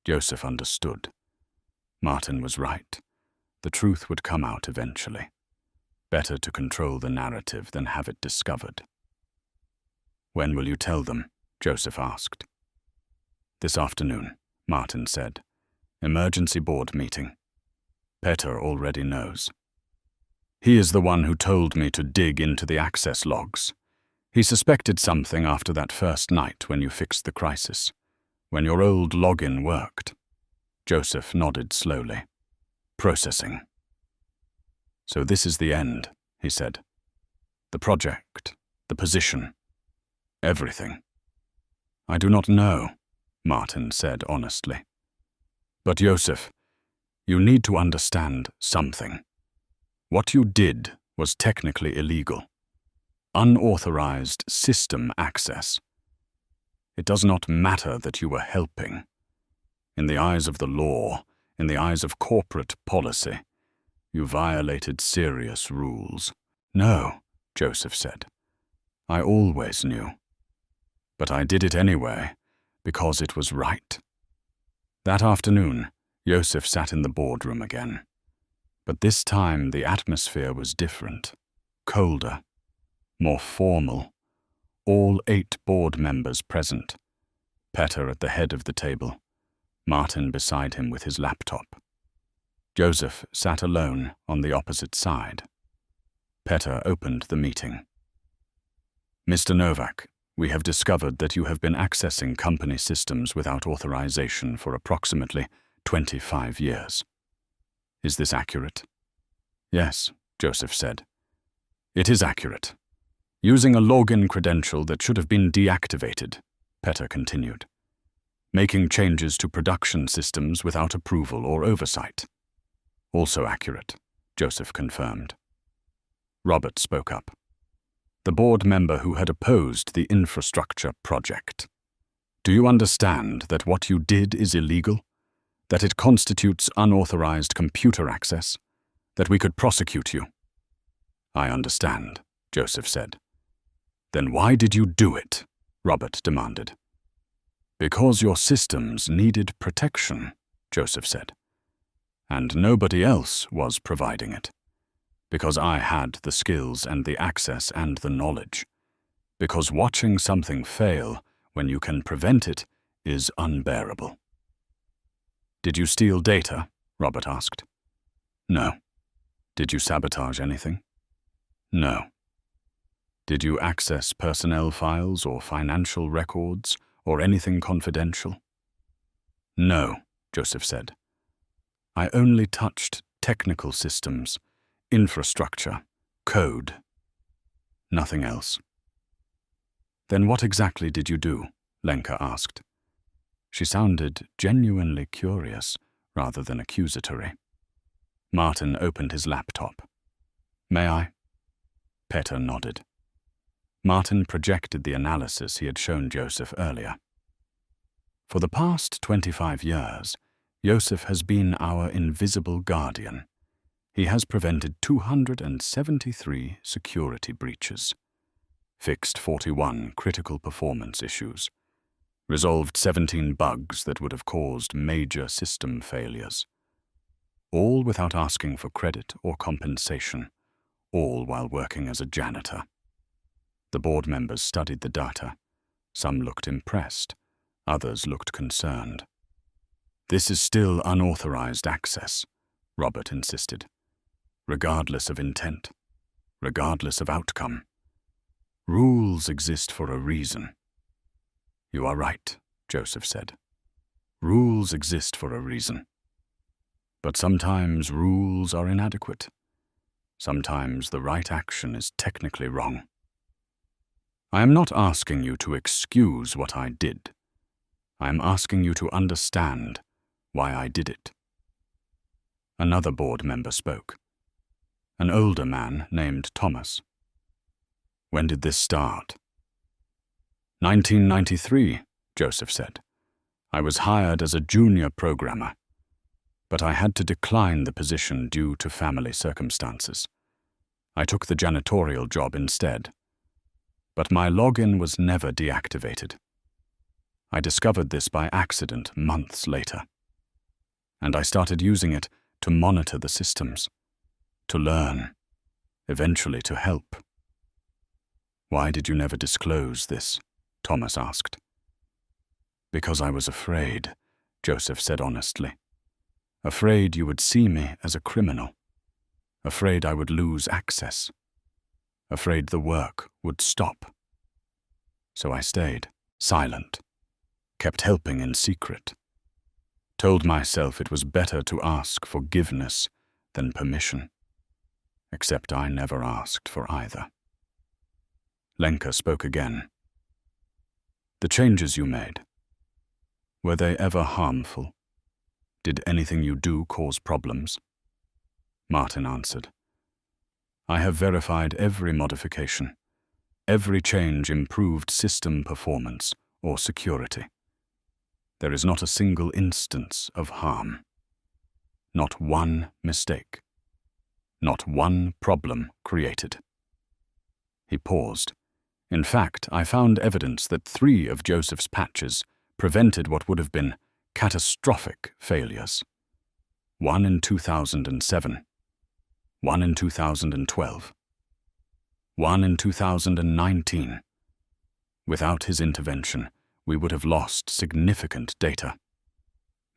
Joseph understood. Martin was right. The truth would come out eventually. Better to control the narrative than have it discovered. When will you tell them? Joseph asked. This afternoon, Martin said. Emergency board meeting. Peter already knows. He is the one who told me to dig into the access logs. He suspected something after that first night when you fixed the crisis, when your old login worked. Joseph nodded slowly. Processing. So this is the end, he said. The project, the position, everything. I do not know, Martin said honestly. But Joseph, you need to understand something. What you did was technically illegal. Unauthorized system access. It does not matter that you were helping. In the eyes of the law, In the eyes of corporate policy, you violated serious rules. No, Joseph said. I always knew. But I did it anyway, because it was right. That afternoon, Joseph sat in the boardroom again. But this time the atmosphere was different, colder, more formal. All 8 board members present. Petter at the head of the table, Martin beside him with his laptop. Joseph sat alone on the opposite side. Petter opened the meeting. Mr. Novak, we have discovered that you have been accessing company systems without authorization for approximately 25 years. Is this accurate? Yes, Joseph said. It is accurate. Using a login credential that should have been deactivated, Petter continued. Making changes to production systems without approval or oversight. Also accurate, Joseph confirmed. Robert spoke up. The board member who had opposed the infrastructure project. Do you understand that what you did is illegal? That it constitutes unauthorized computer access? That we could prosecute you? I understand, Joseph said. Then why did you do it? Robert demanded. Because your systems needed protection, Joseph said. And nobody else was providing it. Because I had the skills and the access and the knowledge. Because watching something fail when you can prevent it is unbearable. Did you steal data? Robert asked. No. Did you sabotage anything? No. Did you access personnel files or financial records or anything confidential? No, Joseph said. I only touched technical systems, infrastructure, code. Nothing else. Then what exactly did you do? Lenka asked. She sounded genuinely curious rather than accusatory. Martin opened his laptop. May I? Petter nodded. Martin projected the analysis he had shown Joseph earlier. For the past 25 years, Joseph has been our invisible guardian. He has prevented 273 security breaches, fixed 41 critical performance issues, resolved 17 bugs that would have caused major system failures, all without asking for credit or compensation, all while working as a janitor. The board members studied the data. Some looked impressed, others looked concerned. This is still unauthorized access, Robert insisted, regardless of intent, regardless of outcome. Rules exist for a reason. You are right, Joseph said. Rules exist for a reason. But sometimes rules are inadequate. Sometimes the right action is technically wrong. I am not asking you to excuse what I did. I am asking you to understand why I did it. Another board member spoke. An older man named Thomas. When did this start? 1993, Joseph said. I was hired as a junior programmer, but I had to decline the position due to family circumstances. I took the janitorial job instead. But my login was never deactivated. I discovered this by accident months later. And I started using it to monitor the systems, to learn, eventually to help. Why did you never disclose this? Thomas asked. Because I was afraid, Joseph said honestly. Afraid you would see me as a criminal. Afraid I would lose access. Afraid the work would stop. So I stayed, silent, kept helping in secret. Told myself it was better to ask forgiveness than permission. Except I never asked for either. Lenka spoke again. The changes you made, were they ever harmful? Did anything you do cause problems? Martin answered. I have verified every modification. Every change improved system performance or security. There is not a single instance of harm. Not one mistake. Not one problem created. He paused. In fact, I found evidence that 3 of Joseph's patches prevented what would have been catastrophic failures. 1 in 2007, 1 in 2012, 1 in 2019. Without his intervention, we would have lost significant data,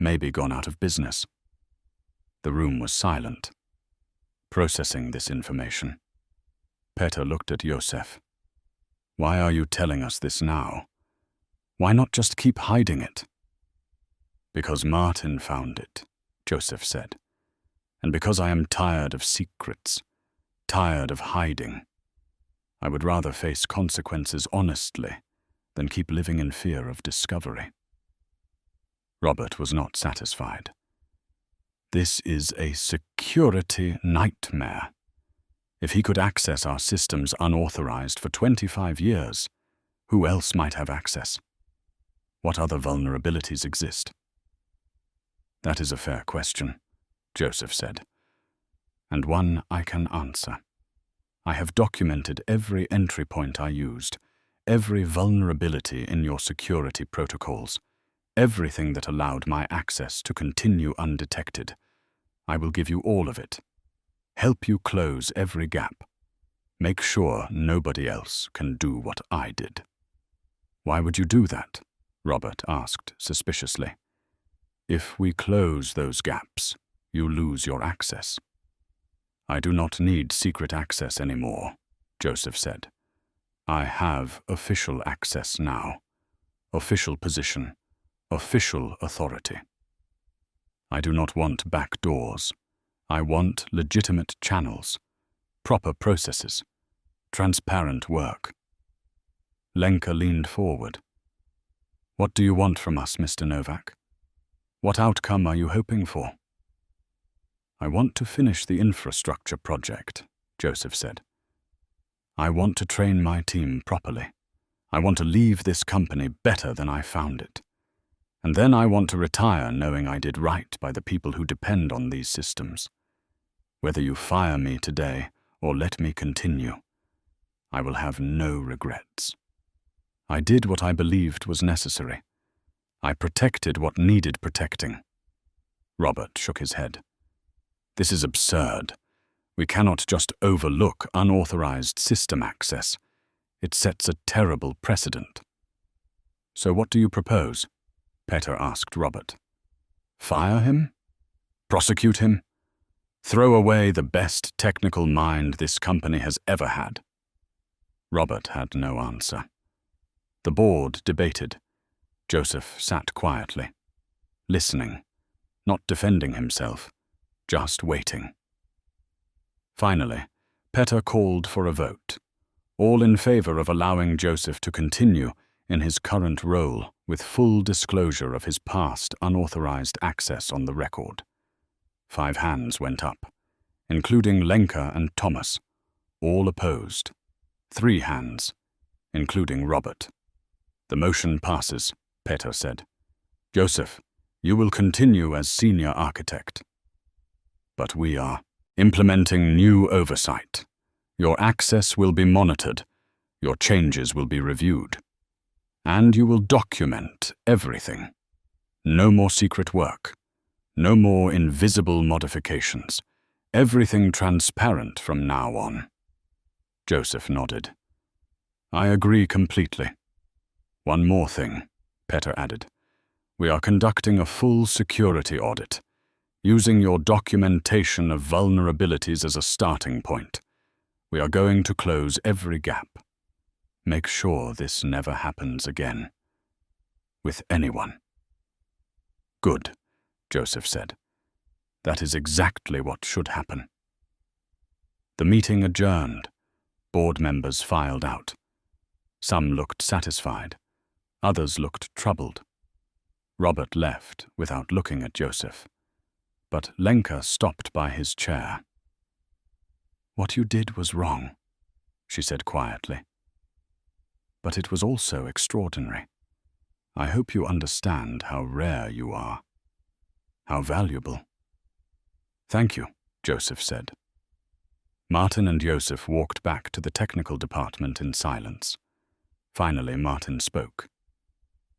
maybe gone out of business. The room was silent, processing this information. Peter looked at Joseph. Why are you telling us this now? Why not just keep hiding it? Because Martin found it, Joseph said, and because I am tired of secrets, tired of hiding. I would rather face consequences honestly than keep living in fear of discovery. Robert was not satisfied. This is a security nightmare. If he could access our systems unauthorized for 25 years, who else might have access? What other vulnerabilities exist? That is a fair question, Joseph said, and one I can answer. I have documented every entry point I used, every vulnerability in your security protocols, everything that allowed my access to continue undetected. I will give you all of it. Help you close every gap. Make sure nobody else can do what I did. Why would you do that? Robert asked suspiciously. If we close those gaps, you lose your access. I do not need secret access anymore, Joseph said. I have official access now, official position, official authority. I do not want back doors. I want legitimate channels, proper processes, transparent work. Lenka leaned forward. What do you want from us, Mr. Novak? What outcome are you hoping for? I want to finish the infrastructure project, Joseph said. I want to train my team properly. I want to leave this company better than I found it. And then I want to retire knowing I did right by the people who depend on these systems. Whether you fire me today or let me continue, I will have no regrets. I did what I believed was necessary. I protected what needed protecting. Robert shook his head. This is absurd. We cannot just overlook unauthorized system access. It sets a terrible precedent. So what do you propose? Peter asked Robert. Fire him? Prosecute him? Throw away the best technical mind this company has ever had? Robert had no answer. The board debated. Joseph sat quietly, listening, not defending himself, just waiting. Finally, Peter called for a vote, all in favor of allowing Joseph to continue in his current role with full disclosure of his past unauthorized access on the record. 5 hands went up, including Lenka and Thomas, all opposed. 3 hands, including Robert. The motion passes, Peter said. Joseph, you will continue as senior architect. But we are implementing new oversight. Your access will be monitored. Your changes will be reviewed. And you will document everything. No more secret work. No more invisible modifications. Everything transparent from now on. Joseph nodded. I agree completely. One more thing, Peter added. We are conducting a full security audit, using your documentation of vulnerabilities as a starting point. We are going to close every gap. Make sure this never happens again. With anyone. Good, Joseph said. That is exactly what should happen. The meeting adjourned. Board members filed out. Some looked satisfied. Others looked troubled. Robert left without looking at Joseph. But Lenka stopped by his chair. What you did was wrong, she said quietly. But it was also extraordinary. I hope you understand how rare you are, how valuable. Thank you, Joseph said. Martin and Joseph walked back to the technical department in silence. Finally, Martin spoke.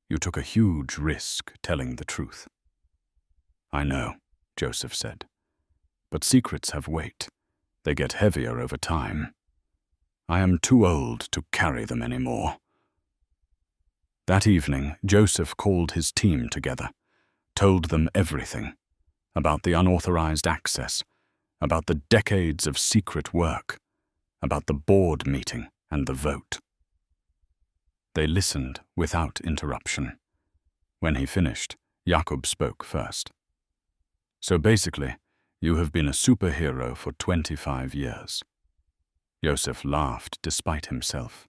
You took a huge risk telling the truth. I know, Joseph said. But secrets have weight. They get heavier over time. I am too old to carry them anymore. That evening, Joseph called his team together, told them everything, about the unauthorized access, about the decades of secret work, about the board meeting and the vote. They listened without interruption. When he finished, Jakob spoke first. So basically, you have been a superhero for 25 years. Joseph laughed despite himself.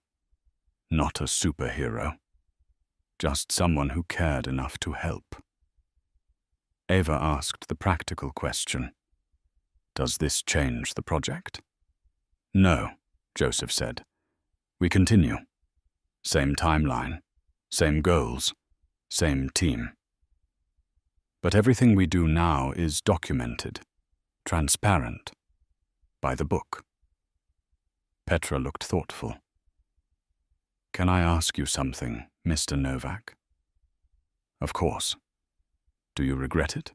Not a superhero. Just someone who cared enough to help. Eva asked the practical question. Does this change the project? No, Joseph said. We continue. Same timeline, same goals, same team. But everything we do now is documented, transparent, by the book. Petra looked thoughtful. Can I ask you something, Mr. Novak? Of course. Do you regret it?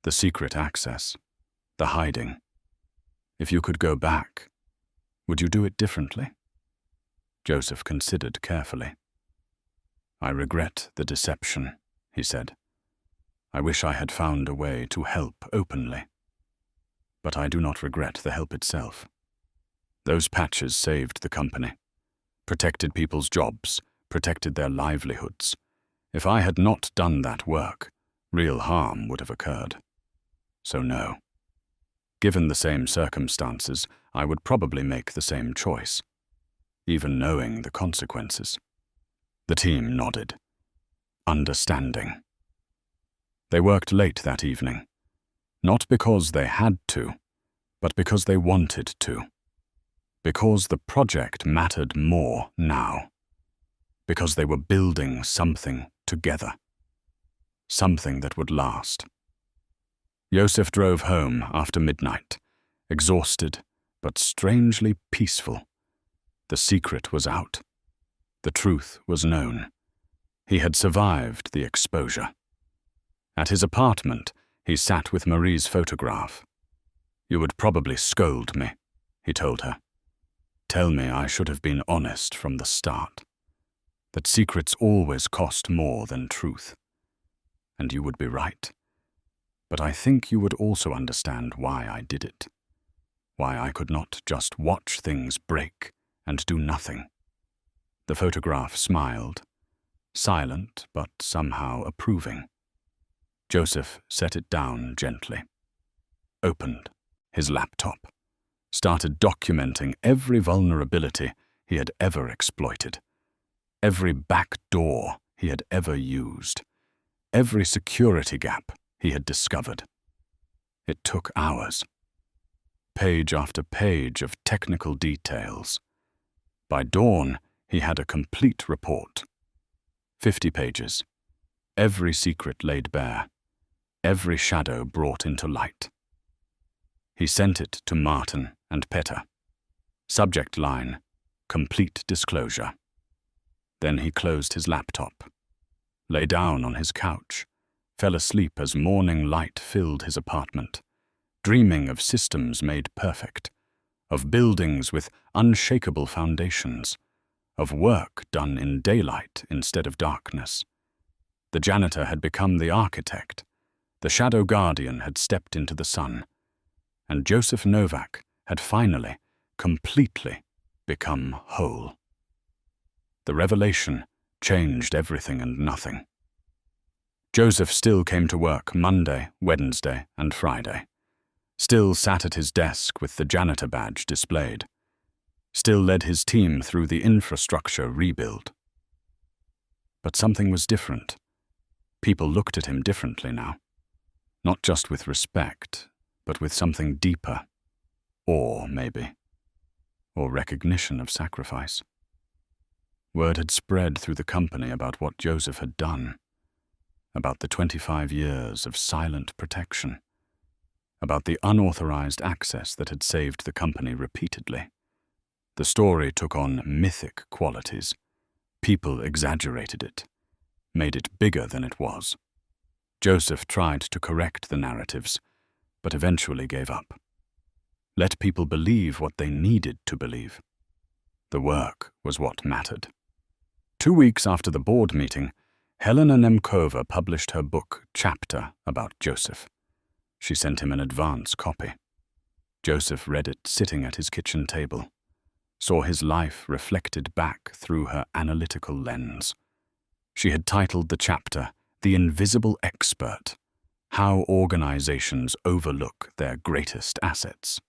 The secret access, the hiding. If you could go back, would you do it differently? Joseph considered carefully. I regret the deception, he said. I wish I had found a way to help openly. But I do not regret the help itself. Those patches saved the company, protected people's jobs, protected their livelihoods. If I had not done that work, real harm would have occurred. So no. Given the same circumstances, I would probably make the same choice, even knowing the consequences. The team nodded. Understanding. They worked late that evening, not because they had to, but because they wanted to. Because the project mattered more now. Because they were building something together. Something that would last. Joseph drove home after midnight, exhausted but strangely peaceful. The secret was out. The truth was known. He had survived the exposure. At his apartment, he sat with Marie's photograph. You would probably scold me, he told her. Tell me I should have been honest from the start. That secrets always cost more than truth. And you would be right. But I think you would also understand why I did it. Why I could not just watch things break and do nothing. The photograph smiled, silent but somehow approving. Joseph set it down gently, opened his laptop, started documenting every vulnerability he had ever exploited, every back door he had ever used, every security gap he had discovered. It took hours. Page after page of technical details. By dawn, he had a complete report. 50 pages. Every secret laid bare. Every shadow brought into light. He sent it to Martin and Petra. Subject line, complete disclosure. Then he closed his laptop, lay down on his couch, fell asleep as morning light filled his apartment, dreaming of systems made perfect, of buildings with unshakable foundations, of work done in daylight instead of darkness. The janitor had become the architect, the shadow guardian had stepped into the sun, and Joseph Novak had finally, completely become whole. The revelation changed everything and nothing. Joseph still came to work Monday, Wednesday, and Friday. Still sat at his desk with the janitor badge displayed. Still led his team through the infrastructure rebuild. But something was different. People looked at him differently now. Not just with respect, but with something deeper. Awe, maybe. Or recognition of sacrifice. Word had spread through the company about what Joseph had done. About the 25 years of silent protection. about the unauthorized access that had saved the company repeatedly. The story took on mythic qualities. People exaggerated it, made it bigger than it was. Joseph tried to correct the narratives, but eventually gave up. Let people believe what they needed to believe. The work was what mattered. 2 weeks after the board meeting, Helena Nemkova published her book, Chapter, about Joseph. She sent him an advance copy. Joseph read it sitting at his kitchen table, saw his life reflected back through her analytical lens. She had titled the chapter, The Invisible Expert, How Organizations Overlook Their Greatest Assets.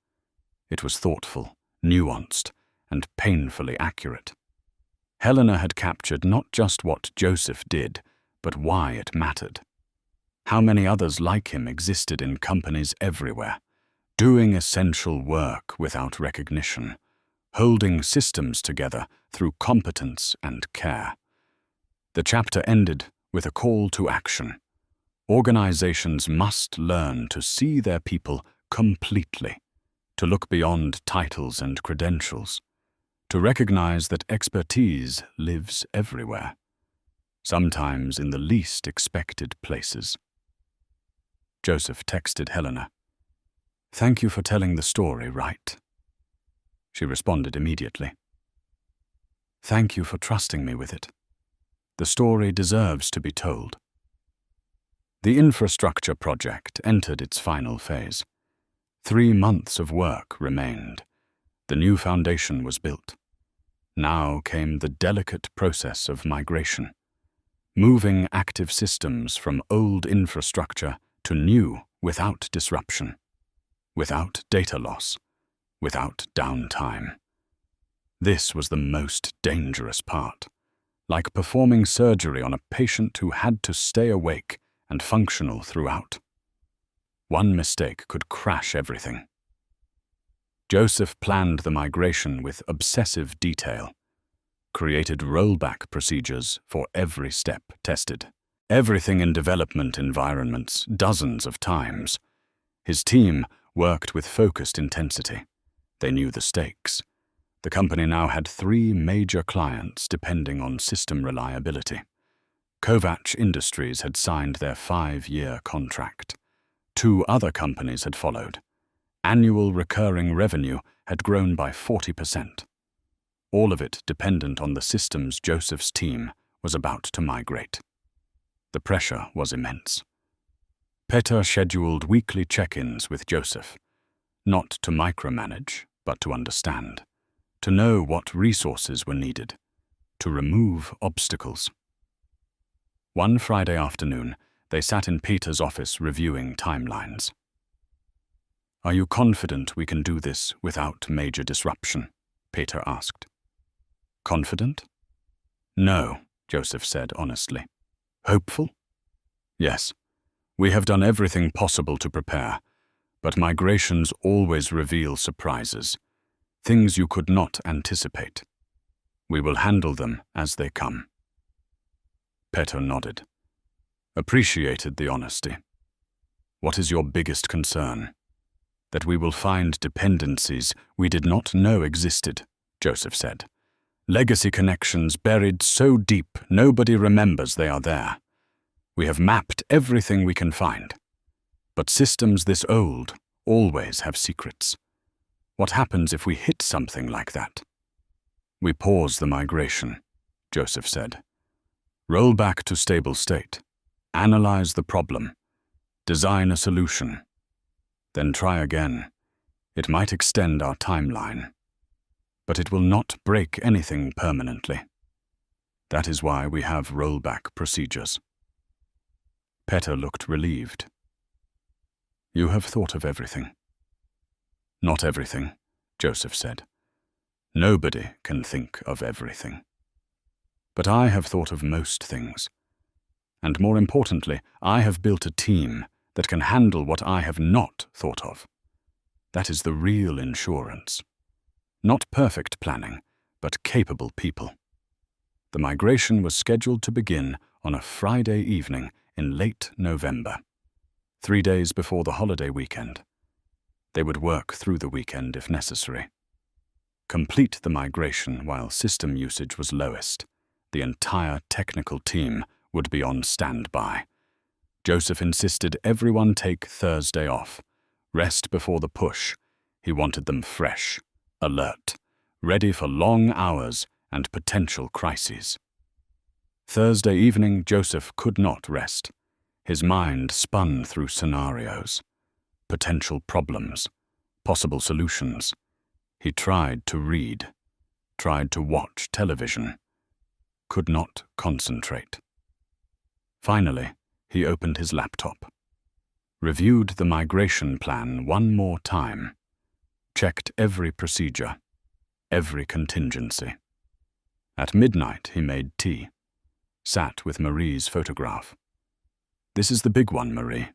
It was thoughtful, nuanced, and painfully accurate. Helena had captured not just what Joseph did, but why it mattered. How many others like him existed in companies everywhere, doing essential work without recognition, holding systems together through competence and care. The chapter ended with a call to action. Organizations must learn to see their people completely, to look beyond titles and credentials, to recognize that expertise lives everywhere, sometimes in the least expected places. Joseph texted Helena, "Thank you for telling the story right." She responded immediately, "Thank you for trusting me with it. The story deserves to be told." The infrastructure project entered its final phase. 3 months of work remained. The new foundation was built. Now came the delicate process of migration, moving active systems from old infrastructure to new without disruption, without data loss, without downtime. This was the most dangerous part, like performing surgery on a patient who had to stay awake and functional throughout. One mistake could crash everything. Joseph planned the migration with obsessive detail, created rollback procedures for every step tested. Everything in development environments dozens of times. His team worked with focused intensity. They knew the stakes. The company now had 3 major clients depending on system reliability. Kovacs Industries had signed their 5-year contract. 2 other companies had followed. Annual recurring revenue had grown by 40%. All of it dependent on the systems Joseph's team was about to migrate. The pressure was immense. Peter scheduled weekly check-ins with Joseph, not to micromanage, but to understand, to know what resources were needed, to remove obstacles. One Friday afternoon, they sat in Peter's office reviewing timelines. "Are you confident we can do this without major disruption?" Peter asked. "Confident?" "No," Joseph said honestly. "Hopeful?" "Yes. We have done everything possible to prepare, but migrations always reveal surprises, things you could not anticipate. We will handle them as they come." Peter nodded, appreciated the honesty. "What is your biggest concern?" "That we will find dependencies we did not know existed," Joseph said. "Legacy connections buried so deep nobody remembers they are there. We have mapped everything we can find. But systems this old always have secrets. What happens if we hit something like that?" "We pause the migration," Joseph said. "Roll back to stable state. Analyze the problem. Design a solution. Then try again. It might extend our timeline, but it will not break anything permanently. That is why we have rollback procedures." Peter looked relieved. "You have thought of everything." "Not everything," Joseph said. "Nobody can think of everything. But I have thought of most things. And more importantly, I have built a team that can handle what I have not thought of. That is the real insurance. Not perfect planning, but capable people." The migration was scheduled to begin on a Friday evening in late November, 3 days before the holiday weekend. They would work through the weekend if necessary. Complete the migration while system usage was lowest. The entire technical team would be on standby. Joseph insisted everyone take Thursday off. Rest before the push. He wanted them fresh, alert, ready for long hours and potential crises. Thursday evening, Joseph could not rest. His mind spun through scenarios, potential problems, possible solutions. He tried to read, tried to watch television, could not concentrate. Finally, he opened his laptop, reviewed the migration plan one more time, checked every procedure, every contingency. At midnight, he made tea, sat with Marie's photograph. "This is the big one, Marie,"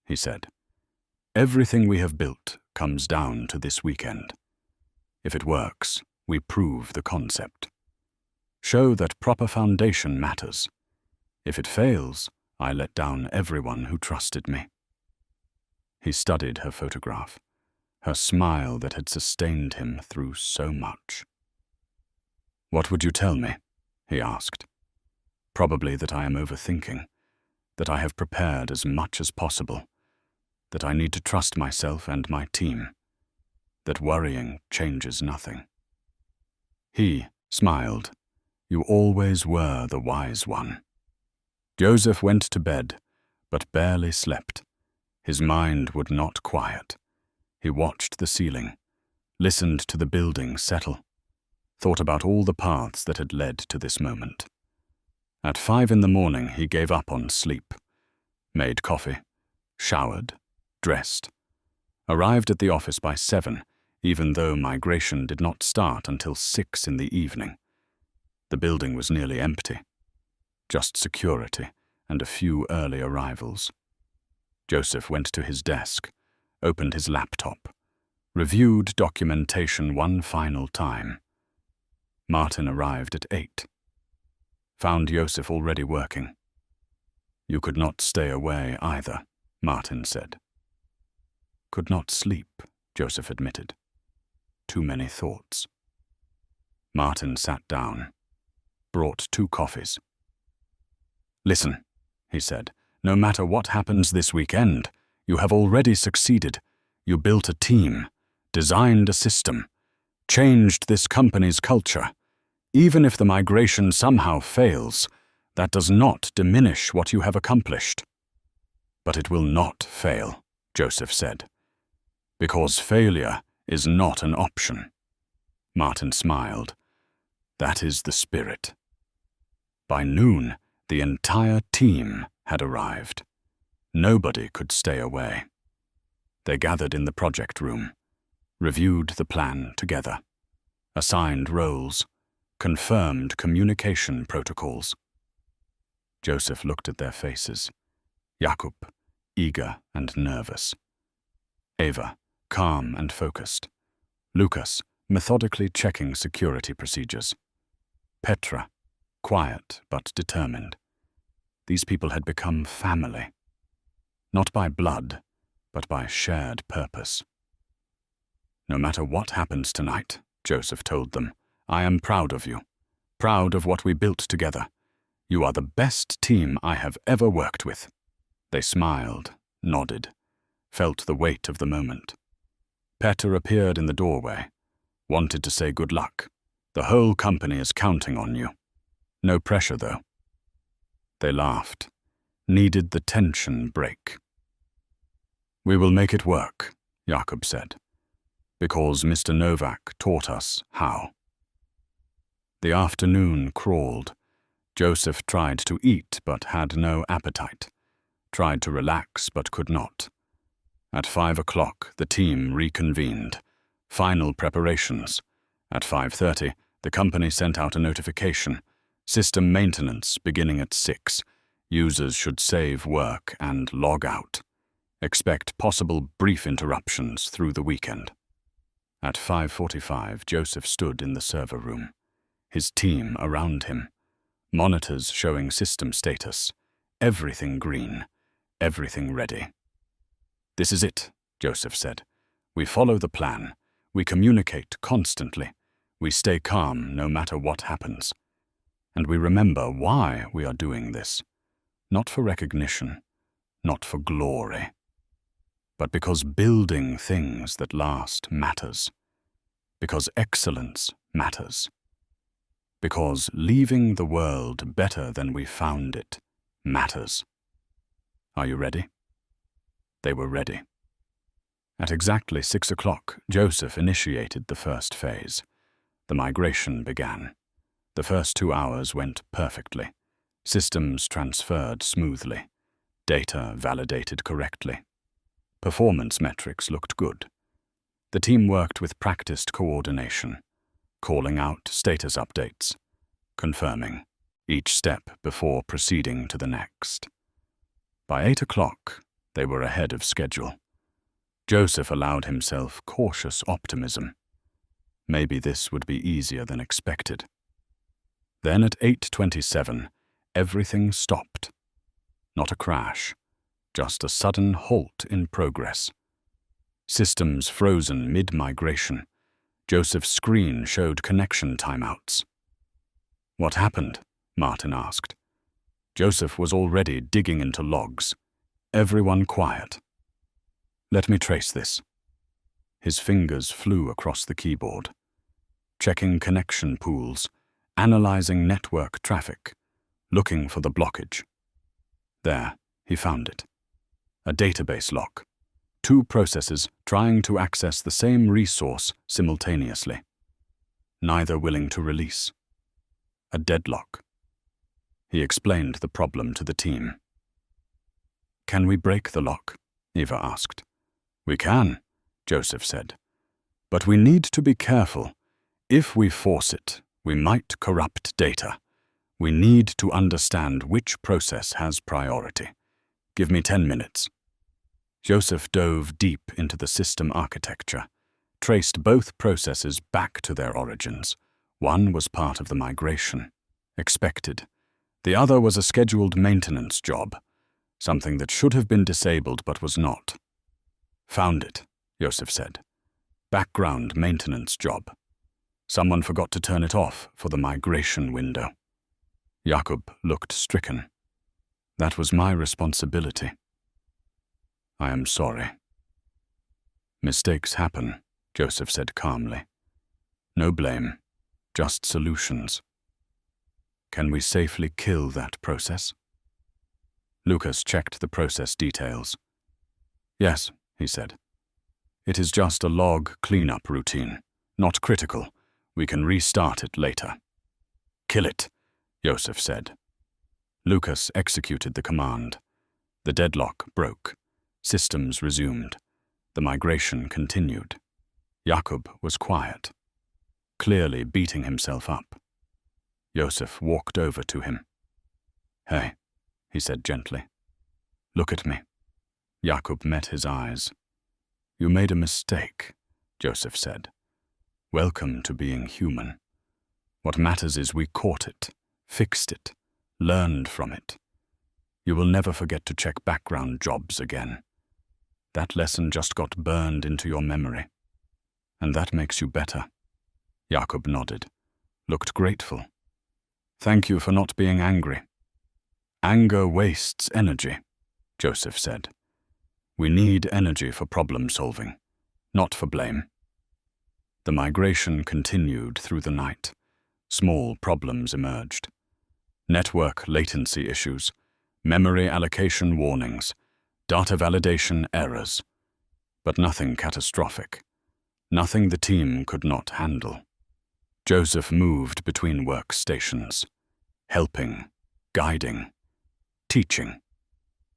he said. "Everything we have built comes down to this weekend. If it works, we prove the concept. Show that proper foundation matters. If it fails, I let down everyone who trusted me." He studied her photograph, her smile that had sustained him through so much. "What would you tell me?" he asked. "Probably that I am overthinking, that I have prepared as much as possible, that I need to trust myself and my team, that worrying changes nothing." He smiled. "You always were the wise one." Joseph went to bed, but barely slept. His mind would not quiet. He watched the ceiling, listened to the building settle, thought about all the paths that had led to this moment. At 5 a.m, he gave up on sleep, made coffee, showered, dressed, arrived at the office by 7, even though migration did not start until 6 in the evening. The building was nearly empty, just security and a few early arrivals. Joseph went to his desk, opened his laptop, reviewed documentation one final time. Martin arrived at 8. Found Joseph already working. "You could not stay away either," Martin said. "Could not sleep," Joseph admitted. "Too many thoughts." Martin sat down, brought 2 coffees. "Listen," he said, "no matter what happens this weekend, you have already succeeded. You built a team, designed a system, changed this company's culture. Even if the migration somehow fails, that does not diminish what you have accomplished." "But it will not fail," Joseph said, "because failure is not an option." Martin smiled. "That is the spirit." By noon, the entire team had arrived. Nobody could stay away. They gathered in the project room, reviewed the plan together, assigned roles, confirmed communication protocols. Joseph looked at their faces. Jakub, eager and nervous. Eva, calm and focused. Lucas, methodically checking security procedures. Petra, quiet but determined. These people had become family. Not by blood, but by shared purpose. "No matter what happens tonight," Joseph told them, "I am proud of you, proud of what we built together. You are the best team I have ever worked with." They smiled, nodded, felt the weight of the moment. Petter appeared in the doorway, wanted to say good luck. "The whole company is counting on you. No pressure, though." They laughed, needed the tension break. "We will make it work," Jakub said, "because Mr. Novak taught us how." The afternoon crawled. Joseph tried to eat but had no appetite, tried to relax but could not. At 5 o'clock, the team reconvened. Final preparations. At 5:30, the company sent out a notification. System maintenance beginning at 6. Users should save work and log out. Expect possible brief interruptions through the weekend. At 5:45, Joseph stood in the server room, his team around him. Monitors showing system status. Everything green. Everything ready. "This is it," Joseph said. We follow the plan. We communicate constantly. We stay calm no matter what happens. And we remember why we are doing this. Not for recognition, not for glory, but because building things that last matters. Because excellence matters. Because leaving the world better than we found it matters. Are you ready? They were ready. At exactly 6 o'clock, Joseph initiated the first phase. The migration began. The first 2 hours went perfectly. Systems transferred smoothly. Data validated correctly. Performance metrics looked good. The team worked with practiced coordination, calling out status updates, confirming each step before proceeding to the next. By 8 o'clock, they were ahead of schedule. Joseph allowed himself cautious optimism. Maybe this would be easier than expected. Then at 8:27, everything stopped. Not a crash, just a sudden halt in progress. Systems frozen mid-migration. Joseph's screen showed connection timeouts. What happened? Martin asked. Joseph was already digging into logs. Everyone quiet. Let me trace this. His fingers flew across the keyboard, checking connection pools, analyzing network traffic, looking for the blockage. There, he found it. A database lock. 2 processes trying to access the same resource simultaneously. Neither willing to release. A deadlock. He explained the problem to the team. Can we break the lock? Eva asked. We can, Joseph said. But we need to be careful. If we force it, we might corrupt data. We need to understand which process has priority. Give me 10 minutes. Joseph dove deep into the system architecture, traced both processes back to their origins. One was part of the migration, expected. The other was a scheduled maintenance job, something that should have been disabled but was not. Found it, Joseph said. Background maintenance job. Someone forgot to turn it off for the migration window. Jakob looked stricken. That was my responsibility. I am sorry. Mistakes happen, Joseph said calmly. No blame, just solutions. Can we safely kill that process? Lucas checked the process details. Yes, he said. It is just a log cleanup routine, not critical. We can restart it later. Kill it, Joseph said. Lucas executed the command. The deadlock broke. Systems resumed. The migration continued. Jakob was quiet, clearly beating himself up. Joseph walked over to him. Hey, he said gently. Look at me. Jakob met his eyes. You made a mistake, Joseph said. Welcome to being human. What matters is we caught it, fixed it, learned from it. You will never forget to check background jobs again. That lesson just got burned into your memory. And that makes you better. Jakob nodded, looked grateful. Thank you for not being angry. Anger wastes energy, Joseph said. We need energy for problem solving, not for blame. The migration continued through the night. Small problems emerged. Network latency issues, memory allocation warnings, data validation errors. But nothing catastrophic. Nothing the team could not handle. Joseph moved between workstations, helping, guiding, teaching.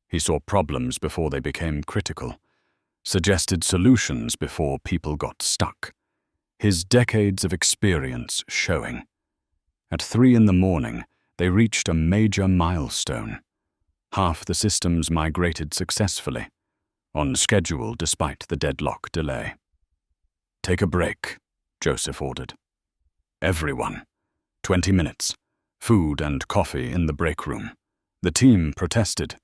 He saw problems before they became critical, suggested solutions before people got stuck. His decades of experience showing. At 3 a.m, they reached a major milestone. Half the systems migrated successfully, on schedule despite the deadlock delay. Take a break, Joseph ordered. Everyone. 20 minutes. Food and coffee in the break room. The team protested,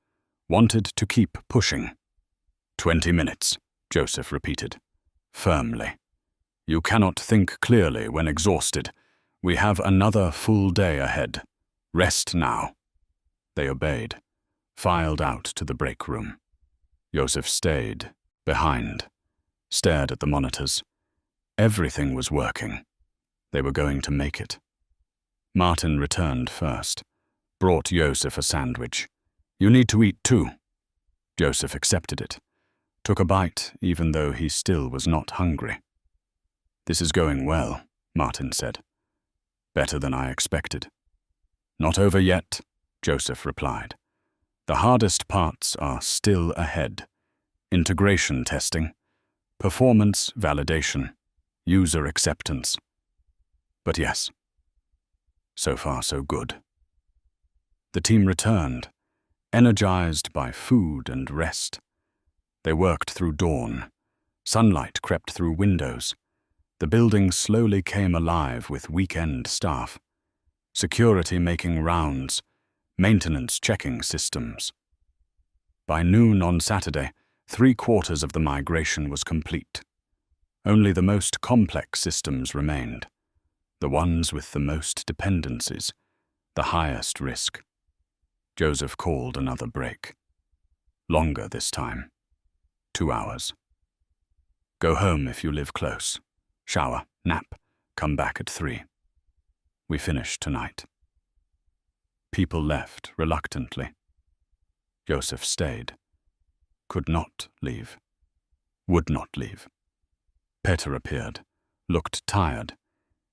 wanted to keep pushing. 20 minutes, Joseph repeated. firmly. "You cannot think clearly when exhausted. We have another full day ahead. Rest now." They obeyed, filed out to the break room. Joseph stayed, behind, stared at the monitors. Everything was working. They were going to make it. Martin returned first, brought Joseph a sandwich. "You need to eat too." Joseph accepted it, took a bite even though he still was not hungry. "This is going well," Martin said. "Better than I expected." "Not over yet," Joseph replied. "The hardest parts are still ahead. Integration testing, performance validation, user acceptance. But yes, so far so good." The team returned, energized by food and rest. They worked through dawn. Sunlight crept through windows. The building slowly came alive with weekend staff. Security making rounds, maintenance checking systems. By noon on Saturday, 3/4 of the migration was complete. Only the most complex systems remained, the ones with the most dependencies, the highest risk. Joseph called another break. Longer this time. 2 hours. "Go home if you live close. Shower, nap, come back at 3. We finish tonight." People left reluctantly. Joseph stayed. Could not leave. Would not leave. Peter appeared, looked tired.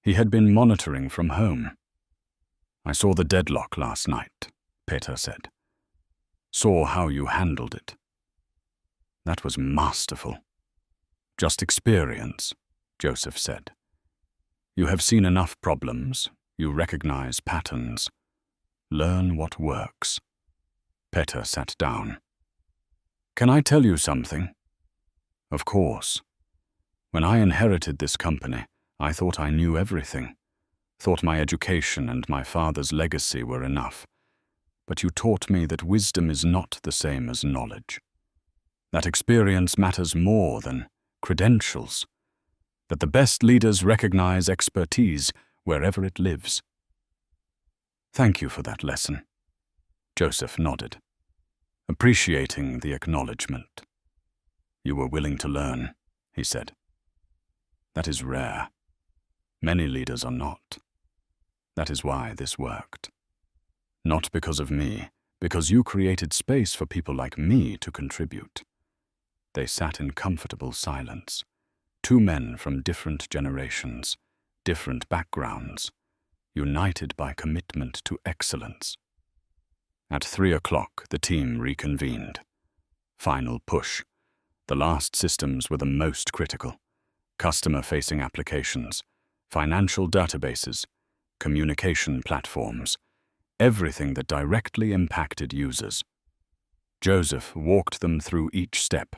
He had been monitoring from home. "I saw the deadlock last night," Peter said. "Saw how you handled it." "That was masterful." "Just experience," Joseph said. "You have seen enough problems. You recognize patterns. Learn what works." Peter sat down. "Can I tell you something?" "Of course. When I inherited this company, I thought I knew everything. Thought my education and my father's legacy were enough. But you taught me that wisdom is not the same as knowledge. That experience matters more than credentials. That the best leaders recognize expertise wherever it lives." "Thank you for that lesson." Joseph nodded, appreciating the acknowledgement. "You were willing to learn," he said. "That is rare. Many leaders are not. That is why this worked. Not because of me, because you created space for people like me to contribute." They sat in comfortable silence. 2 men from different generations, different backgrounds, united by commitment to excellence. At 3 o'clock, the team reconvened. Final push. The last systems were the most critical. Customer-facing applications, financial databases, communication platforms, everything that directly impacted users. Joseph walked them through each step,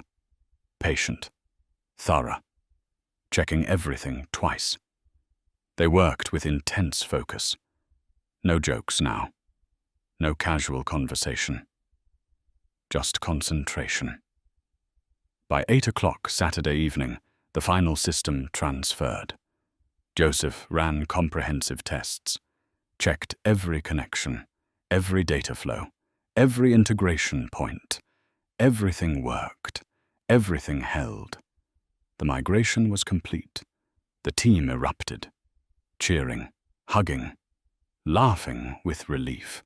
patient, thorough, checking everything twice. They worked with intense focus. No jokes now. No casual conversation. Just concentration. By 8 o'clock Saturday evening, the final system transferred. Joseph ran comprehensive tests, checked every connection, every data flow, every integration point. Everything worked. Everything held. The migration was complete. The team erupted, cheering, hugging, laughing with relief.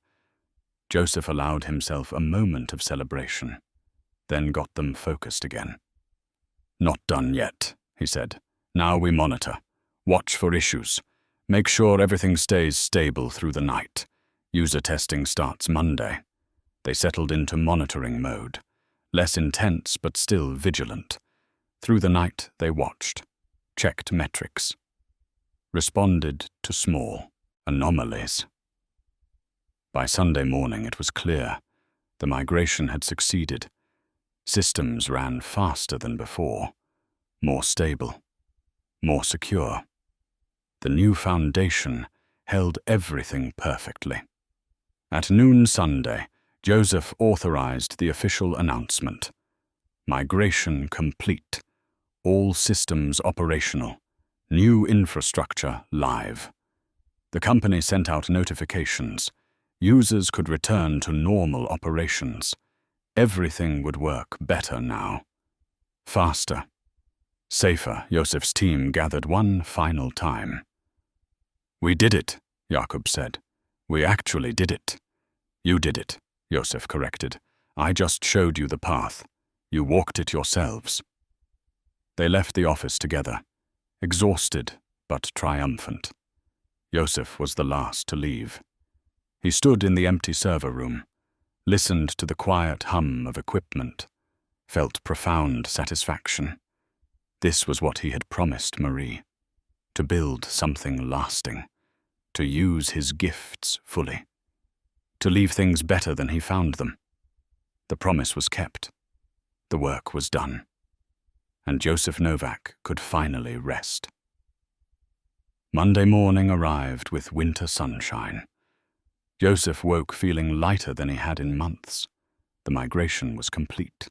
Joseph allowed himself a moment of celebration, then got them focused again. "Not done yet," he said. "Now we monitor. Watch for issues. Make sure everything stays stable through the night. User testing starts Monday." They settled into monitoring mode, less intense but still vigilant. Through the night they watched, checked metrics, responded to small anomalies. By Sunday morning it was clear. The migration had succeeded. Systems ran faster than before, more stable, more secure. The new foundation held everything perfectly. At noon Sunday, Joseph authorized the official announcement. Migration complete. All systems operational. New infrastructure live. The company sent out notifications. Users could return to normal operations. Everything would work better now. Faster. Safer, Yosef's team gathered one final time. "We did it," Jakob said. "We actually did it." "You did it," Yosef corrected. "I just showed you the path. You walked it yourselves." They left the office together, exhausted but triumphant. Yosef was the last to leave. He stood in the empty server room, listened to the quiet hum of equipment, felt profound satisfaction. This was what he had promised Marie, to build something lasting, to use his gifts fully, to leave things better than he found them. The promise was kept. The work was done. And Joseph Novak could finally rest. Monday morning arrived with winter sunshine. Joseph woke feeling lighter than he had in months. The migration was complete.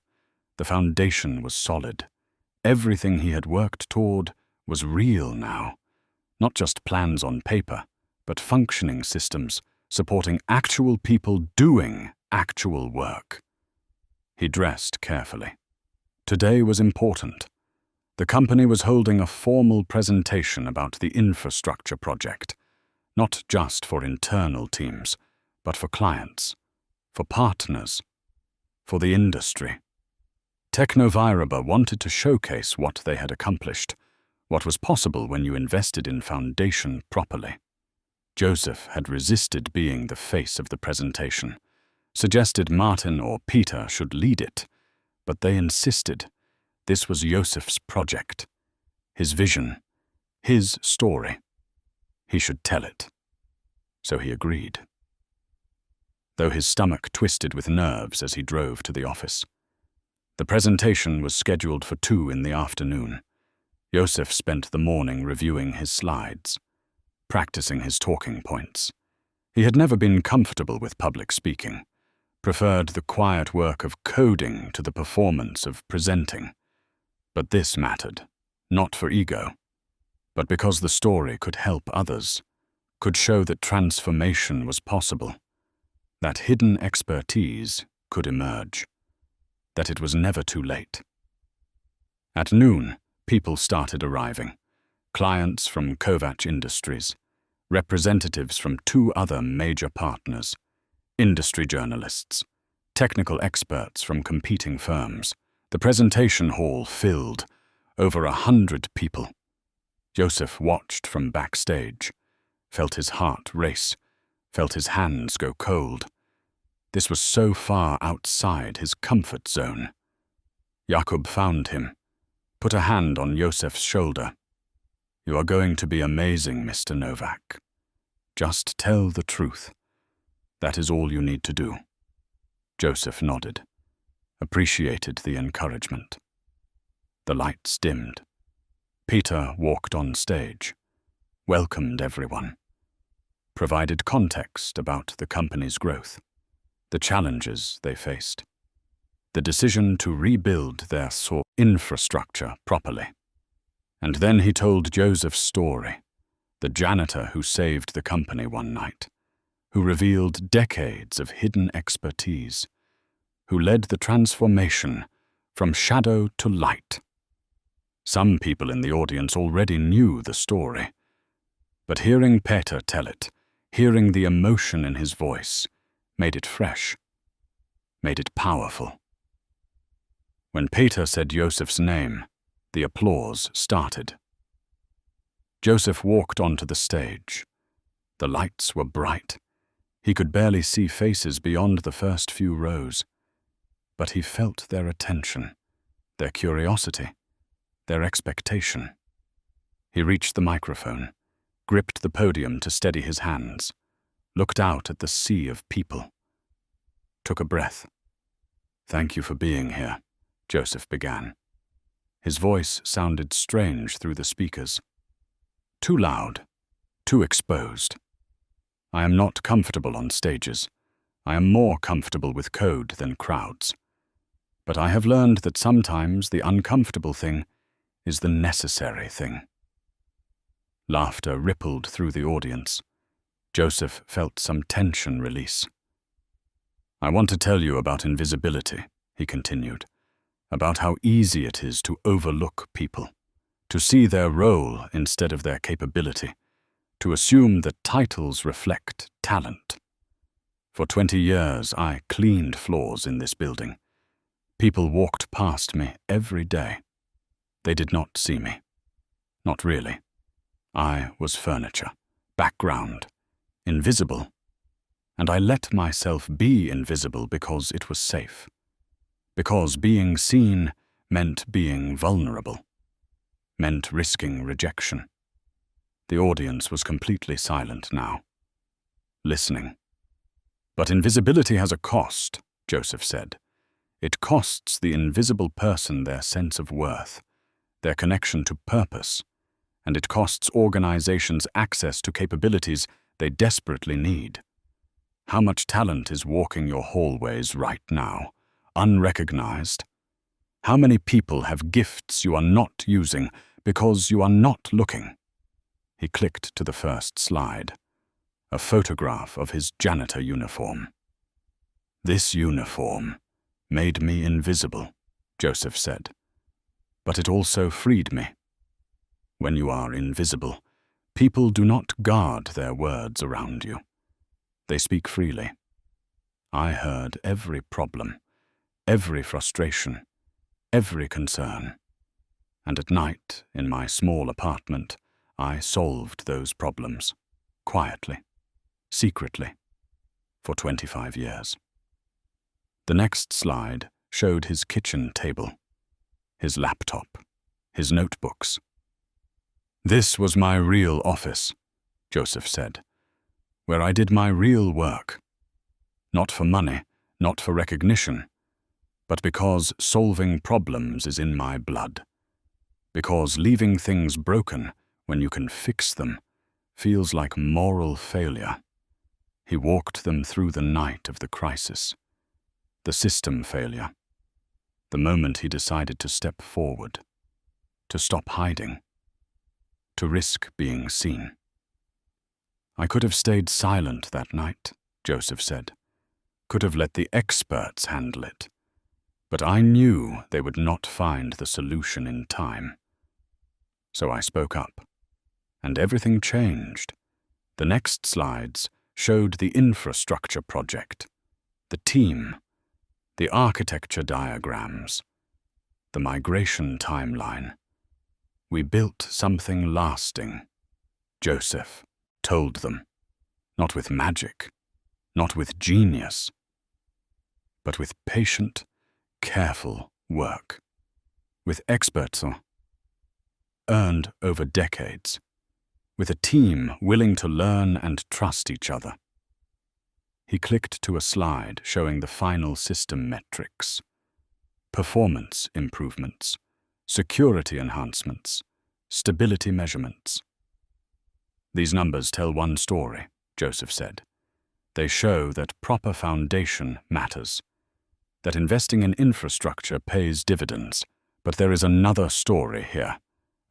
The foundation was solid. Everything he had worked toward was real now. Not just plans on paper, but functioning systems supporting actual people doing actual work. He dressed carefully. Today was important. The company was holding a formal presentation about the infrastructure project, not just for internal teams, but for clients, for partners, for the industry. Technoviraba wanted to showcase what they had accomplished, what was possible when you invested in foundation properly. Joseph had resisted being the face of the presentation, suggested Martin or Peter should lead it, but they insisted this was Joseph's project, his vision, his story. He should tell it. So he agreed. Though his stomach twisted with nerves as he drove to the office. The presentation was scheduled for 2 in the afternoon. Joseph spent the morning reviewing his slides, practicing his talking points. He had never been comfortable with public speaking, preferred the quiet work of coding to the performance of presenting. But this mattered, not for ego, but because the story could help others, could show that transformation was possible, that hidden expertise could emerge, that it was never too late. At noon, people started arriving. Clients from Kovac Industries, representatives from 2 other major partners, industry journalists, technical experts from competing firms. The presentation hall filled, over 100 people. Joseph watched from backstage, felt his heart race, felt his hands go cold. This was so far outside his comfort zone. Jakob found him, put a hand on Josef's shoulder. "You are going to be amazing, Mr. Novak. Just tell the truth. That is all you need to do." Joseph nodded, appreciated the encouragement. The lights dimmed. Peter walked on stage, welcomed everyone, provided context about the company's growth, the challenges they faced, the decision to rebuild their infrastructure properly. And then he told Joseph's story, the janitor who saved the company one night, who revealed decades of hidden expertise, who led the transformation from shadow to light. Some people in the audience already knew the story, but hearing Peter tell it, hearing the emotion in his voice, made it fresh, made it powerful. When Peter said Joseph's name, the applause started. Joseph walked onto the stage. The lights were bright. He could barely see faces beyond the first few rows. But he felt their attention, their curiosity, their expectation. He reached the microphone, gripped the podium to steady his hands, looked out at the sea of people. Took a breath. "Thank you for being here," Joseph began. His voice sounded strange through the speakers. Too loud, too exposed. "I am not comfortable on stages. I am more comfortable with code than crowds. But I have learned that sometimes the uncomfortable thing is the necessary thing." Laughter rippled through the audience. Joseph felt some tension release. "I want to tell you about invisibility," he continued, "about how easy it is to overlook people, to see their role instead of their capability, to assume that titles reflect talent. For 20 years, I cleaned floors in this building. People walked past me every day. They did not see me. Not really. I was furniture, background, invisible. And I let myself be invisible because it was safe. Because being seen meant being vulnerable, meant risking rejection." The audience was completely silent now, listening. "But invisibility has a cost," Joseph said. "It costs the invisible person their sense of worth, their connection to purpose, and it costs organizations access to capabilities they desperately need. How much talent is walking your hallways right now, unrecognized? How many people have gifts you are not using because you are not looking?" He clicked to the first slide, a photograph of his janitor uniform. "This uniform made me invisible," Joseph said, "but it also freed me. When you are invisible, people do not guard their words around you. They speak freely. I heard every problem, every frustration, every concern. And at night, in my small apartment, I solved those problems, quietly, secretly, for 25 years. The next slide showed his kitchen table, his laptop, his notebooks. "This was my real office," Joseph said, "where I did my real work. Not for money, not for recognition, but because solving problems is in my blood. Because leaving things broken when you can fix them feels like moral failure." He walked them through the night of the crisis, the system failure, the moment he decided to step forward, to stop hiding, to risk being seen. "I could have stayed silent that night," Joseph said, "could have let the experts handle it. But I knew they would not find the solution in time. So I spoke up, and everything changed. The next slides showed the infrastructure project, the team, the architecture diagrams, the migration timeline. We built something lasting," Joseph told them, "not with magic, not with genius, but with patient, careful work, with experts earned over decades, with a team willing to learn and trust each other." He clicked to a slide showing the final system metrics: performance improvements, security enhancements, stability measurements. "These numbers tell one story," Joseph said. "They show that proper foundation matters, that investing in infrastructure pays dividends. But there is another story here,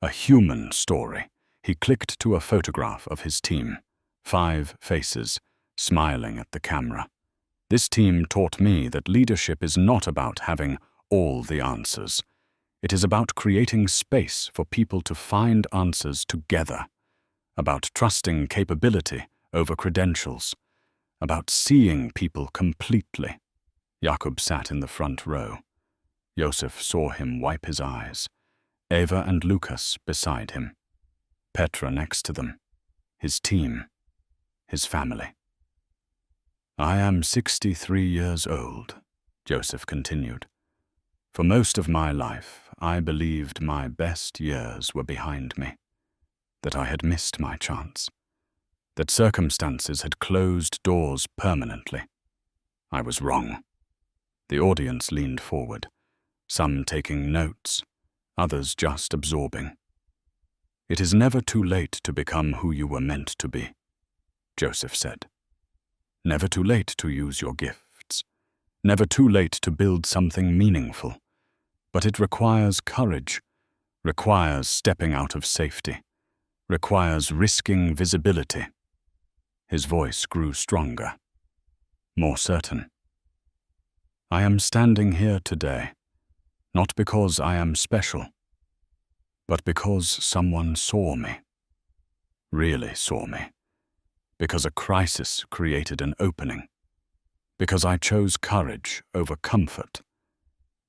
a human story." He clicked to a photograph of his team, 5 faces, smiling at the camera. "This team taught me that leadership is not about having all the answers. It is about creating space for people to find answers together, about trusting capability over credentials, about seeing people completely." Jakub sat in the front row. Joseph saw him wipe his eyes, Eva and Lucas beside him, Petra next to them, his team, his family. "I am 63 years old," Joseph continued. "For most of my life, I believed my best years were behind me, that I had missed my chance, that circumstances had closed doors permanently. I was wrong." The audience leaned forward, some taking notes, others just absorbing. "It is never too late to become who you were meant to be," Joseph said. "Never too late to use your gifts. Never too late to build something meaningful. But it requires courage, requires stepping out of safety, requires risking visibility. His voice grew stronger, more certain. I am standing here today, not because I am special, but because someone saw me, really saw me, because a crisis created an opening, because I chose courage over comfort,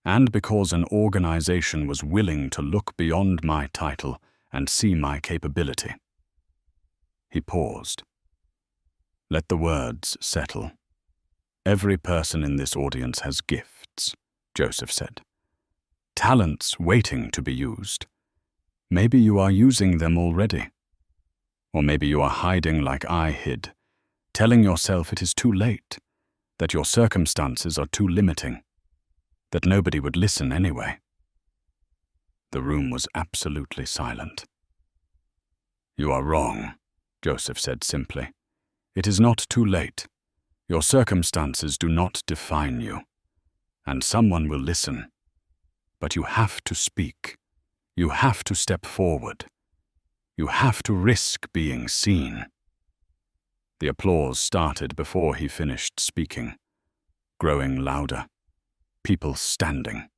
and because an organization was willing to look beyond my title and see my capability. He paused. Let the words settle. Every person in this audience has gifts, Joseph said. Talents waiting to be used. Maybe you are using them already. Or maybe you are hiding like I hid, telling yourself it is too late, that your circumstances are too limiting, that nobody would listen anyway. The room was absolutely silent. You are wrong, Joseph said simply. It is not too late. Your circumstances do not define you, and someone will listen. But you have to speak. You have to step forward. You have to risk being seen. The applause started before he finished speaking, growing louder. People standing.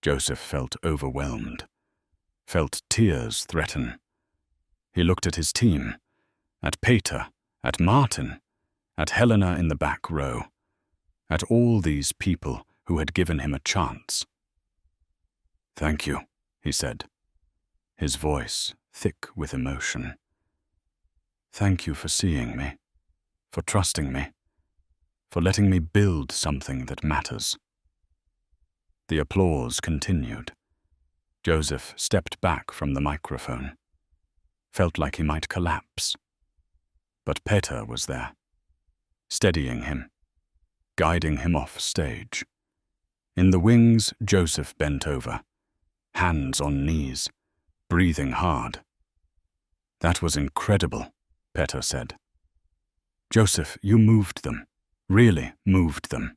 Joseph felt overwhelmed, felt tears threaten. He looked at his team, at Peter, at Martin, at Helena in the back row, at all these people who had given him a chance. Thank you, he said, his voice thick with emotion. Thank you for seeing me, for trusting me, for letting me build something that matters. The applause continued. Joseph stepped back from the microphone, felt like he might collapse. But Peter was there, steadying him, guiding him off stage. In the wings, Joseph bent over, hands on knees, breathing hard. That was incredible, Peter said. Joseph, you moved them, really moved them.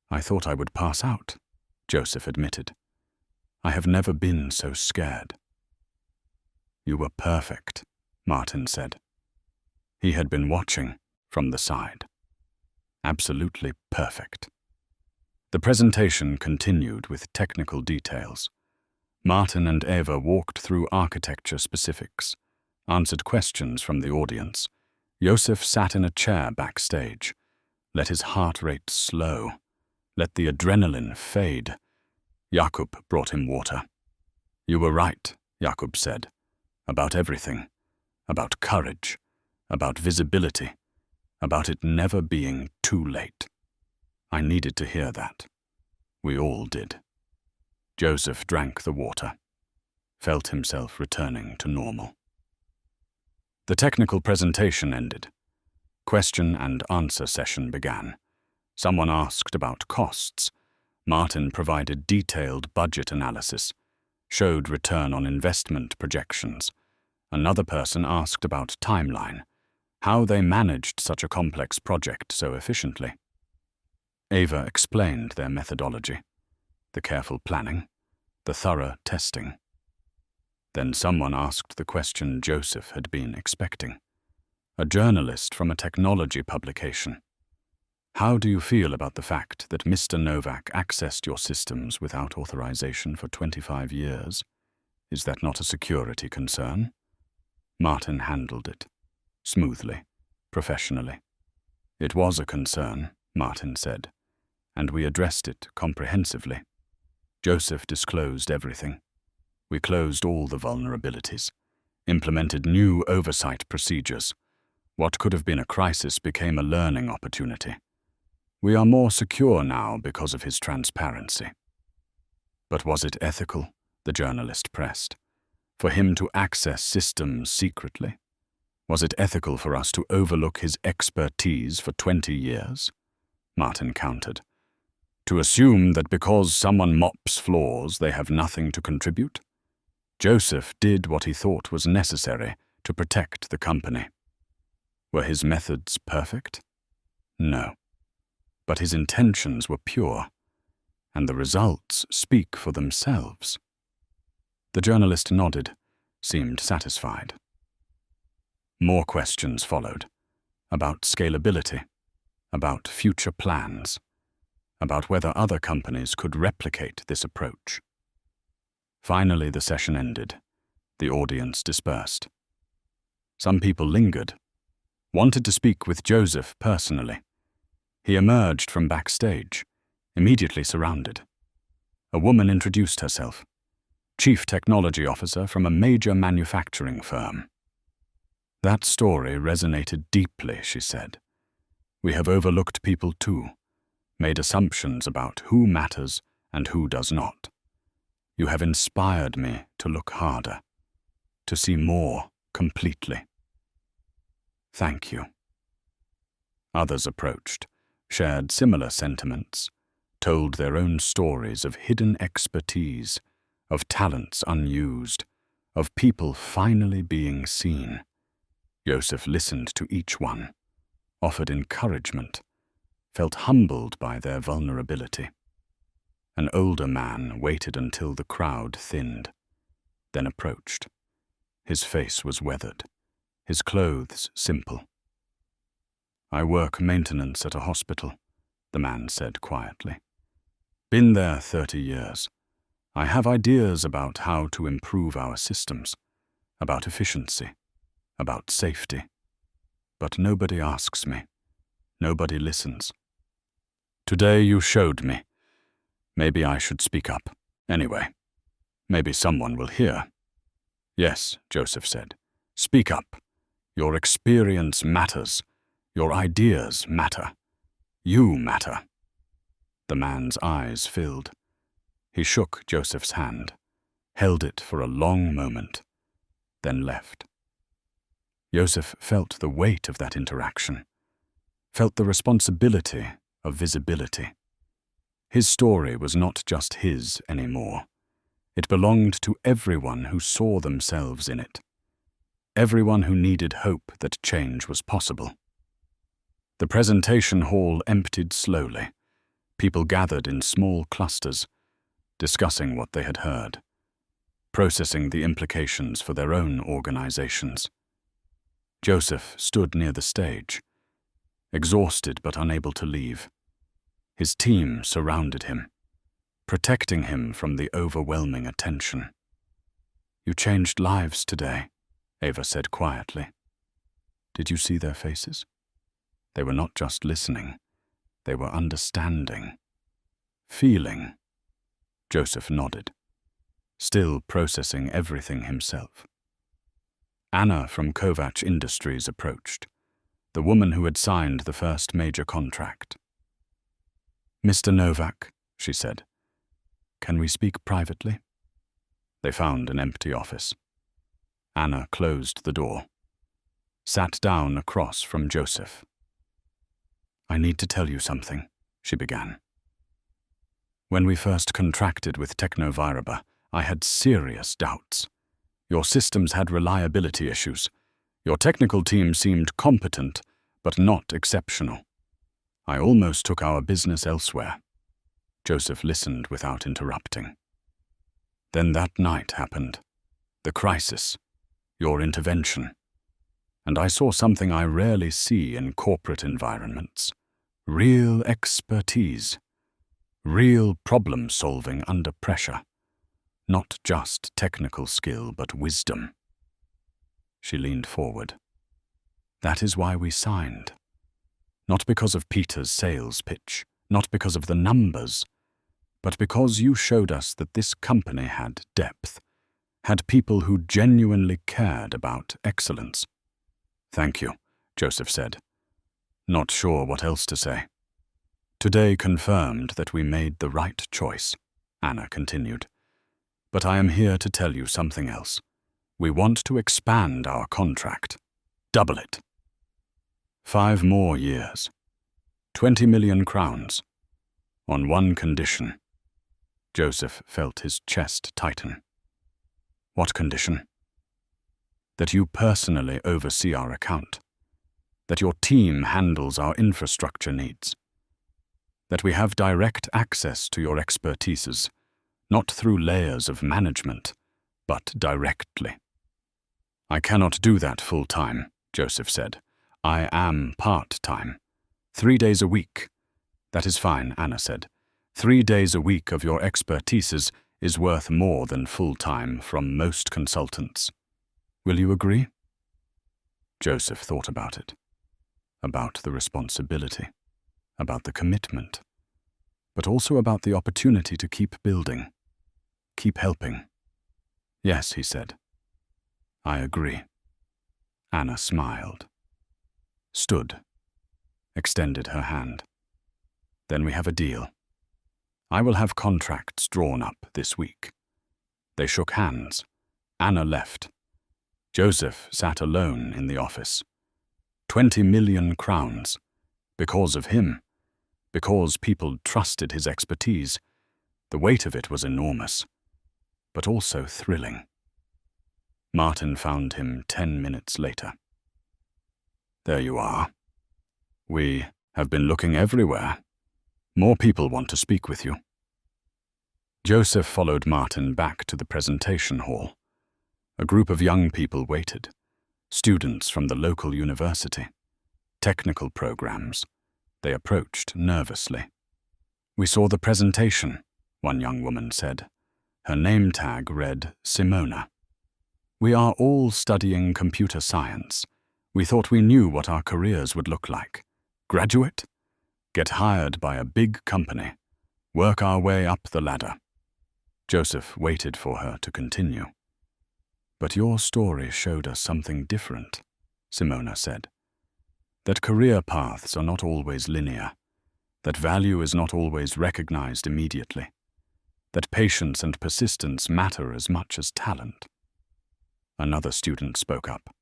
I thought I would pass out, Joseph admitted. I have never been so scared. You were perfect, Martin said. He had been watching from the side. Absolutely perfect. The presentation continued with technical details. Martin and Eva walked through architecture specifics, answered questions from the audience. Joseph sat in a chair backstage, let his heart rate slow, let the adrenaline fade. Jakub brought him water. You were right, Jakub said, about everything, about courage, about visibility, about it never being too late. I needed to hear that. We all did. Joseph drank the water, felt himself returning to normal. The technical presentation ended. Question and answer session began. Someone asked about costs. Martin provided detailed budget analysis, showed return on investment projections. Another person asked about timeline, how they managed such a complex project so efficiently. Eva explained their methodology, the careful planning, the thorough testing. Then someone asked the question Joseph had been expecting. A journalist from a technology publication. How do you feel about the fact that Mr. Novak accessed your systems without authorization for 25 years? Is that not a security concern? Martin handled it, smoothly, professionally. It was a concern, Martin said, and we addressed it comprehensively. Joseph disclosed everything. We closed all the vulnerabilities, implemented new oversight procedures. What could have been a crisis became a learning opportunity. We are more secure now because of his transparency. But was it ethical, the journalist pressed, for him to access systems secretly? Was it ethical for us to overlook his expertise for 20 years? Martin countered. To assume that because someone mops floors, they have nothing to contribute? Joseph did what he thought was necessary to protect the company. Were his methods perfect? No. But his intentions were pure, and the results speak for themselves. The journalist nodded, seemed satisfied. More questions followed, about scalability, about future plans, about whether other companies could replicate this approach. Finally, the session ended. The audience dispersed. Some people lingered, wanted to speak with Joseph personally. He emerged from backstage, immediately surrounded. A woman introduced herself, Chief Technology Officer from a major manufacturing firm. That story resonated deeply, she said. We have overlooked people too, made assumptions about who matters and who does not. You have inspired me to look harder, to see more completely. Thank you. Others approached, shared similar sentiments, told their own stories of hidden expertise, of talents unused, of people finally being seen. Joseph listened to each one, offered encouragement, felt humbled by their vulnerability. An older man waited until the crowd thinned, then approached. His face was weathered, his clothes simple. I work maintenance at a hospital, the man said quietly. Been there 30 years. I have ideas about how to improve our systems, about efficiency, about safety. But nobody asks me. Nobody listens. Today you showed me. Maybe I should speak up. Anyway, maybe someone will hear. Yes, Joseph said. Speak up. Your experience matters. Your ideas matter. You matter. The man's eyes filled. He shook Joseph's hand, held it for a long moment, then left. Joseph felt the weight of that interaction, felt the responsibility of visibility. His story was not just his anymore. It belonged to everyone who saw themselves in it, everyone who needed hope that change was possible. The presentation hall emptied slowly. People gathered in small clusters, discussing what they had heard, processing the implications for their own organizations. Joseph stood near the stage, exhausted but unable to leave. His team surrounded him, protecting him from the overwhelming attention. You changed lives today, Ava said quietly. Did you see their faces? They were not just listening, they were understanding, feeling. Joseph nodded, still processing everything himself. Anna from Kovac Industries approached, the woman who had signed the first major contract. Mr. Novak, she said, can we speak privately? They found an empty office. Anna closed the door, sat down across from Joseph. I need to tell you something, she began. When we first contracted with Technoviraba, I had serious doubts. Your systems had reliability issues. Your technical team seemed competent, but not exceptional. I almost took our business elsewhere. Joseph listened without interrupting. Then that night happened. The crisis. Your intervention. And I saw something I rarely see in corporate environments. Real expertise. Real problem-solving under pressure. Not just technical skill, but wisdom. She leaned forward. That is why we signed. Not because of Peter's sales pitch, not because of the numbers, but because you showed us that this company had depth, had people who genuinely cared about excellence. Thank you, Joseph said. Not sure what else to say. Today confirmed that we made the right choice, Anna continued. But I am here to tell you something else. We want to expand our contract. Double it. 5 more years. 20 million crowns. On one condition. Joseph felt his chest tighten. What condition? That you personally oversee our account. That your team handles our infrastructure needs. That we have direct access to your expertises, not through layers of management, but directly. I cannot do that full-time, Joseph said. I am part-time. 3 days a week. That is fine, Anna said. 3 days a week of your expertises is worth more than full-time from most consultants. Will you agree? Joseph thought about it. About the responsibility. About the commitment. But also about the opportunity to keep building. Keep helping. Yes, he said. I agree. Anna smiled. Stood. Extended her hand. Then we have a deal. I will have contracts drawn up this week. They shook hands. Anna left. Joseph sat alone in the office. 20 million crowns. Because of him. Because people trusted his expertise. The weight of it was enormous, but also thrilling. Martin found him 10 minutes later. There you are. We have been looking everywhere. More people want to speak with you. Joseph followed Martin back to the presentation hall. A group of young people waited. Students from the local university. Technical programs. They approached nervously. We saw the presentation, one young woman said. Her name tag read Simona. We are all studying computer science. We thought we knew what our careers would look like. Graduate? Get hired by a big company. Work our way up the ladder. Joseph waited for her to continue. But your story showed us something different, Simona said. That career paths are not always linear. That value is not always recognized immediately. That patience and persistence matter as much as talent. Another student spoke up.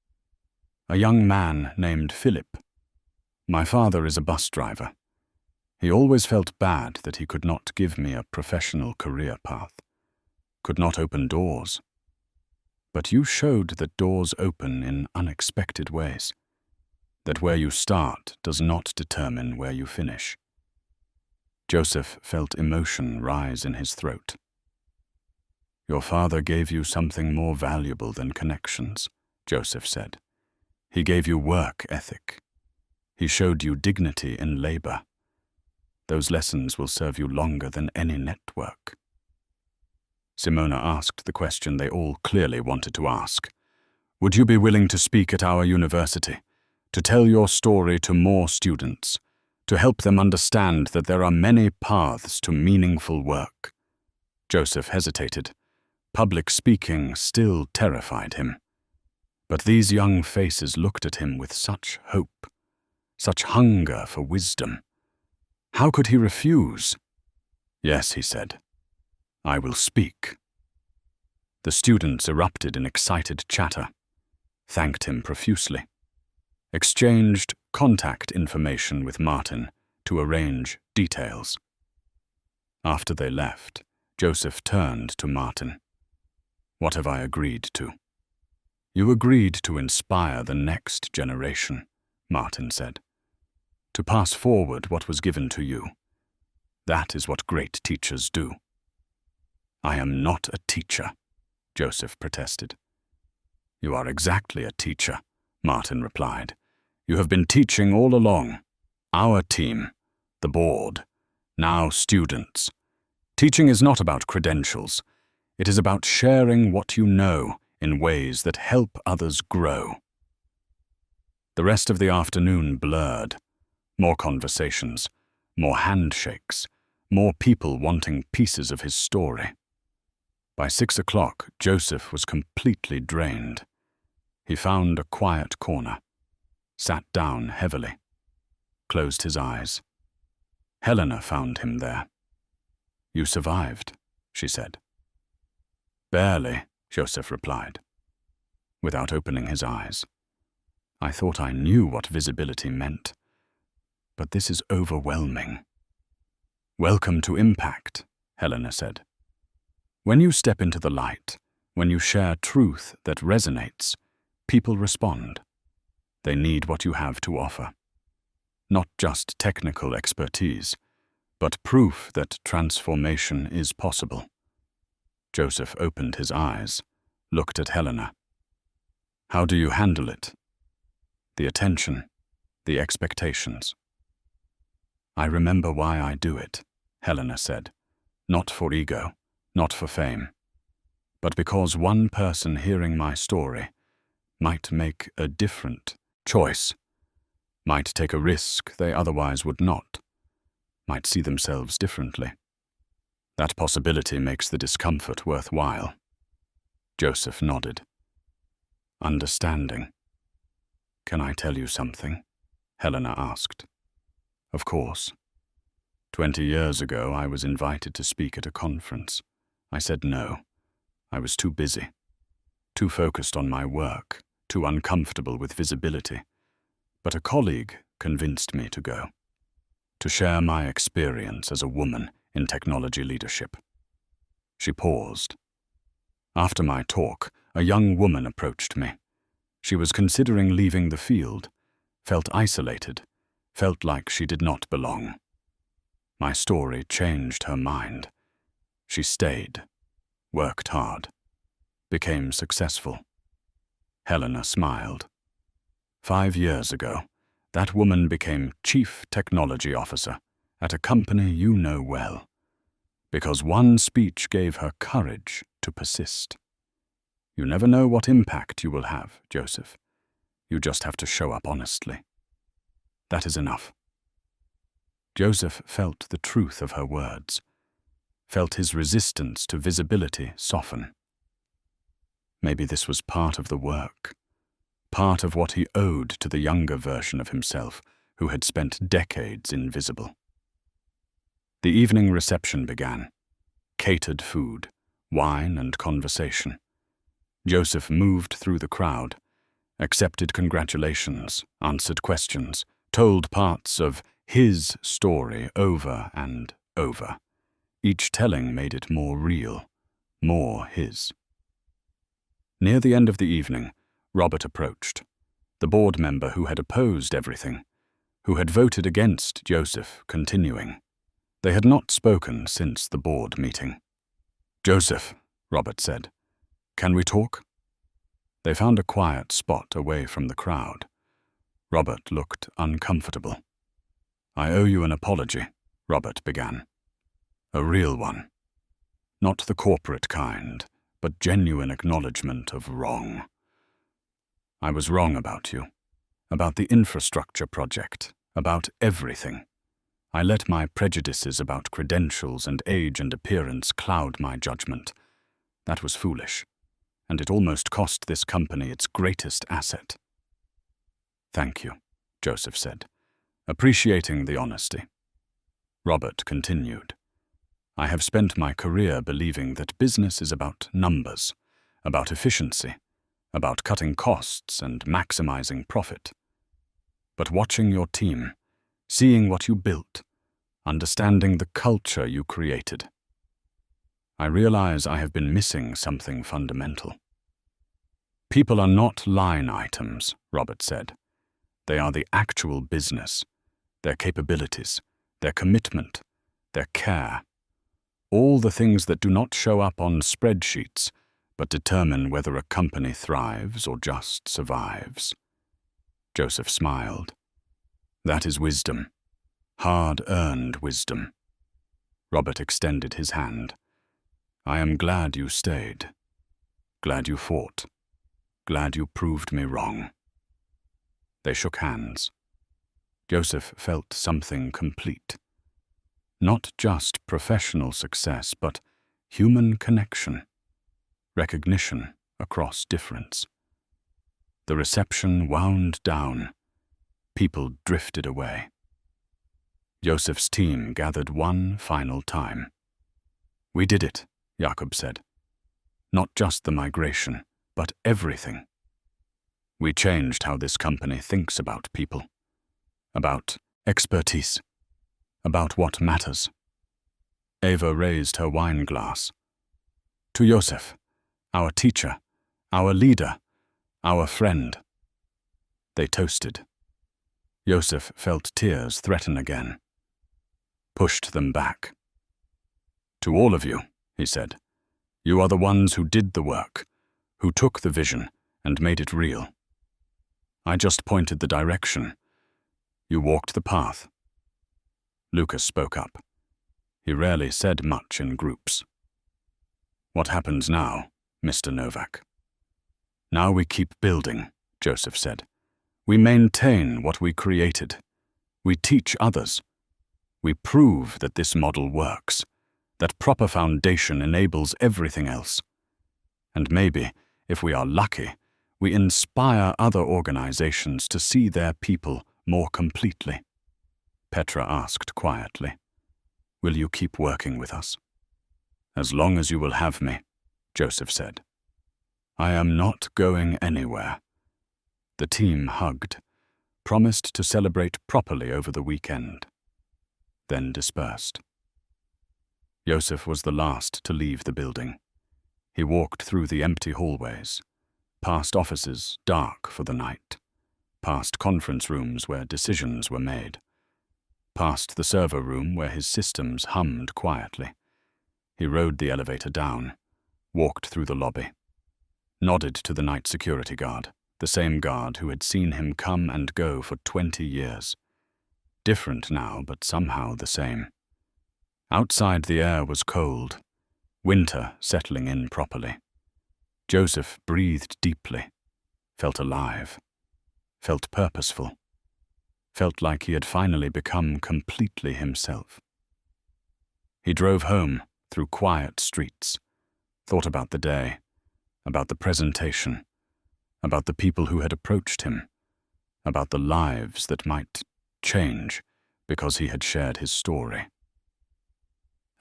A young man named Philip. My father is a bus driver. He always felt bad that he could not give me a professional career path, could not open doors. But you showed that doors open in unexpected ways, that where you start does not determine where you finish. Joseph felt emotion rise in his throat. Your father gave you something more valuable than connections, Joseph said. He gave you work ethic. He showed you dignity in labor. Those lessons will serve you longer than any network. Simona asked the question they all clearly wanted to ask. Would you be willing to speak at our university, to tell your story to more students, to help them understand that there are many paths to meaningful work? Joseph hesitated. Public speaking still terrified him. But these young faces looked at him with such hope, such hunger for wisdom. How could he refuse? Yes, he said. I will speak. The students erupted in excited chatter, thanked him profusely, exchanged contact information with Martin to arrange details. After they left, Joseph turned to Martin. What have I agreed to? You agreed to inspire the next generation, Martin said. To pass forward what was given to you. That is what great teachers do. I am not a teacher, Joseph protested. You are exactly a teacher, Martin replied. You have been teaching all along. Our team, the board, now students. Teaching is not about credentials. It is about sharing what you know in ways that help others grow. The rest of the afternoon blurred. More conversations, more handshakes, more people wanting pieces of his story. By 6 o'clock, Joseph was completely drained. He found a quiet corner, sat down heavily, closed his eyes. Helena found him there. You survived, she said. Barely, Joseph replied, without opening his eyes. I thought I knew what visibility meant. But this is overwhelming. Welcome to impact, Helena said. When you step into the light, when you share truth that resonates, people respond. They need what you have to offer. Not just technical expertise, but proof that transformation is possible. Joseph opened his eyes, looked at Helena. How do you handle it? The attention, the expectations. I remember why I do it, Helena said. Not for ego, not for fame, but because one person hearing my story might make a different choice, might take a risk they otherwise would not, might see themselves differently. That possibility makes the discomfort worthwhile. Joseph nodded. Understanding. Can I tell you something? Helena asked. Of course. 20 years ago, I was invited to speak at a conference. I said no. I was too busy, too focused on my work, too uncomfortable with visibility. But a colleague convinced me to go, to share my experience as a woman in technology leadership. She paused. After my talk, a young woman approached me. She was considering leaving the field, felt isolated, felt like she did not belong. My story changed her mind. She stayed, worked hard, became successful. Helena smiled. 5 years ago, that woman became Chief Technology Officer at a company you know well, because one speech gave her courage to persist. You never know what impact you will have, Joseph. You just have to show up honestly. That is enough. Joseph felt the truth of her words, felt his resistance to visibility soften. Maybe this was part of the work, part of what he owed to the younger version of himself who had spent decades invisible. The evening reception began. Catered food, wine and conversation. Joseph moved through the crowd, accepted congratulations, answered questions, told parts of his story over and over. Each telling made it more real, more his. Near the end of the evening, Robert approached, the board member who had opposed everything, who had voted against Joseph continuing. They had not spoken since the board meeting. Joseph, Robert said, can we talk? They found a quiet spot away from the crowd. Robert looked uncomfortable. I owe you an apology, Robert began. A real one. Not the corporate kind, but genuine acknowledgement of wrong. I was wrong about you, about the infrastructure project, about everything. I let my prejudices about credentials and age and appearance cloud my judgment. That was foolish, and it almost cost this company its greatest asset. Thank you, Joseph said, appreciating the honesty. Robert continued. I have spent my career believing that business is about numbers, about efficiency, about cutting costs and maximizing profit. But watching your team, seeing what you built, understanding the culture you created, I realize I have been missing something fundamental. People are not line items, Robert said. They are the actual business, their capabilities, their commitment, their care. All the things that do not show up on spreadsheets, but determine whether a company thrives or just survives. Joseph smiled. That is wisdom, hard-earned wisdom. Robert extended his hand. I am glad you stayed. Glad you fought. Glad you proved me wrong. They shook hands. Joseph felt something complete. Not just professional success, but human connection, recognition across difference. The reception wound down. People drifted away. Joseph's team gathered one final time. We did it, Jakob said. Not just the migration, but everything. We changed how this company thinks about people, about expertise, about what matters. Eva raised her wine glass. To Joseph, our teacher, our leader, our friend. They toasted. Joseph felt tears threaten again. Pushed them back. To all of you, he said, you are the ones who did the work, who took the vision and made it real. I just pointed the direction. You walked the path. Lucas spoke up. He rarely said much in groups. What happens now, Mr. Novak? Now we keep building, Joseph said. We maintain what we created. We teach others. We prove that this model works, that proper foundation enables everything else. And maybe, if we are lucky, we inspire other organizations to see their people more completely. Petra asked quietly, "Will you keep working with us?" "As long as you will have me," Joseph said. "I am not going anywhere." The team hugged, promised to celebrate properly over the weekend, then dispersed. Joseph was the last to leave the building. He walked through the empty hallways, past offices dark for the night, past conference rooms where decisions were made, past the server room where his systems hummed quietly. He rode the elevator down, walked through the lobby, nodded to the night security guard, the same guard who had seen him come and go for 20 years. Different now, but somehow the same. Outside the air was cold, winter settling in properly. Joseph breathed deeply, felt alive, felt purposeful, felt like he had finally become completely himself. He drove home through quiet streets, thought about the day, about the presentation, about the people who had approached him, about the lives that might change because he had shared his story.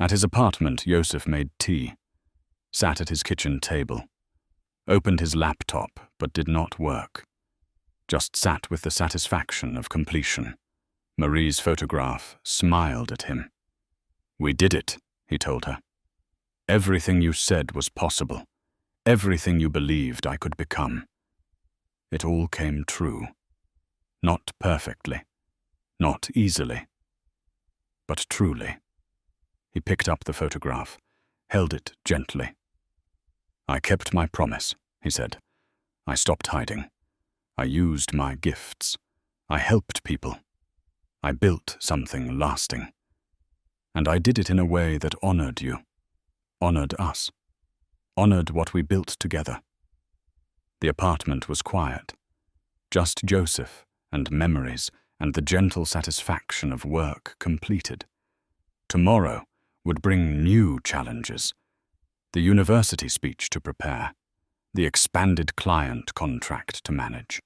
At his apartment, Joseph made tea, sat at his kitchen table, opened his laptop but did not work, just sat with the satisfaction of completion. Marie's photograph smiled at him. "We did it," he told her. "Everything you said was possible. Everything you believed I could become. It all came true. Not perfectly, not easily, but truly." He picked up the photograph, held it gently. "I kept my promise," he said. "I stopped hiding. I used my gifts. I helped people. I built something lasting. And I did it in a way that honored you, honored us, honored what we built together." The apartment was quiet, just Joseph and memories and the gentle satisfaction of work completed. Tomorrow would bring new challenges, the university speech to prepare, the expanded client contract to manage,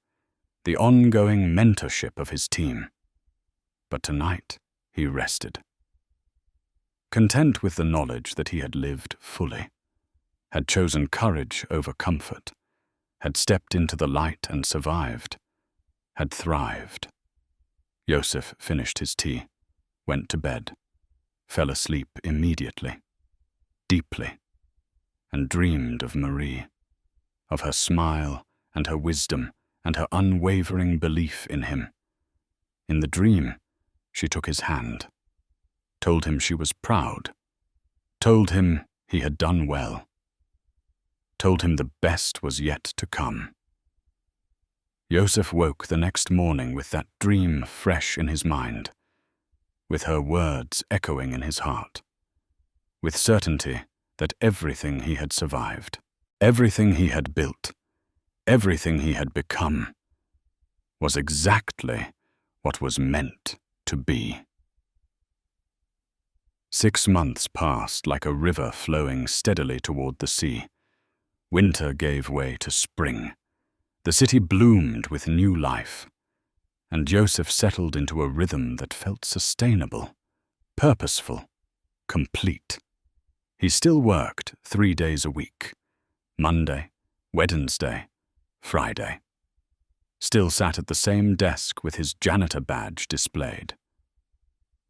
the ongoing mentorship of his team. But tonight he rested. Content with the knowledge that he had lived fully, had chosen courage over comfort, had stepped into the light and survived, had thrived. Joseph finished his tea, went to bed, fell asleep immediately, deeply, and dreamed of Marie, of her smile and her wisdom and her unwavering belief in him. In the dream, she took his hand, told him she was proud, told him he had done well, told him the best was yet to come. Joseph woke the next morning with that dream fresh in his mind, with her words echoing in his heart, with certainty that everything he had survived, everything he had built, everything he had become, was exactly what was meant to be. 6 months passed like a river flowing steadily toward the sea. Winter gave way to spring. The city bloomed with new life, and Joseph settled into a rhythm that felt sustainable, purposeful, complete. He still worked 3 days a week, Monday, Wednesday, Friday. Still sat at the same desk with his janitor badge displayed.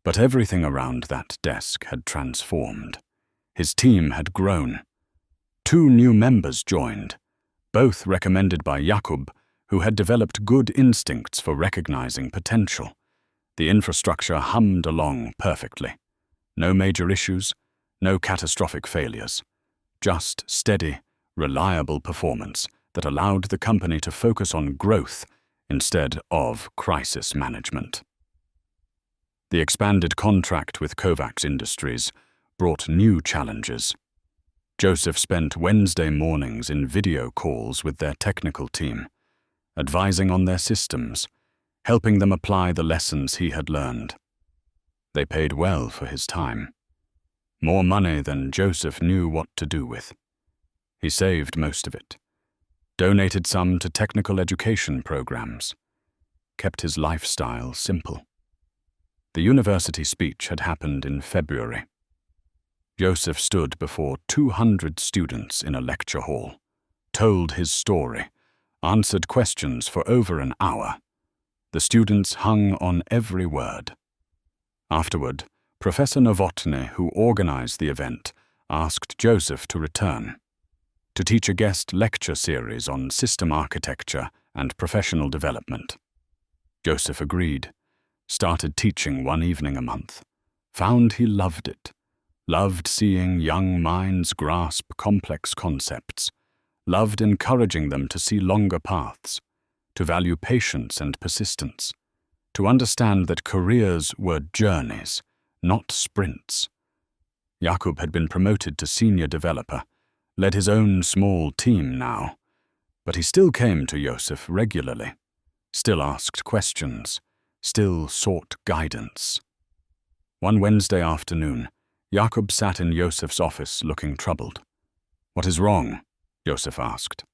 But everything around that desk had transformed. His team had grown. 2 new members joined, both recommended by Jakub, who had developed good instincts for recognizing potential. The infrastructure hummed along perfectly. No major issues, no catastrophic failures. Just steady, reliable performance that allowed the company to focus on growth instead of crisis management. The expanded contract with Kovacs Industries brought new challenges. Joseph spent Wednesday mornings in video calls with their technical team, advising on their systems, helping them apply the lessons he had learned. They paid well for his time. More money than Joseph knew what to do with. He saved most of it, donated some to technical education programs, kept his lifestyle simple. The university speech had happened in February. Joseph stood before 200 students in a lecture hall, told his story, answered questions for over an hour. The students hung on every word. Afterward, Professor Novotny, who organized the event, asked Joseph to return, to teach a guest lecture series on system architecture and professional development. Joseph agreed, started teaching one evening a month, found he loved it, loved seeing young minds grasp complex concepts, loved encouraging them to see longer paths, to value patience and persistence, to understand that careers were journeys, not sprints. Jakub had been promoted to senior developer, led his own small team now, but he still came to Joseph regularly, still asked questions, still sought guidance. One Wednesday afternoon, Jakub sat in Joseph's office looking troubled. "What is wrong?" Joseph asked.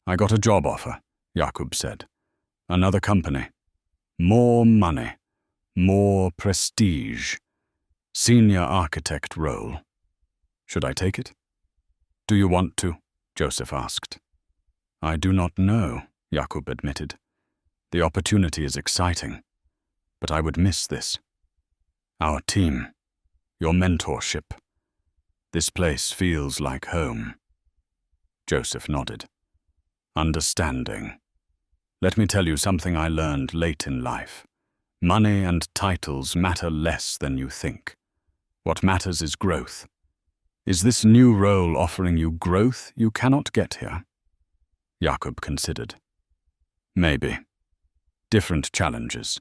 "I got a job offer," Jakub said. "Another company. More money. More prestige. Senior architect role. Should I take it?" "Do you want to?" Joseph asked. "I do not know," Jakub admitted. "The opportunity is exciting, but I would miss this. Our team, your mentorship. This place feels like home." Joseph nodded. "Understanding. Let me tell you something I learned late in life. Money and titles matter less than you think. What matters is growth. Is this new role offering you growth you cannot get here?" Jakub considered. "Maybe. Different challenges.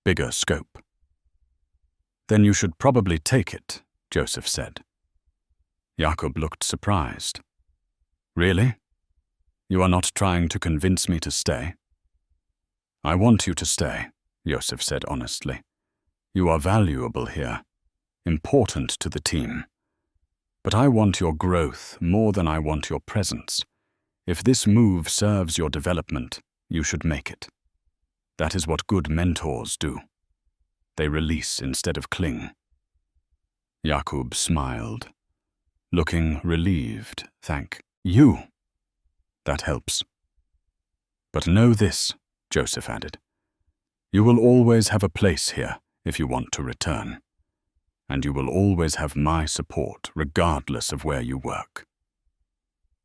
Bigger scope." "Then you should probably take it," Joseph said. Jakub looked surprised. "Really? You are not trying to convince me to stay?" "I want you to stay," Joseph said honestly. "You are valuable here, important to the team. But I want your growth more than I want your presence. If this move serves your development, you should make it. That is what good mentors do. They release instead of cling." Jakub smiled, looking relieved. "Thank you. That helps. But know this," Joseph added. "You will always have a place here if you want to return. And you will always have my support regardless of where you work.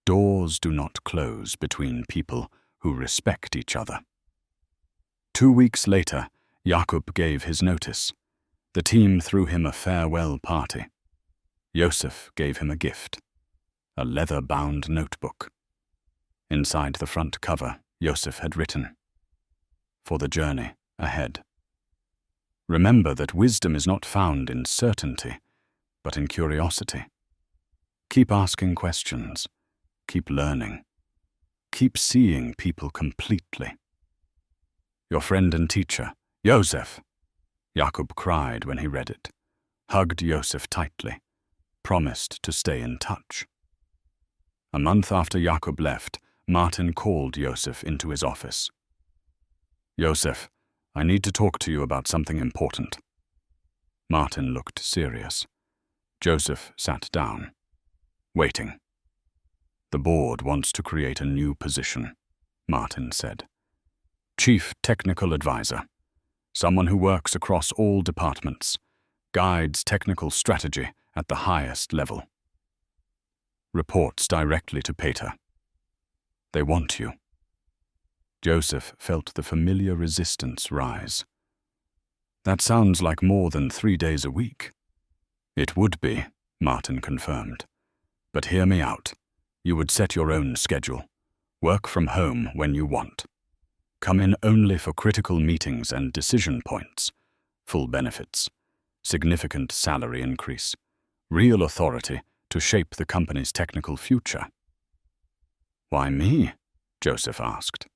Doors do not close between people who respect each other." 2 weeks later, Jakub gave his notice. The team threw him a farewell party. Joseph gave him a gift, a leather-bound notebook. Inside the front cover, Joseph had written, "For the journey ahead. Remember that wisdom is not found in certainty, but in curiosity. Keep asking questions. Keep learning. Keep seeing people completely." Your friend and teacher, Joseph, Jakub cried when he read it, hugged Joseph tightly, promised to stay in touch. A month after Jakub left, Martin called Joseph into his office. "Joseph, I need to talk to you about something important." Martin looked serious. Joseph sat down, waiting. "The board wants to create a new position," Martin said. "Chief Technical Advisor. Someone who works across all departments, guides technical strategy at the highest level. Reports directly to Peter. They want you." Joseph felt the familiar resistance rise. "That sounds like more than 3 days a week." "It would be," Martin confirmed. "But hear me out. You would set your own schedule, work from home when you want, come in only for critical meetings and decision points, full benefits, significant salary increase, real authority to shape the company's technical future. Why me? Joseph asked.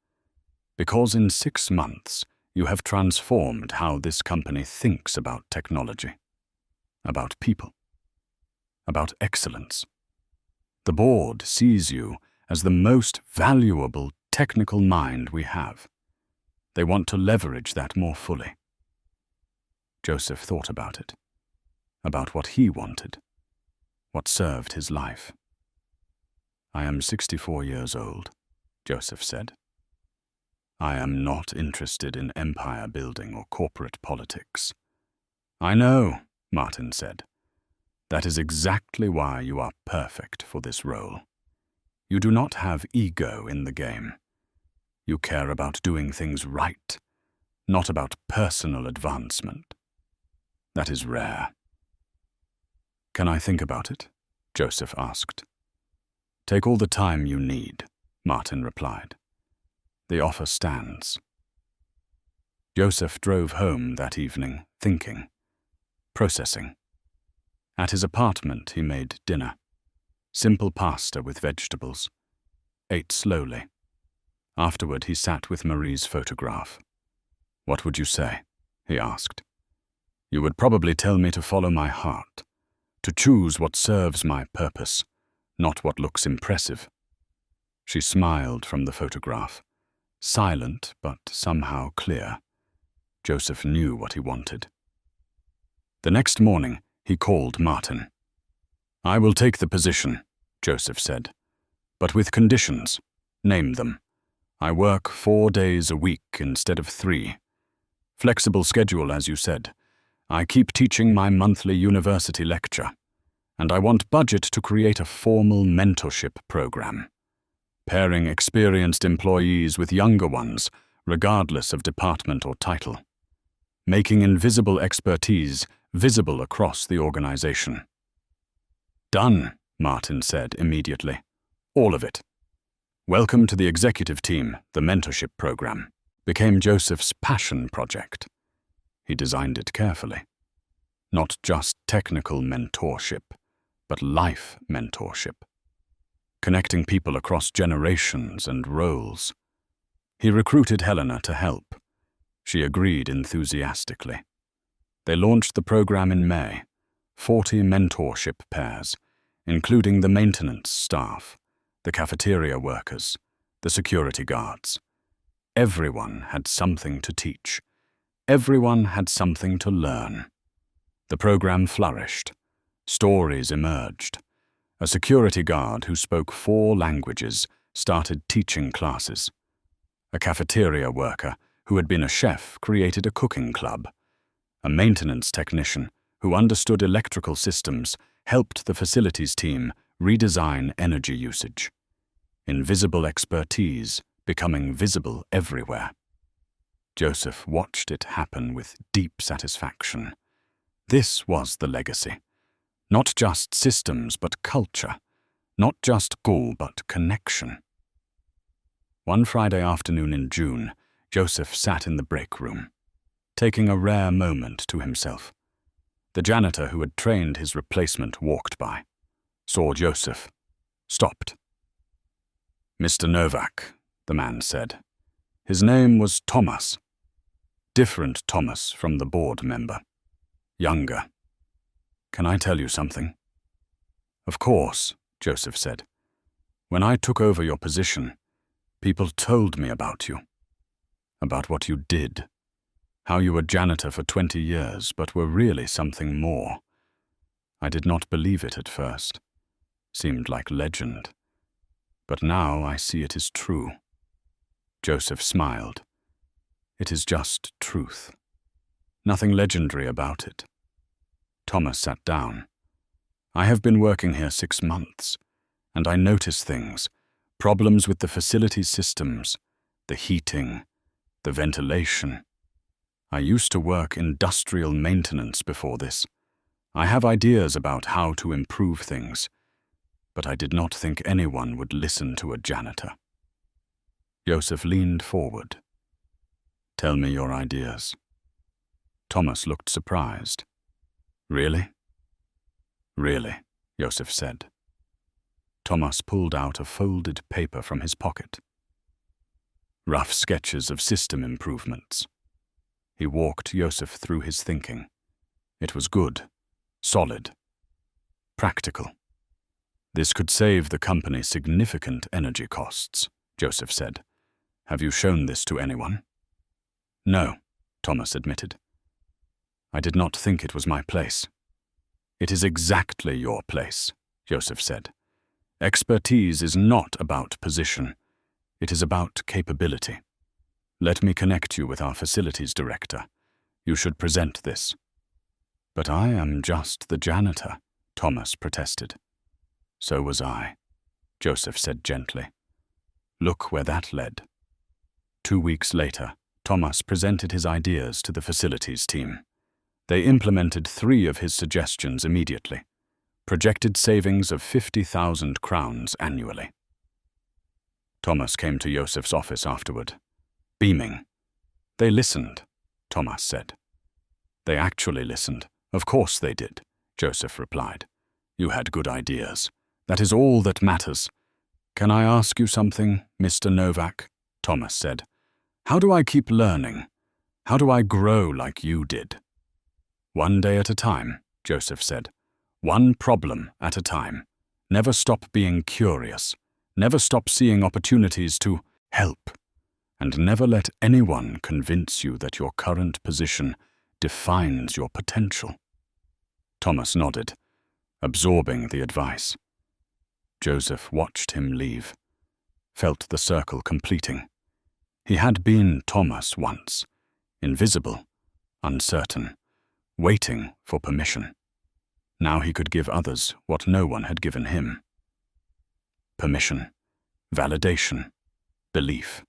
Because in 6 months, you have transformed how this company thinks about technology, about people, about excellence. The board sees you as the most valuable technical mind we have. They want to leverage that more fully. Joseph thought about it, about what he wanted, what served his life. I am 64 years old, Joseph said. I am not interested in empire building or corporate politics. I know, Martin said. That is exactly why you are perfect for this role. You do not have ego in the game. You care about doing things right, not about personal advancement. That is rare. Can I think about it? Joseph asked. Take all the time you need, Martin replied. The offer stands. Joseph drove home that evening, thinking, processing. At his apartment he made dinner. Simple pasta with vegetables. Ate slowly. Afterward he sat with Marie's photograph. What would you say? He asked. You would probably tell me to follow my heart, to choose what serves my purpose, not what looks impressive. She smiled from the photograph, silent but somehow clear. Joseph knew what he wanted. The next morning, he called Martin. I will take the position, Joseph said, but with conditions. Name them. I work 4 days a week instead of 3. Flexible schedule, as you said. I keep teaching my monthly university lecture, and I want budget to create a formal mentorship program, pairing experienced employees with younger ones, regardless of department or title, making invisible expertise visible across the organization. Done, Martin said immediately. All of it. Welcome to the executive team, the mentorship program, became Joseph's passion project. He designed it carefully. Not just technical mentorship, but life mentorship. Connecting people across generations and roles. He recruited Helena to help. She agreed enthusiastically. They launched the program in May, 40 mentorship pairs, including the maintenance staff, the cafeteria workers, the security guards. Everyone had something to teach. Everyone had something to learn. The program flourished. Stories emerged. A security guard who spoke 4 languages started teaching classes. A cafeteria worker who had been a chef created a cooking club. A maintenance technician who understood electrical systems helped the facilities team redesign energy usage. Invisible expertise becoming visible everywhere. Joseph watched it happen with deep satisfaction. This was the legacy. Not just systems, but culture. Not just goal, but connection. One Friday afternoon in June, Joseph sat in the break room, taking a rare moment to himself. The janitor who had trained his replacement walked by, saw Joseph, stopped. Mr. Novak, the man said. His name was Thomas. Different Thomas from the board member. Younger. Can I tell you something? Of course, Joseph said. When I took over your position, people told me about you. About what you did. How you were janitor for 20 years, but were really something more. I did not believe it at first. Seemed like legend. But now I see it is true. Joseph smiled. It is just truth. Nothing legendary about it. Thomas sat down. I have been working here 6 months, and I notice things. Problems with the facility systems, the heating, the ventilation. I used to work industrial maintenance before this. I have ideas about how to improve things. but I did not think anyone would listen to a janitor. Joseph leaned forward. Tell me your ideas. Thomas looked surprised. Really? Really, Joseph said. Thomas pulled out a folded paper from his pocket. Rough sketches of system improvements. He walked Joseph through his thinking. It was good, solid, practical. This could save the company significant energy costs, Joseph said. Have you shown this to anyone? No, Thomas admitted. I did not think it was my place. It is exactly your place, Joseph said. Expertise is not about position. It is about capability. Let me connect you with our facilities director. You should present this. But I am just the janitor, Thomas protested. So was I, Joseph said gently. Look where that led. 2 weeks later, Thomas presented his ideas to the facilities team. They implemented 3 of his suggestions immediately. Projected savings of 50,000 crowns annually. Thomas came to Joseph's office afterward, beaming. They listened, Thomas said. They actually listened. Of course they did, Joseph replied. You had good ideas. That is all that matters. Can I ask you something, Mr. Novak? Thomas said. How do I keep learning? How do I grow like you did? One day at a time, Joseph said. One problem at a time. Never stop being curious. Never stop seeing opportunities to help. And never let anyone convince you that your current position defines your potential. Thomas nodded, absorbing the advice. Joseph watched him leave, felt the circle completing. He had been Thomas once, invisible, uncertain, waiting for permission. Now he could give others what no one had given him. Permission, validation, belief.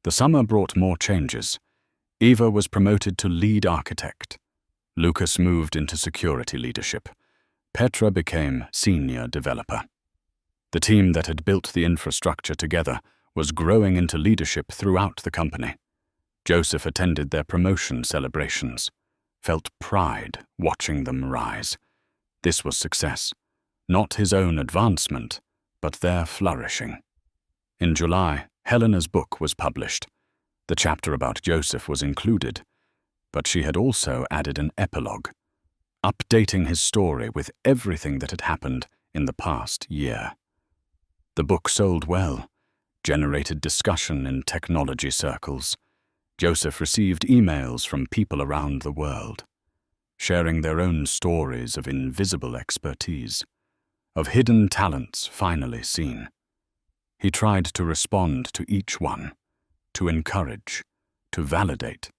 The summer brought more changes. Eva was promoted to lead architect. Lucas moved into security leadership. Petra became senior developer. The team that had built the infrastructure together was growing into leadership throughout the company. Joseph attended their promotion celebrations, felt pride watching them rise. This was success, not his own advancement, but their flourishing. In July, Helena's book was published. The chapter about Joseph was included, but she had also added an epilogue, updating his story with everything that had happened in the past year. The book sold well, generated discussion in technology circles. Joseph received emails from people around the world, sharing their own stories of invisible expertise, of hidden talents finally seen. He tried to respond to each one, to encourage, to validate,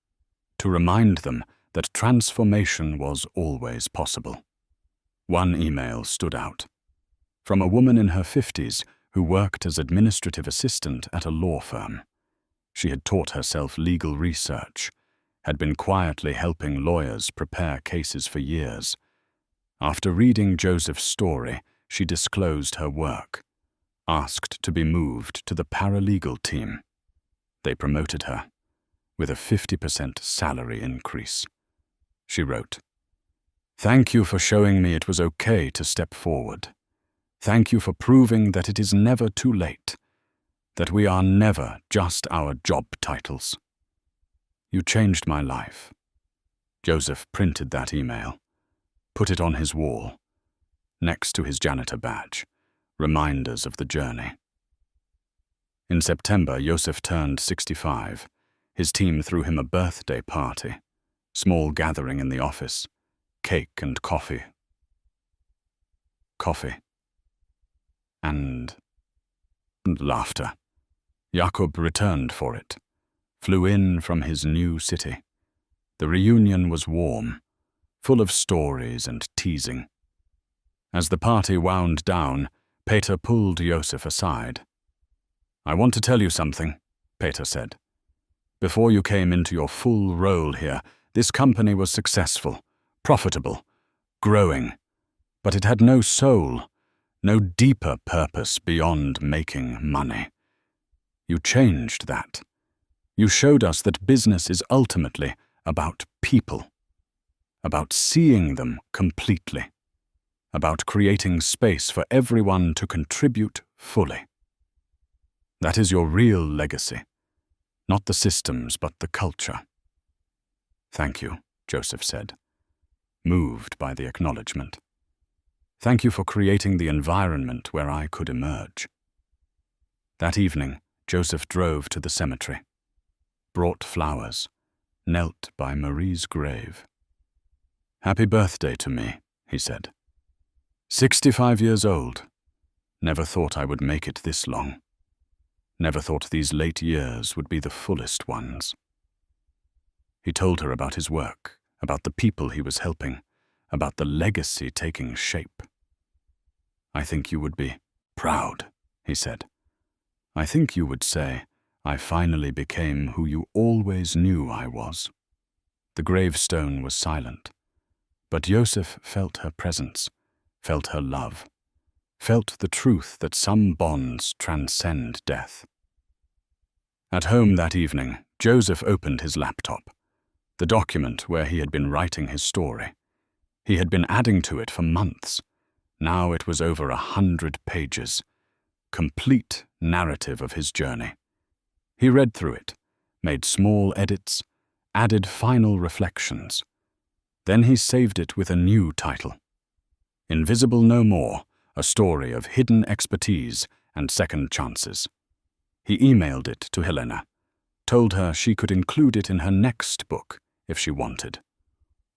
to remind them that transformation was always possible. One email stood out, from a woman in her 50s who worked as administrative assistant at a law firm. She had taught herself legal research, had been quietly helping lawyers prepare cases for years. After reading Joseph's story, she disclosed her work, asked to be moved to the paralegal team. They promoted her, with a 50% salary increase. She wrote, "Thank you for showing me it was okay to step forward. Thank you for proving that it is never too late, that we are never just our job titles. You changed my life." Joseph printed that email, put it on his wall, next to his janitor badge, reminders of the journey. In September, Joseph turned 65. His team threw him a birthday party, small gathering in the office, cake and coffee. And laughter. Jakob returned for it, flew in from his new city. The reunion was warm, full of stories and teasing. As the party wound down, Peter pulled Joseph aside. "I want to tell you something," Peter said. "Before you came into your full role here, this company was successful, profitable, growing, but it had no soul, no deeper purpose beyond making money. You changed that. You showed us that business is ultimately about people, about seeing them completely, about creating space for everyone to contribute fully. That is your real legacy, not the systems but the culture. Thank you, Joseph said, moved by the acknowledgement. Thank you for creating the environment where I could emerge. That evening, Joseph drove to the cemetery, brought flowers, knelt by Marie's grave. "Happy birthday to me," he said. 65 years old. Never thought I would make it this long. Never thought these late years would be the fullest ones. He told her about his work, about the people he was helping, about the legacy taking shape. "I think you would be proud," he said. "I think you would say, I finally became who you always knew I was." The gravestone was silent, but Joseph felt her presence, felt her love, felt the truth that some bonds transcend death. At home that evening, Joseph opened his laptop, the document where he had been writing his story. He had been adding to it for months. Now it was over 100 pages, complete narrative of his journey. He read through it, made small edits, added final reflections. Then he saved it with a new title, Invisible No More, a story of hidden expertise and second chances. He emailed it to Helena, told her she could include it in her next book if she wanted,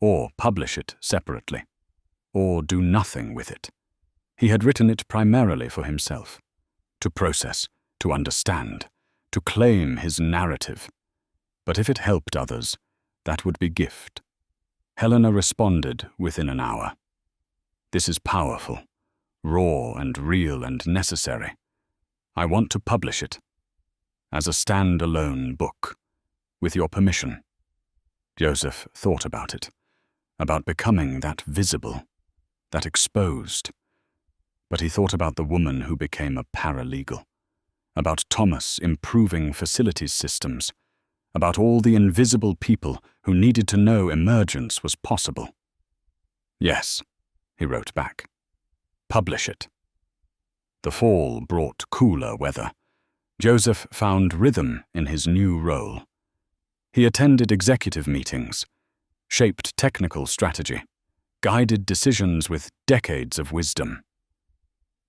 or publish it separately, or do nothing with it. He had written it primarily for himself, to process, to understand, to claim his narrative. But if it helped others, that would be gift. Helena responded within an hour. "This is powerful, raw and real and necessary. I want to publish it as a stand-alone book, with your permission." Joseph thought about it, about becoming that visible, that exposed. But he thought about the woman who became a paralegal, about Thomas improving facilities systems, about all the invisible people who needed to know emergence was possible. "Yes," he wrote back. "Publish it." The fall brought cooler weather. Joseph found rhythm in his new role. He attended executive meetings, shaped technical strategy, guided decisions with decades of wisdom.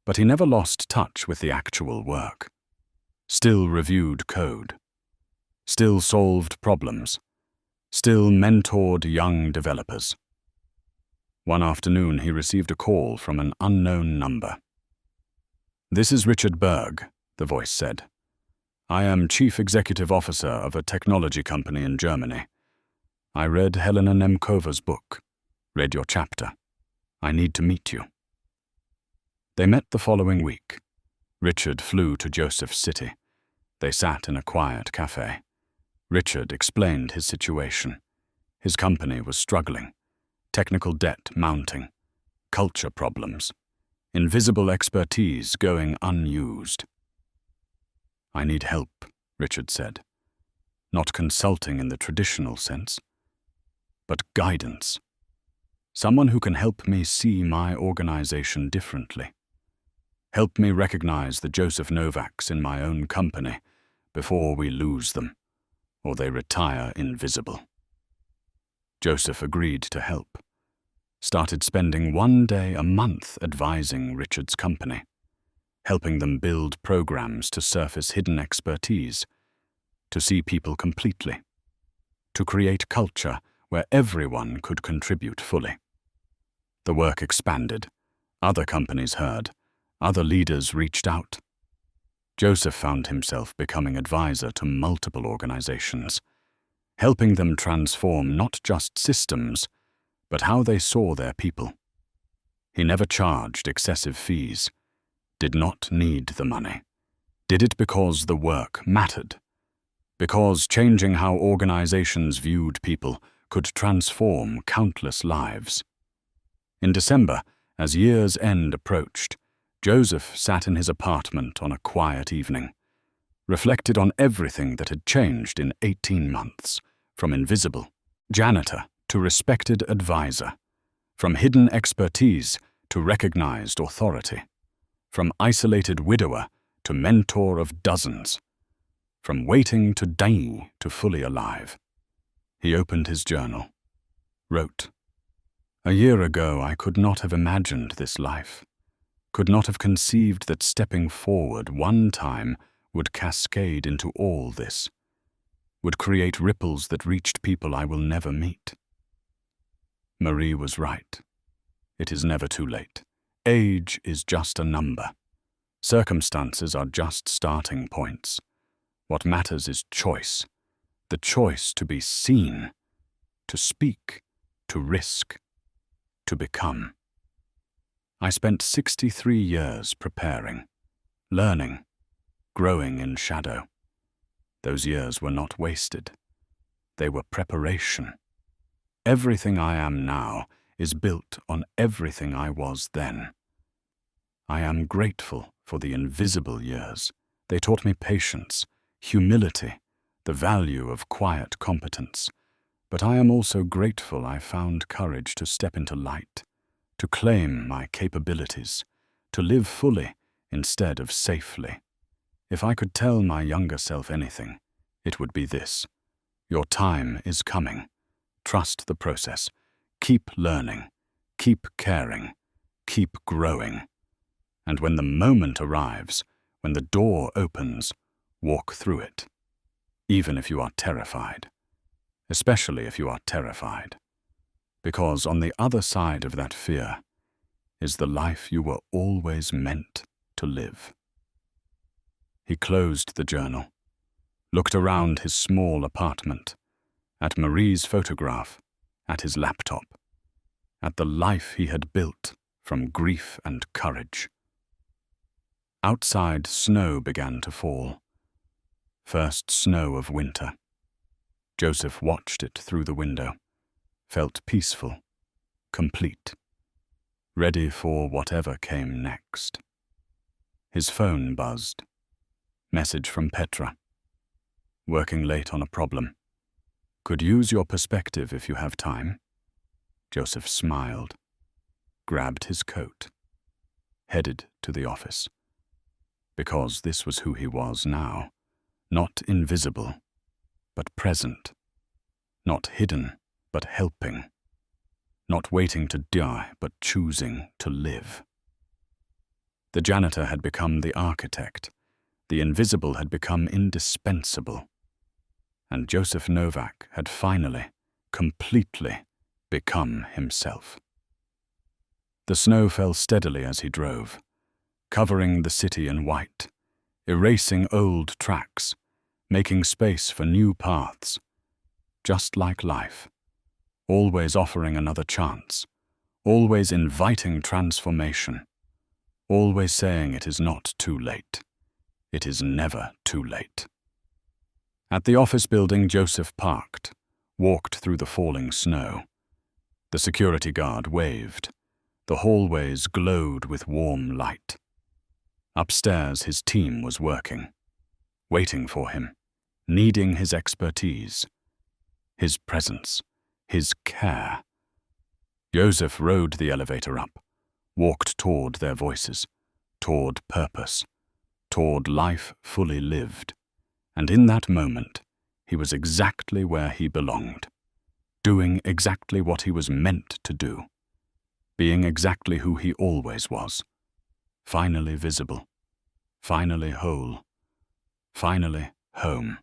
But he never lost touch with the actual work. Still reviewed code. Still solved problems. Still mentored young developers. One afternoon he received a call from an unknown number. "This is Richard Berg," the voice said. "I am Chief Executive Officer of a technology company in Germany. I read Helena Nemcova's book, read your chapter. I need to meet you." They met the following week. Richard flew to Joseph's city. They sat in a quiet cafe. Richard explained his situation. His company was struggling. Technical debt mounting. Culture problems. Invisible expertise going unused. "I need help," Richard said. "Not consulting in the traditional sense, but guidance. Someone who can help me see my organization differently. Help me recognize the Joseph Novaks in my own company before we lose them, or they retire invisible." Joseph agreed to help. Started spending 1 day a month advising Richard's company, helping them build programs to surface hidden expertise, to see people completely, to create culture where everyone could contribute fully. The work expanded. Other companies heard. Other leaders reached out. Joseph found himself becoming advisor to multiple organizations, helping them transform not just systems, but how they saw their people. He never charged excessive fees, did not need the money, did it because the work mattered, because changing how organizations viewed people could transform countless lives. In December, as year's end approached, Joseph sat in his apartment on a quiet evening, reflected on everything that had changed in 18 months, from invisible janitor to respected advisor, from hidden expertise to recognized authority, from isolated widower to mentor of dozens, from waiting to dying to fully alive. He opened his journal, wrote, "A year ago I could not have imagined this life, could not have conceived that stepping forward one time would cascade into all this, would create ripples that reached people I will never meet." Marie was right. It is never too late. Age is just a number. Circumstances are just starting points. What matters is choice. The choice to be seen, to speak, to risk, to become. I spent 63 years preparing, learning, growing in shadow. Those years were not wasted. They were preparation. Everything I am now is built on everything I was then. I am grateful for the invisible years. They taught me patience, humility, the value of quiet competence. But I am also grateful I found courage to step into light, to claim my capabilities, to live fully instead of safely. If I could tell my younger self anything, it would be this: your time is coming. Trust the process. Keep learning. Keep caring. Keep growing. And when the moment arrives, when the door opens, walk through it. Even if you are terrified. Especially if you are terrified. Because on the other side of that fear is the life you were always meant to live. He closed the journal, looked around his small apartment, at Marie's photograph, at his laptop, at the life he had built from grief and courage. Outside, snow began to fall. First snow of winter. Joseph watched it through the window, felt peaceful, complete, ready for whatever came next. His phone buzzed. Message from Petra. Working late on a problem. Could use your perspective if you have time. Joseph smiled, grabbed his coat, headed to the office. Because this was who he was now. Not invisible, but present. Not hidden, but helping. Not waiting to die, but choosing to live. The janitor had become the architect. The invisible had become indispensable. And Joseph Novak had finally, completely, become himself. The snow fell steadily as he drove, covering the city in white, erasing old tracks, making space for new paths. Just like life, always offering another chance, always inviting transformation, always saying it is not too late. It is never too late. At the office building, Joseph parked, walked through the falling snow. The security guard waved. The hallways glowed with warm light. Upstairs, his team was working, waiting for him, needing his expertise, his presence, his care. Joseph rode the elevator up, walked toward their voices, toward purpose, toward life fully lived. And in that moment, he was exactly where he belonged, doing exactly what he was meant to do, being exactly who he always was, finally visible, finally whole, finally home.